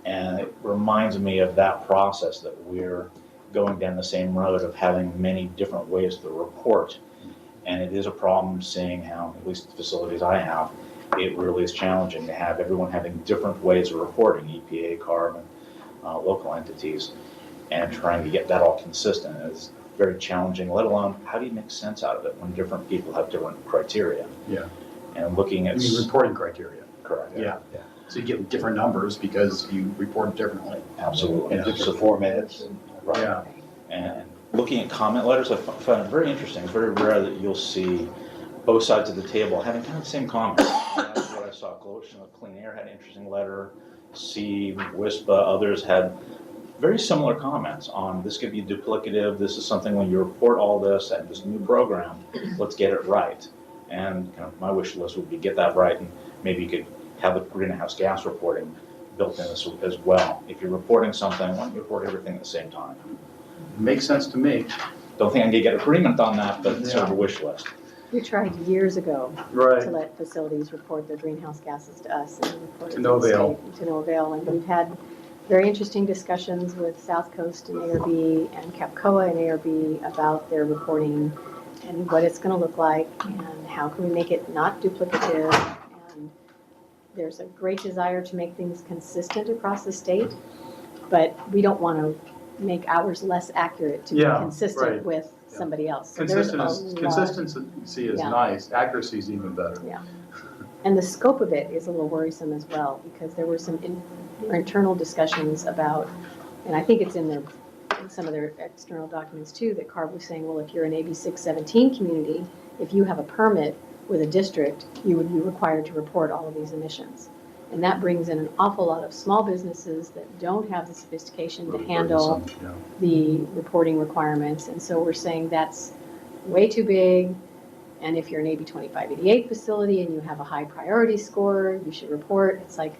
And it reminds me of that process, that we're going down the same road of having many different ways to report. And it is a problem seeing how, at least the facilities I have, it really is challenging to have everyone having different ways of reporting, EPA, carbon, local entities, and trying to get that all consistent is very challenging, let alone how do you make sense out of it when different people have different criteria? Yeah. And looking at. You mean reporting criteria? Correct. Yeah. So you get different numbers because you report differently. Absolutely. And different formats. Right. Yeah. And looking at comment letters, I found it very interesting. It's very rare that you'll see both sides of the table having kind of the same comments. And that's what I saw. Coalition of Clean Air had an interesting letter. C, WISPA, others had very similar comments on this could be duplicative. This is something when you report all this and this new program, let's get it right. And kind of my wish list would be get that right, and maybe you could have the greenhouse gas reporting built in as well. If you're reporting something, why don't you report everything at the same time? Makes sense to me. Don't think I can get agreement on that, but it's sort of a wish list. We tried years ago Right. to let facilities report their greenhouse gases to us and report it To no the avail. state, to no avail. And we've had very interesting discussions with South Coast and ARB and Capcoa and ARB about their reporting and what it's going to look like and how can we make it not duplicative. And there's a great desire to make things consistent across the state, but we don't want to make ours less accurate to be consistent right. with somebody else. So there's a lot- Consistency is nice, accuracy is even better. Yeah. And the scope of it is a little worrisome as well, because there were some internal discussions about, and I think it's in some of their external documents too, that CARB was saying, well, if you're an AB 617 community, if you have a permit with a district, you would be required to report all of these emissions. And that brings in an awful lot of small businesses that don't have the sophistication to handle the reporting requirements. And so we're saying that's way too big. And if you're an AB 2588 facility and you have a high priority score, you should report. It's like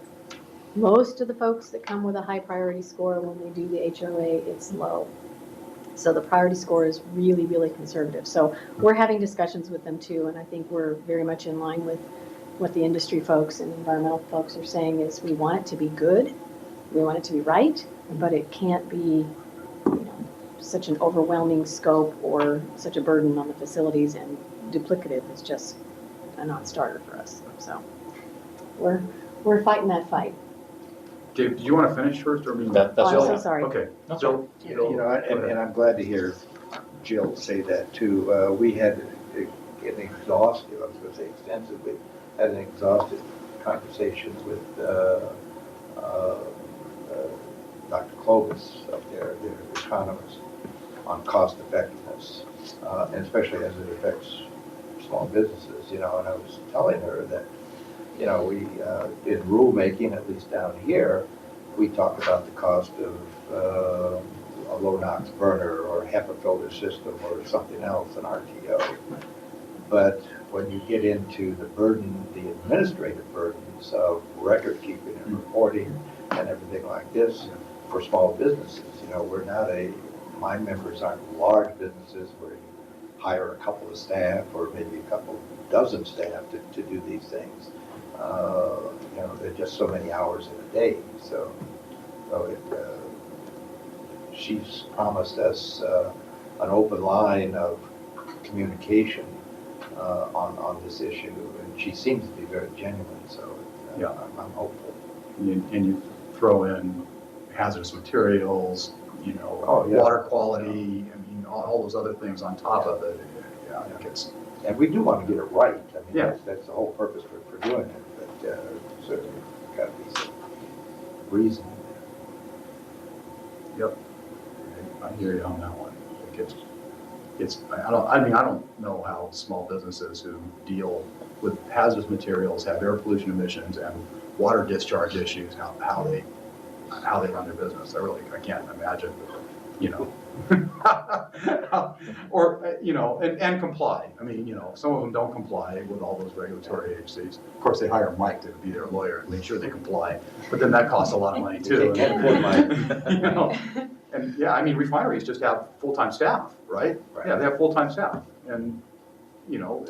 most of the folks that come with a high priority score, when we do the HOA, it's low. So the priority score is really, really conservative. So we're having discussions with them too, and I think we're very much in line with what the industry folks and environmental folks are saying is we want it to be good, we want it to be right, but it can't be, such an overwhelming scope or such a burden on the facilities, and duplicative is just a non-starter for us. So we're fighting that fight. Dave, do you want to finish first, or? That's I'm so sorry. Okay. That's Jill? And I'm glad to hear Jill say that too. We had an exhaustive, I was going to say extensively, had an exhaustive conversation with Dr. Clovis up there, the economist, on cost effectiveness, and especially as it affects small businesses, and I was telling her that, we, in rulemaking, at least down here, we talk about the cost of a low NOx burner or a HEPA filter system or something else, an RTO. But when you get into the administrative burdens of record keeping and reporting and everything like this for small businesses, my members aren't large businesses where you hire a couple of staff or maybe a couple dozen staff to do these things. There are just so many hours in a day. So she's promised us an open line of communication on this issue, and she seems to be very genuine. So I'm hopeful. And you throw in hazardous materials, water quality, all those other things on top of it. Yeah, it gets. And we do want to get it right. That's the whole purpose for doing it. But certainly got to be some reason. Yep. I hear you on that one. I don't know how small businesses who deal with hazardous materials, have air pollution emissions and water discharge issues, how they run their business. I can't imagine, or, and comply. Some of them don't comply with all those regulatory agencies. Of course, they hire Mike to be their lawyer and make sure they comply, but then that costs a lot of money too. And refineries just have full-time staff, right? Yeah, they have full-time staff. And you know,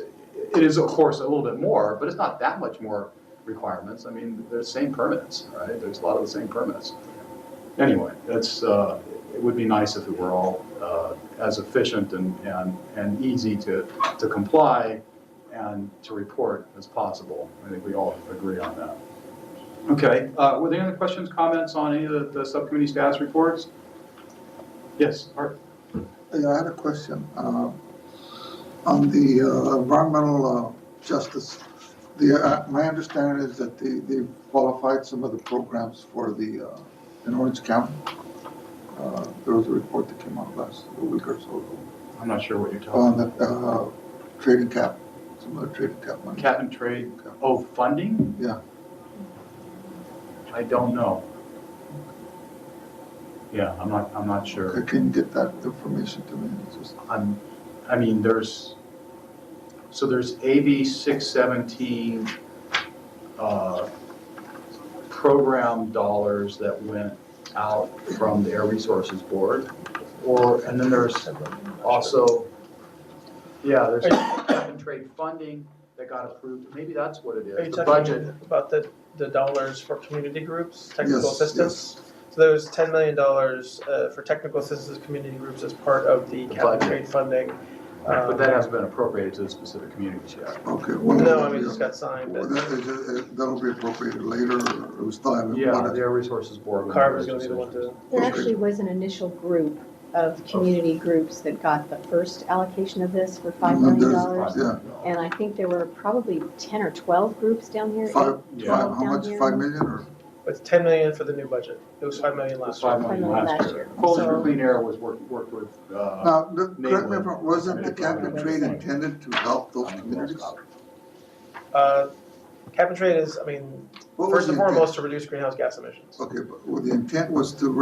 it is of course a little bit more, but it's not that much more requirements. I mean, they're the same permits, right? There's a lot of the same permits. Anyway, it's, it would be nice if it were all as efficient and easy to comply and to report as possible. I think we all agree on that. Okay, were there any other questions, comments on any of the subcommittee status reports? Yes, Art? Yeah, I had a question. On the environmental justice, my understanding is that they qualified some of the programs for the, in Orange County. There was a report that came out last week or so ago. I'm not sure what you're talking about. On the trading cap, some of the trading cap money. Cap and trade, oh, funding? Yeah. I don't know. Yeah, I'm not sure. Okay, can you get that information to me? It's just, I mean, there's AB 617 program dollars that went out from the Air Resources Board, and then there's also, yeah, there's cap and trade funding that got approved. Maybe that's what it Are you is. The talking budget. about the dollars for community groups, technical Yes, assistance? So there's $10 million for technical assistance community groups as part of the cap and trade funding. But that hasn't been appropriated to the specific communities yet. okay. No, I mean, it just got signed. Well, that'll be appropriated later, or we still haven't. Yeah, the Air Resources Board. Carver's gonna be the one to. There actually was an initial group of community groups that got the first allocation of this for $5 million. Yeah. And I think there were probably 10 or 12 groups down here. How down much, here. 5 million or? It's 10 million for the new budget. It was 5 million last year. 5 million last year. Coalition for Clean Air was worked with. Now, correct me if I'm, wasn't the cap and trade intended to help those communities? Cap and trade is, I mean, What was first and the intent? foremost to reduce greenhouse gas emissions. Okay, but well, the intent was to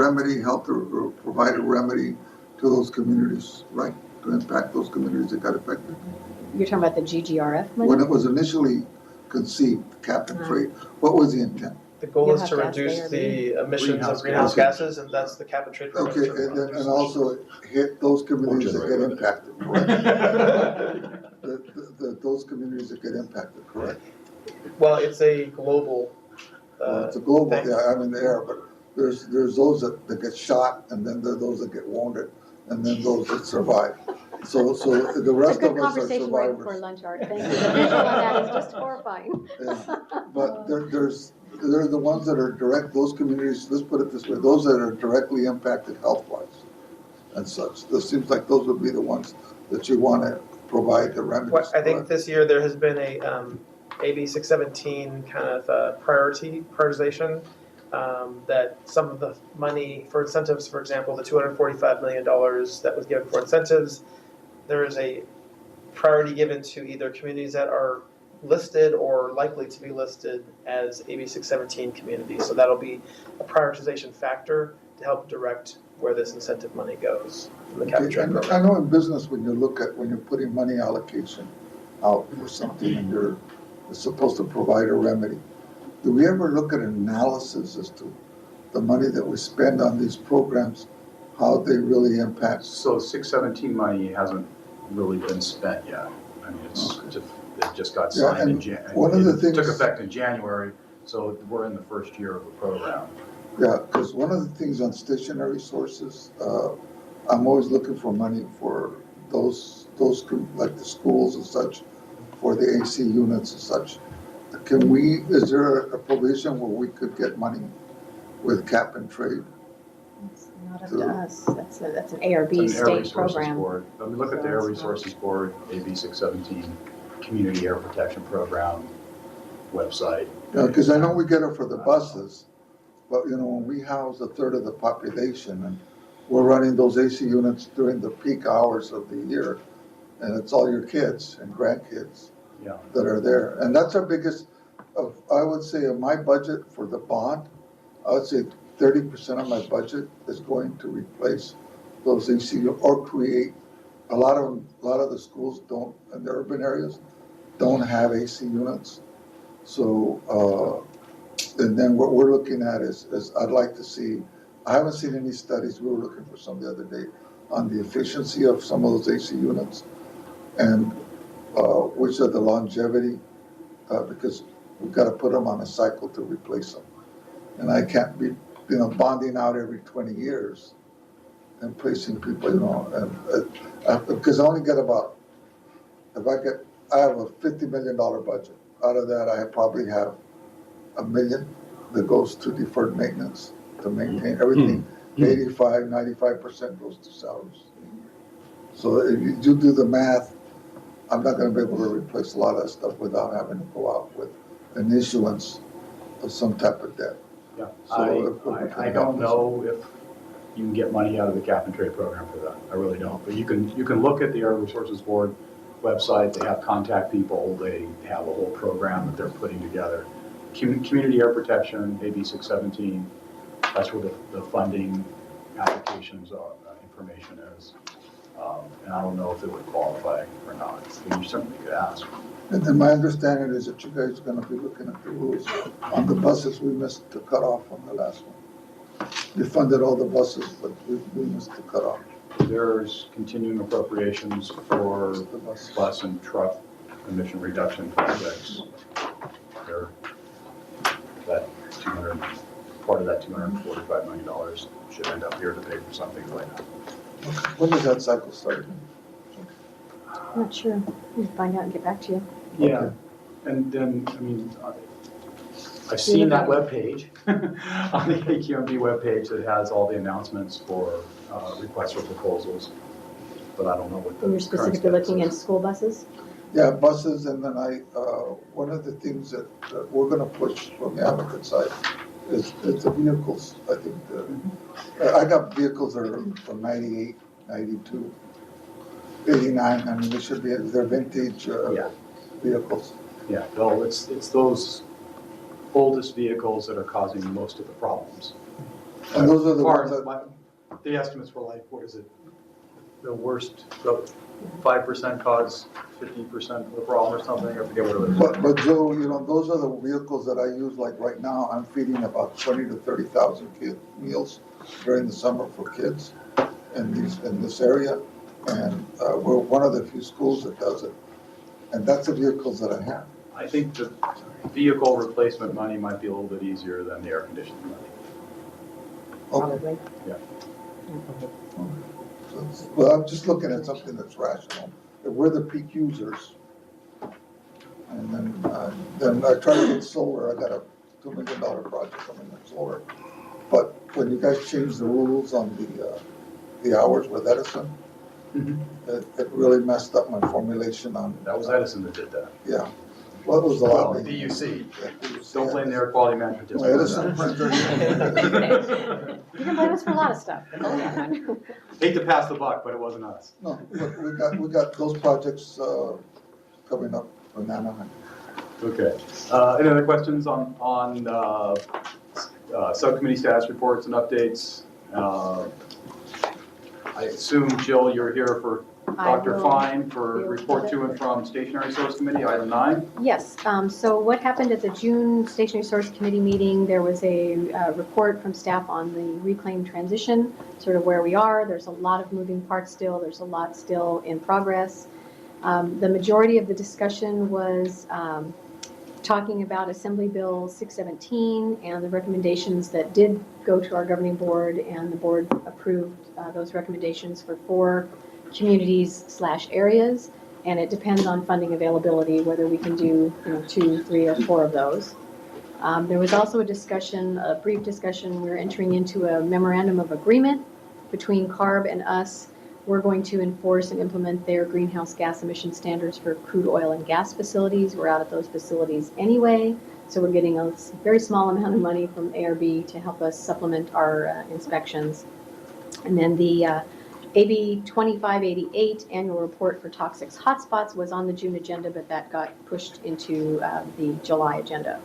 help or provide a remedy to those communities, right? To impact those communities that got affected. You're talking about the GGRF money? When it was initially conceived, cap and trade, what was the intent? The goal You'll is have to to ask reduce ARB. the emissions of greenhouse gases, and that's the cap and trade program. Okay, and also hit those communities that get impacted, correct? Those communities that get impacted, correct? Well, it's a global. Well, it's a global, thing. yeah, I'm in the air, but there's those that get shot, and then there are those that get wounded, and then those that survive. So the rest of us are Conversation right before survivors. lunch, Art. Thank you. The visual on that is just horrifying. Yeah. But there's the ones that are direct, those communities, let's put it this way, those that are directly impacted health-wise and such. It seems like those would be the ones that you want to provide the remedies. What, I think correct? this year there has been a AB 617 kind of prioritization, that some of the money for incentives, for example, the $245 million that was given for incentives, there is a priority given to either communities that are listed or likely to be listed as AB 617 communities. So that'll be a prioritization factor to help direct where this incentive money goes from the cap and Okay, trade and program. I know in business, when you're putting money allocation out for something and it's supposed to provide a remedy, do we ever look at analysis as to the money that we spend on these programs, how they really impact? So 617 money hasn't really been spent yet. I mean, it just got Yeah, signed in and January. one of the It took things- effect in January, so we're in the first year of the program. Yeah, because one of the things on stationary sources, I'm always looking for money for those like the schools and such, for the AC units and such. Is there a provision where we could get money with cap and trade? It's not up to us. That's an ARB It's an Air state Resources program. Board. I mean, look at the Air Resources Board, AB 617, Community Air Protection Program website. Yeah, because I know we get it for the buses, but when we house a third of the population and we're running those AC units during the peak hours of the year, and it's all your kids and grandkids that are there. And that's our biggest, I would say, of my budget for the bond, I would say 30% of my budget is going to replace those AC or create. A lot of the schools don't, in the urban areas, don't have AC units. So, and then what we're looking at is I'd like to see, I haven't seen any studies, we were looking for some the other day, on the efficiency of some of those AC units. And which are the longevity, because we've got to put them on a cycle to replace them. And I can't be, bonding out every 20 years and placing people, because I only get about, I have a $50 million budget. Out of that, I probably have $1 million that goes to deferred maintenance to maintain everything. 95% goes to salaries. So if you do the math, I'm not gonna be able to replace a lot of that stuff without having to go out with an issuance of some type of debt. Yeah, So I don't know if you can get money out of the cap and trade program for that. I really don't. But you can look at the Air Resources Board website. They have contact people. They have a whole program that they're putting together. Community Air Protection, AB 617. That's where the funding applications are, information is. And I don't know if it would qualify or not. But you certainly could ask. And then my understanding is that you guys are gonna be looking at the rules on the buses. We missed the cutoff on the last one. We funded all the buses, but we missed the cutoff. There's continuing appropriations for bus and truck emission reduction projects. That part of that $245 million should end up here to pay for something like that. When does that cycle start? I'm not sure. We'll find out and get back to you. Yeah, Okay. and then, I've seen that webpage on the AQMD webpage that has all the announcements for requests for proposals, but I don't know what the You're current specifically status looking is. at school buses? Yeah, buses, and then one of the things that we're gonna push from the advocate side is the vehicles. I think I got vehicles that are from 98, 92, 89. I mean, they should be, they're vintage vehicles. Yeah, well, it's those oldest vehicles that are causing most of the problems. And those are the ones The estimates were like, what is it? The worst, the 5% cause 15% of the problem or something, I forget what it was. But Joe, those are the vehicles that I use, like right now, I'm feeding about 20 to 30,000 meals during the summer for kids in this area. And we're one of the few schools that does it. And that's the vehicles that I have. I think the vehicle replacement money might be a little bit easier than the air conditioning money. Probably. Yeah. Well, I'm just looking at something that's rational. If we're the peak users, and then I try to get solar. I got a $2 million project coming in solar. But when you guys changed the rules on the hours with Edison, it really messed up my formulation on. That was Edison that did that. Yeah. Well, it was a lot. Well, DUC. Don't blame the air quality management district. Well, Edison friends are. You can blame us for a lot of stuff, but not that one. Hate to pass the buck, but it wasn't us. No, we got those projects coming up from Anaheim. Okay. Any other questions on subcommittee status reports and updates? I assume, Jill, you're here for Dr. Fine for report to and from Stationary Source Committee, item 9. Yes, so what happened at the June Stationary Source Committee meeting, there was a report from staff on the reclaim transition, sort of where we are. There's a lot of moving parts still. There's a lot still in progress. The majority of the discussion was talking about Assembly Bill 617 and the recommendations that did go to our governing board, and the board approved those recommendations for 4 communities/areas, and it depends on funding availability, whether we can do 2, 3, or 4 of those. There was also a brief discussion. We're entering into a memorandum of agreement between CARB and us. We're going to enforce and implement their greenhouse gas emission standards for crude oil and gas facilities. We're out at those facilities anyway, so we're getting a very small amount of money from ARB to help us supplement our inspections. And then the AB 2588 annual report for toxics hotspots was on the June agenda, but that got pushed into the July agenda.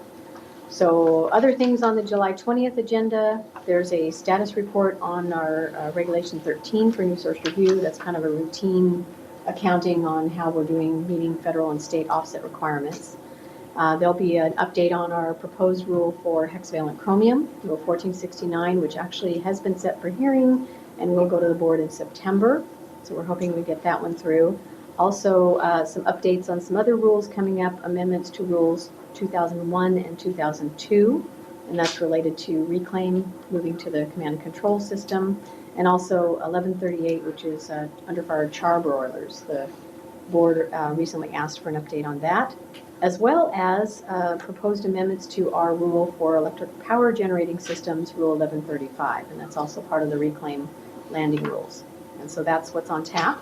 So other things on the July 20th agenda, there's a status report on our Regulation 13 for new source review. That's kind of a routine accounting on how we're meeting federal and state offset requirements. There'll be an update on our proposed rule for hexavalent chromium, Rule 1469, which actually has been set for hearing and will go to the board in September. So we're hoping we get that one through. Also, some updates on some other rules coming up, amendments to rules 2001 and 2002, and that's related to reclaim, moving to the command and control system, and also 1138, which is underfire charbroilers. The board recently asked for an update on that, as well as proposed amendments to our rule for electric power generating systems, Rule 1135, and that's also part of the reclaim landing rules. And so that's what's on tap.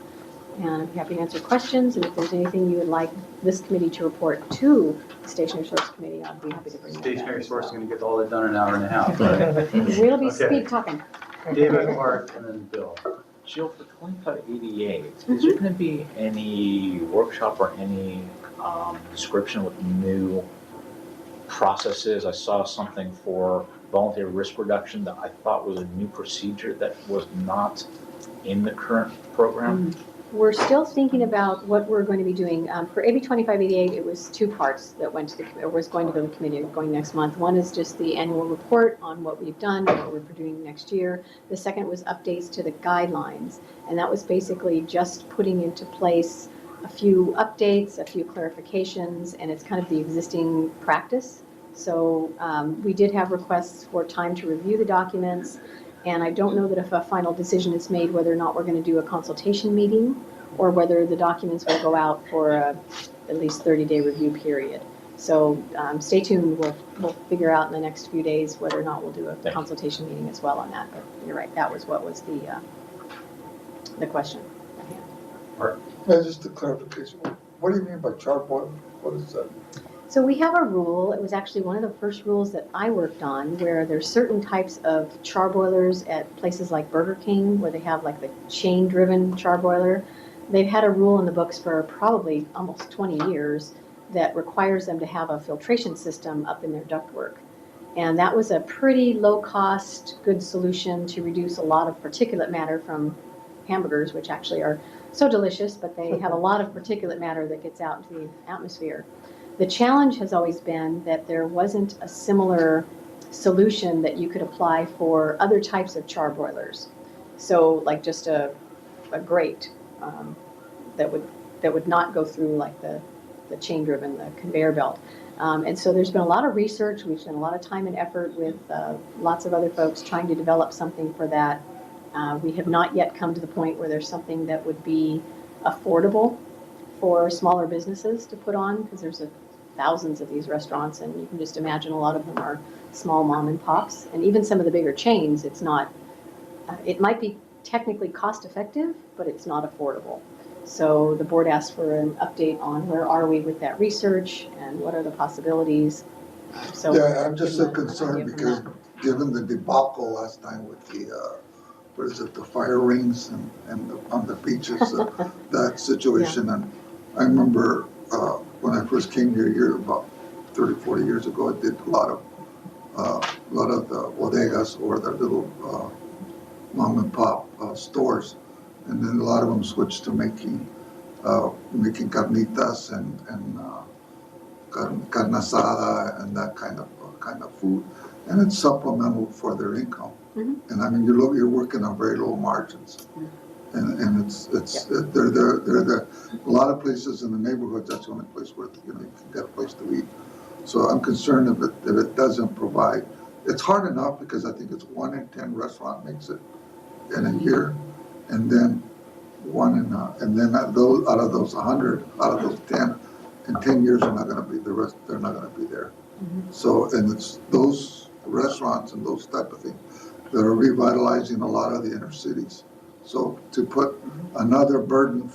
And I'd be happy to answer questions, and if there's anything you would like this committee to report to the Stationary Source Committee, I'd be happy to bring that back. Stationary Source is going to get all that done in an hour and a half, right? We'll be Okay. speed talking. David, Art, and then Bill. Jill, for 2588, is there going to be any workshop or any description with new processes? I saw something for voluntary risk reduction that I thought was a new procedure that was not in the current program. We're still thinking about what we're going to be doing. For AB 2588, it was two parts that went to the, or was going to go to the committee going next month. One is just the annual report on what we've done, what we're doing next year. The second was updates to the guidelines, and that was basically just putting into place a few updates, a few clarifications, and it's kind of the existing practice. So we did have requests for time to review the documents. And I don't know that if a final decision is made whether or not we're going to do a consultation meeting or whether the documents will go out for at least 30-day review period. So stay tuned. We'll figure out in the next few days whether or not we'll do a consultation meeting as well on that. But you're right, that was what was the question at hand. Art? Yeah, just a clarification. What do you mean by charbroiler? What is that? So we have a rule, it was actually one of the first rules that I worked on, where there's certain types of charbroilers at places like Burger King, where they have like the chain-driven charbroiler. They've had a rule in the books for probably almost 20 years that requires them to have a filtration system up in their ductwork. And that was a pretty low-cost, good solution to reduce a lot of particulate matter from hamburgers, which actually are so delicious, but they have a lot of particulate matter that gets out into the atmosphere. The challenge has always been that there wasn't a similar solution that you could apply for other types of charbroilers. So like just a grate that would not go through like the chain-driven, the conveyor belt. And so there's been a lot of research. We've spent a lot of time and effort with lots of other folks trying to develop something for that. We have not yet come to the point where there's something that would be affordable for smaller businesses to put on, because there's thousands of these restaurants, and you can just imagine a lot of them are small mom and pops. And even some of the bigger chains, it's not, it might be technically cost effective, but it's not affordable. So the board asked for an update on where are we with that research and what are the possibilities. So yeah, I'm just so concerned because given the debacle last time with the what is it, the fire rings and on the beaches, that situation. Yeah. And I remember when I first came here about 30, 40 years ago, I did a lot of the bodegas or the little mom and pop stores, and then a lot of them switched to making carnitas and carne asada and that kind of food, and it's supplemental for their income. Mm-hmm. And I mean, you're working on very low margins, and they're a lot of places in the neighborhood. That's the only place where you can get a place to eat. So I'm concerned if it doesn't provide. It's hard enough because I think it's 1 in 10 restaurant makes it in a year, and then and then out of those 100, out of those 10, in 10 years are not going to be the rest. They're not going to be there. Mm-hmm. So and it's those restaurants and those type of things that are revitalizing a lot of the inner cities. So to put another burden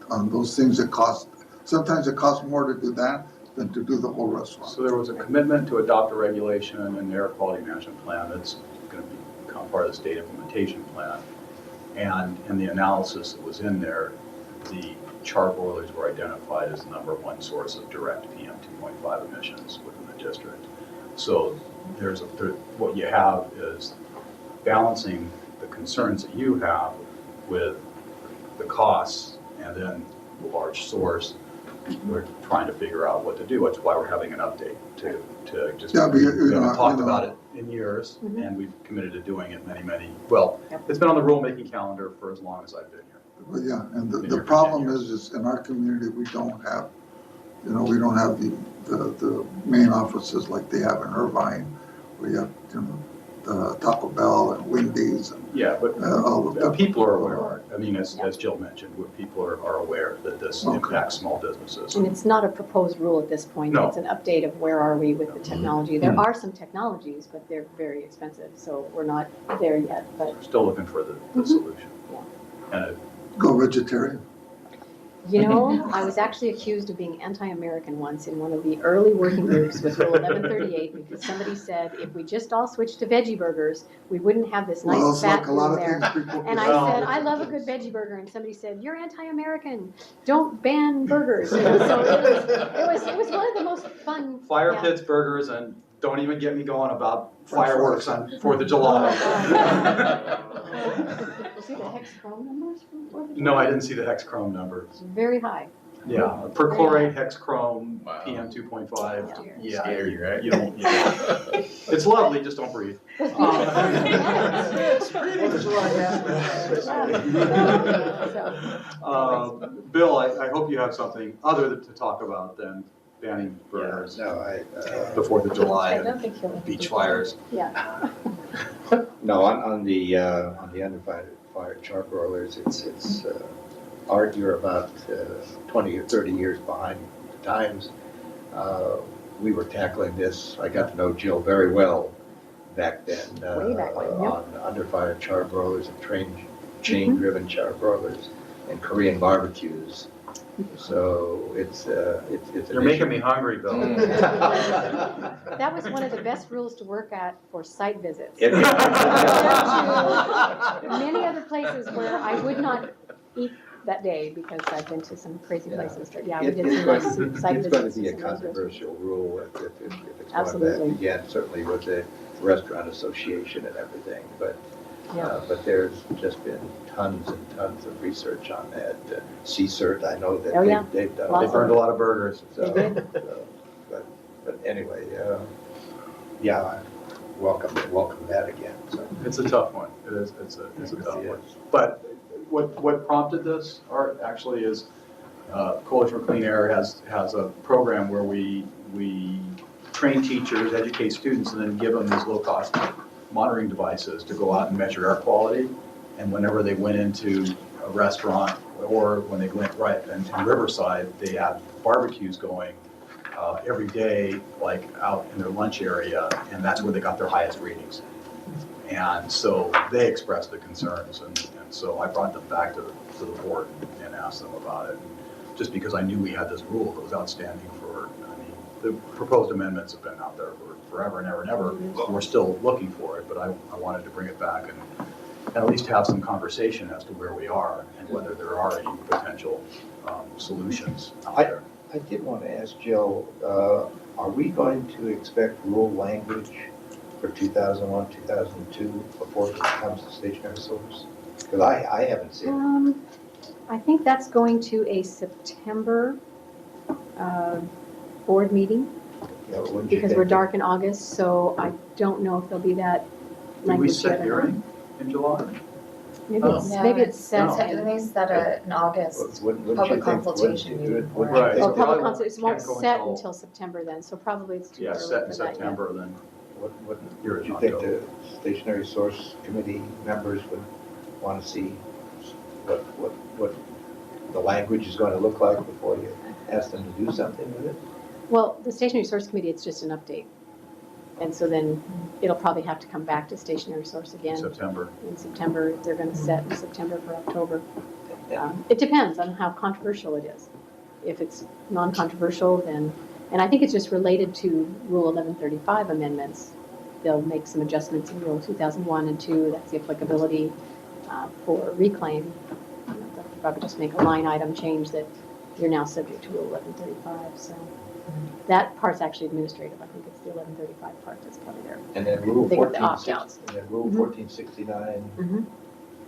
on those things that cost, sometimes it costs more to do that than to do the whole restaurant. So there was a commitment to adopt a regulation in the air quality management plan that's going to become part of the state implementation plan. And in the analysis that was in there, the charbroilers were identified as the #1 source of direct PM 2.5 emissions within the district. So what you have is balancing the concerns that you have with the costs and then the large source. We're trying to figure out what to do. That's why we're having an update to just, yeah, we haven't talked about it in years, and we've committed to doing it many, well, it's been on the rulemaking calendar for as long as I've been here. But yeah, and In the your problem 10 is in our community, we don't have, we don't have the main offices like they have in Irvine. We have, Taco Bell and Wendy's and Yeah, but all of that. people are aware. I mean, as Jill mentioned, people are aware that this impacts small businesses. And it's not a proposed rule at this point. No. It's an update of where are we with the technology. There are some technologies, but they're very expensive, so we're not there yet, but. Still looking for the solution. Yeah. And Go vegetarian. You know, I was actually accused of being anti-American once in one of the early working groups with Rule 1138 because somebody said if we just all switched to veggie burgers, we wouldn't have this Well, nice it's fat like a lot room of there. things people. And I said, I love a good veggie burger, and somebody said, you're anti-American, don't ban burgers. So it was one of the most fun. fire yeah. pits, burgers, and don't even get me going about fireworks on 4th of July. See the hex chrome numbers from 4th of July? No, I didn't see the hex chrome number. It's very high. Yeah, perchlorate, hex chrome, PM 2.5. Yeah, Scary, right? you don't. It's lovely, just don't breathe. Bill, I hope you have something other to talk about than banning burgers. No, The 4th of July I don't and think he'll. beach fires. Yeah. no, on the under fire char broilers, it's Art, you're about 20 or 30 years behind the times. We were tackling this. I got to know Jill very well back then. Way back when, yep. On under fire char broilers and chain-driven char broilers and Korean barbecues. So it's You're making me hungry, Bill. That was one of the best rules to work at for site visits. It- Many other places where I would not eat that day because I've been to some crazy places. But yeah, we did some nice site visits. It's going to be a and some nice controversial rule if it's going Absolutely. back again, certainly with the restaurant association and everything, but Yeah. but there's just been tons and tons of research on that. CSERT, I know that Oh, yeah. they've done. They burned a lot of burgers. So, but anyway, yeah, welcome that again. So. It's a tough one. It is. It's a tough one. But what prompted this, Art, actually is Coalition for Clean Air has a program where we train teachers, educate students, and then give them these low-cost monitoring devices to go out and measure air quality. And whenever they went into a restaurant or when they went right in Riverside, they had barbecues going every day, like out in their lunch area, and that's where they got their highest readings. And so they expressed the concerns, and so I brought them back to the board and asked them about it. Just because I knew we had this rule that was outstanding the proposed amendments have been out there for forever and ever and ever. We're still looking for it, but I wanted to bring it back and at least have some conversation as to where we are and whether there are any potential solutions out there. I did want to ask Jill, are we going to expect rule language for 2001, 2002 before it comes to stationary source? Because I haven't seen it. I think that's going to a September board meeting Yeah, but wouldn't you because think we're that- dark in August, so I don't know if there'll be that Did we language set yet. hearing in July? Maybe it's, No, maybe it's set. They set an August Wouldn't you public think- consultation wouldn't you- meeting. wouldn't you Right. think Oh, that- public Can't consultation, it won't go set until- until September then, so probably it's too Yeah, early set in for that yet. September then. Wouldn't Yours, you not think Joe. the stationary source committee members would want to see what the language is going to look like before you ask them to do something with it? Well, the stationary source committee, it's just an update. And so then it'll probably have to come back to stationary source again September. in September. If they're going to set in September for October. It depends on how controversial it is. If it's non-controversial, then, and I think it's just related to Rule 1135 amendments. They'll make some adjustments in Rule 2001 and 2. That's the applicability for reclaim. They'll probably just make a line item change that you're now subject to Rule 1135. So that part's actually administrative. I think it's the 1135 part that's probably there. And then Rule They got the 1460 opt-outs. and then Rule Mhm. 1469, Mhm.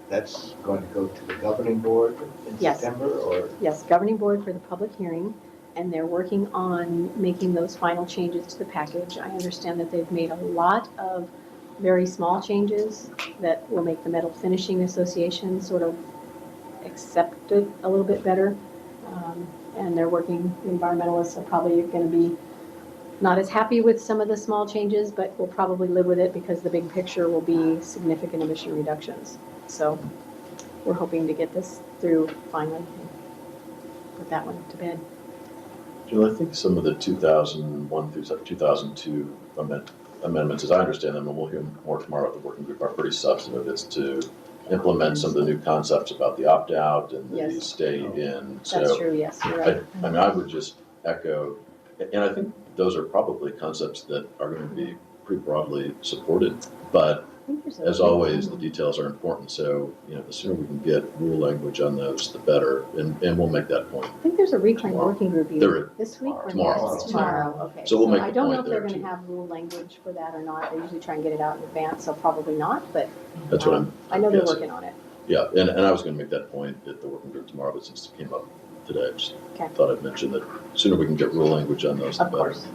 that's going to go to the governing board in Yes. September, or? Yes, governing board for the public hearing, and they're working on making those final changes to the package. I understand that they've made a lot of very small changes that will make the Metal Finishing Association sort of accept it a little bit better. And they're working, the environmentalists are probably going to be not as happy with some of the small changes, but will probably live with it because the big picture will be significant emission reductions. So we're hoping to get this through finally and put that one to bed. Jill, I think some of the 2001 through 2002 amendments, as I understand them, and we'll hear more tomorrow at the working group, are pretty substantive. It's to implement some of the new concepts about the opt-out and the Yes. stay in. That's true, yes, you're right. I mean, I would just echo, and I think those are probably concepts that are going to be pretty broadly supported, but as always, the details are important. So, the sooner we can get rule language on those, the better, and we'll make that point. I think there's a reclaim working group either this week or Tomorrow. next? Tomorrow, okay. So we'll make I the don't know point if they're there, going to too. have rule language for that or not. They usually try and get it out in advance, so probably not, but That's what I'm I know they're guessing. working on it. Yeah, and I was going to make that point at the working group tomorrow, but since it came up today, I just Okay. thought I'd mention that sooner we can get rule language on those, the Of better. course.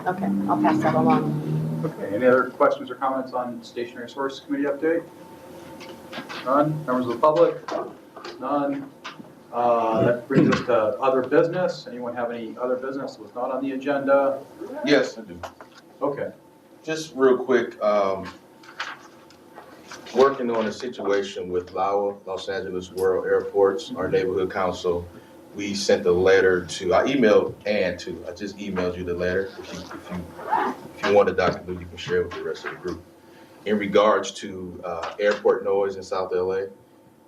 Okay, I'll pass that along. Okay, any other questions or comments on Stationary Source Committee update? None? Members of the public? None? That brings us to other business. Anyone have any other business that was not on the agenda? Yes, I do. Okay. Just real quick, working on a situation with LAWA, Los Angeles World Airports, our neighborhood council. We sent a letter to, I emailed Ann too. I just emailed you the letter. If you want the document, you can share it with the rest of the group. In regards to airport noise in South LA,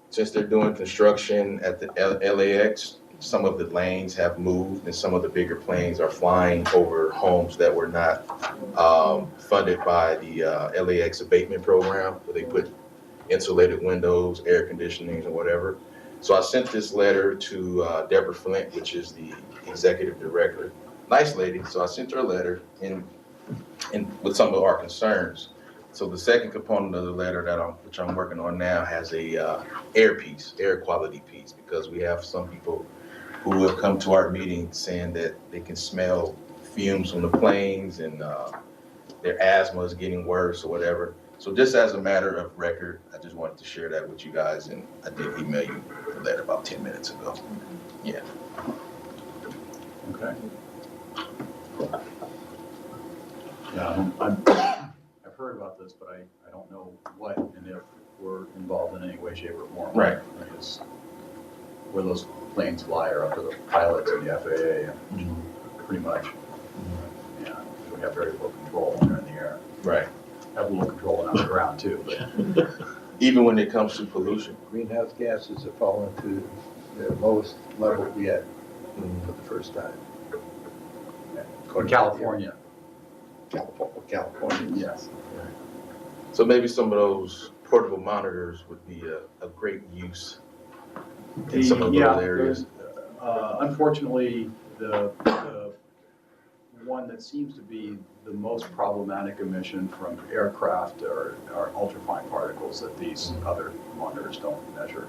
since they're doing construction at the LAX, some of the lanes have moved and some of the bigger planes are flying over homes that were not funded by the LAX abatement program, where they put insulated windows, air conditioning, and whatever. So I sent this letter to Deborah Flint, which is the executive director. Nice lady. So I sent her a letter in with some of our concerns. So the second component of the letter which I'm working on now has a air quality piece, because we have some people who have come to our meeting saying that they can smell fumes from the planes and their asthma is getting worse or whatever. So just as a matter of record, I just wanted to share that with you guys, and I did email you the letter about 10 minutes ago. Yeah. Okay. Yeah, I've heard about this, but I don't know what and if we're involved in any way, shape, or form. Right. I guess where those planes fly are up to the pilots and the FAA, and pretty much. Yeah, we have very little control when they're in the air. Right. Have a little control on the ground too, but. Even when it comes to pollution. Greenhouse gases have fallen to their lowest level yet for the first time. In California. California. Yes. So maybe some of those portable monitors would be a great use in some of those areas. Unfortunately, the one that seems to be the most problematic emission from aircraft are ultrafine particles that these other monitors don't measure.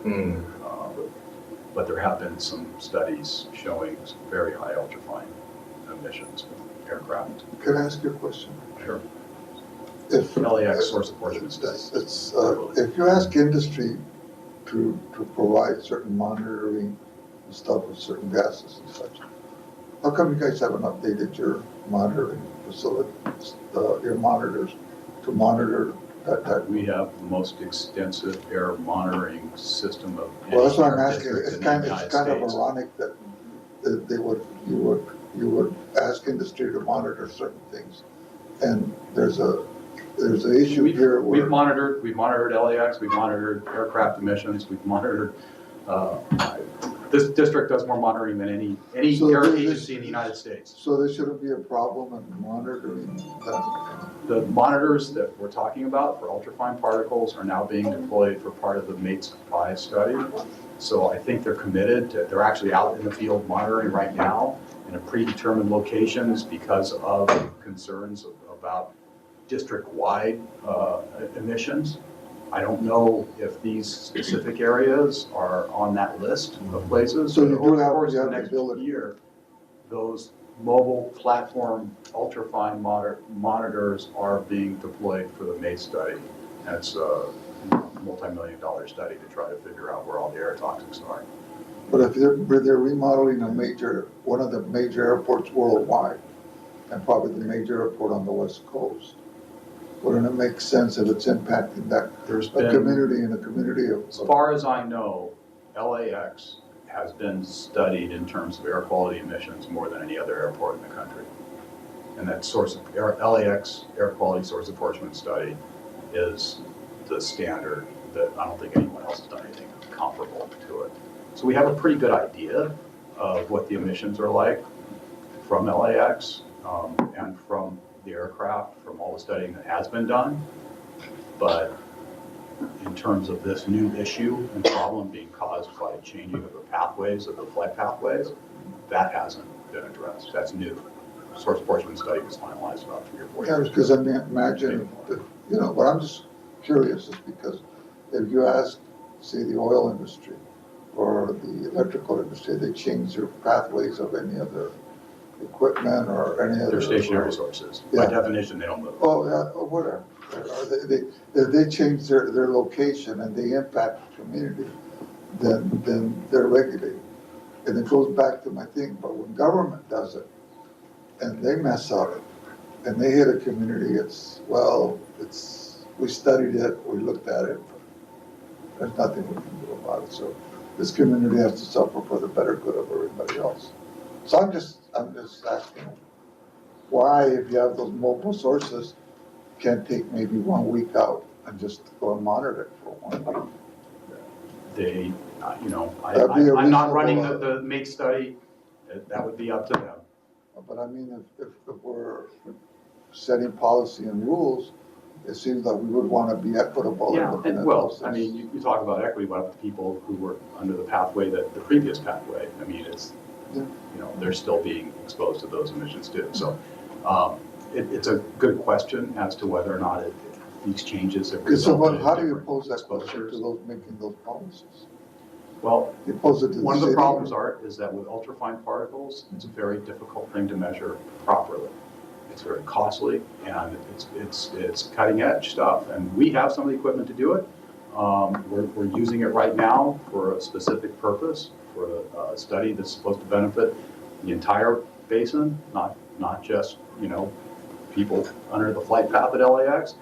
But there have been some studies showing some very high ultrafine emissions from aircraft. Can I ask you a question? Sure. If LAX source apportionment studies. If you ask industry to provide certain monitoring and stuff with certain gases and such, how come you guys haven't updated your monitoring facilities, your monitors, to monitor that? We have the most extensive air monitoring system of any Well, that's what I'm air asking. district It's in the kind United of States. ironic that you would ask industry to monitor certain things, and there's an issue here where We've monitored LAX, we've monitored aircraft emissions, we've monitored, this district does more monitoring than any air agency in the United States. So there shouldn't be a problem in monitoring that. The monitors that we're talking about for ultrafine particles are now being deployed for part of the MATES 5 study. So I think they're committed to, they're actually out in the field monitoring right now in a predetermined locations because of concerns about district-wide emissions. I don't know if these specific areas are on that list of places. So you do over the have course the of the next ability. year, those mobile platform ultrafine monitors are being deployed for the MATE study. That's multi-million-dollar study to try to figure out where all the air toxics are. But if they're remodeling one of the major airports worldwide, and probably the major airport on the West Coast, wouldn't it make sense if it's impacting a community and a community of? As far as I know, LAX has been studied in terms of air quality emissions more than any other airport in the country. And that LAX air quality source apportionment study is the standard that I don't think anyone else has done anything comparable to it. So we have a pretty good idea of what the emissions are like from LAX and from the aircraft, from all the studying that has been done. But in terms of this new issue and problem being caused by changing of the pathways, of the flight pathways, that hasn't been addressed. That's new. Source apportionment study was finalized about 3 or 4 years ago. Because I mean, imagine, but I'm just curious is because if you ask, say, the oil industry or the electrical industry, they change their pathways of any other equipment or any other. They're stationary sources. Yeah. By definition, they don't move. Oh, yeah, or whatever. If they change their location and they impact the community, then they're regulated. And it goes back to my thing, but when government does it and they mess up and they hit a community, we studied it, we looked at it, but there's nothing we can do about it. So this community has to suffer for the better good of everybody else. So I'm just asking why, if you have those multiple sources, can't take maybe 1 week out and just go and monitor it for 1 week. They, That'd be a I'm not running reasonable, the make study. That would be up to them. But I mean, if we're setting policy and rules, it seems like we would want to be equitable. Yeah, in looking and at well, those I things. mean, you talk about equity, what about the people who were under the pathway, the previous pathway? I mean, they're still being exposed to those emissions too. So it's a good question as to whether or not these changes have resulted in how do you different pose that question exposures. to those making those policies? Well, You pose it to one of the city? problems is that with ultrafine particles, it's a very difficult thing to measure properly. It's very costly and it's cutting edge stuff. And we have some of the equipment to do it. We're using it right now for a specific purpose, for a study that's supposed to benefit the entire basin, not just, people under the flight path at LAX.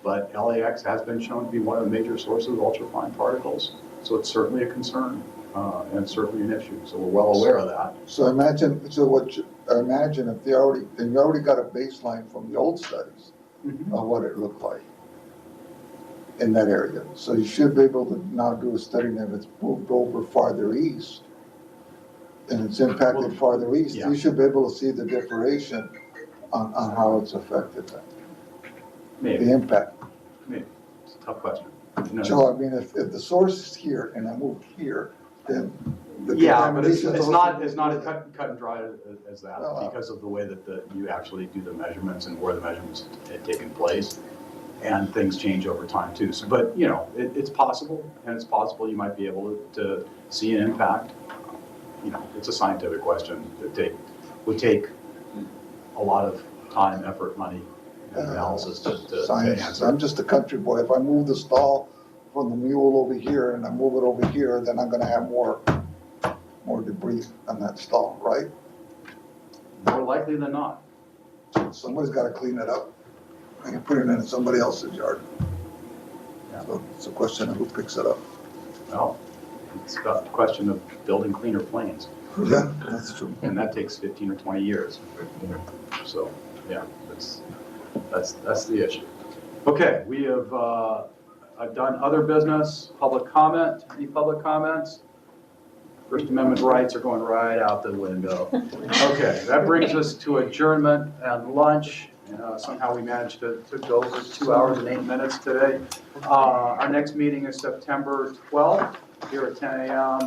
But LAX has been shown to be one of the major sources of ultrafine particles. So it's certainly a concern and certainly an issue. So we're well aware of that. So imagine if you already got a baseline from the old studies of what it looked like in that area. So you should be able to now do a study, and if it's moved over farther east and it's impacted farther east, yeah. you should be able to see the differentiation on how it's affected that. Maybe. The impact. Maybe. It's a tough question. So I mean, if the source is here and I move here, then the Yeah, but it's contamination not as cut and dry as that No. because of the way that you actually do the measurements and where the measurements have taken place. And things change over time too. So, but it's possible, and it's possible you might be able to see an impact. It's a scientific question that would take a lot of time, effort, money, and analysis to science. answer. I'm just a country boy. If I move the stall from the mule over here and I move it over here, then I'm gonna have more debris on that stall, right? More likely than not. Somebody's gotta clean it up. I can put it in somebody else's yard. So it's a question of who picks it up. Well, it's about the question of building cleaner planes. Yeah, that's true. And that takes 15 or 20 years. So, yeah, that's the issue. Okay, we have I've done other business, public comment. Any public comments? First Amendment rights are going right out the window. Okay, that brings us to adjournment and lunch. Somehow we managed to go for 2 hours and 8 minutes today. Our next meeting is September 12th here at 10 a.m.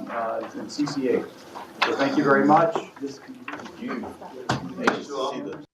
In CC8. So thank you very much. Nice to see the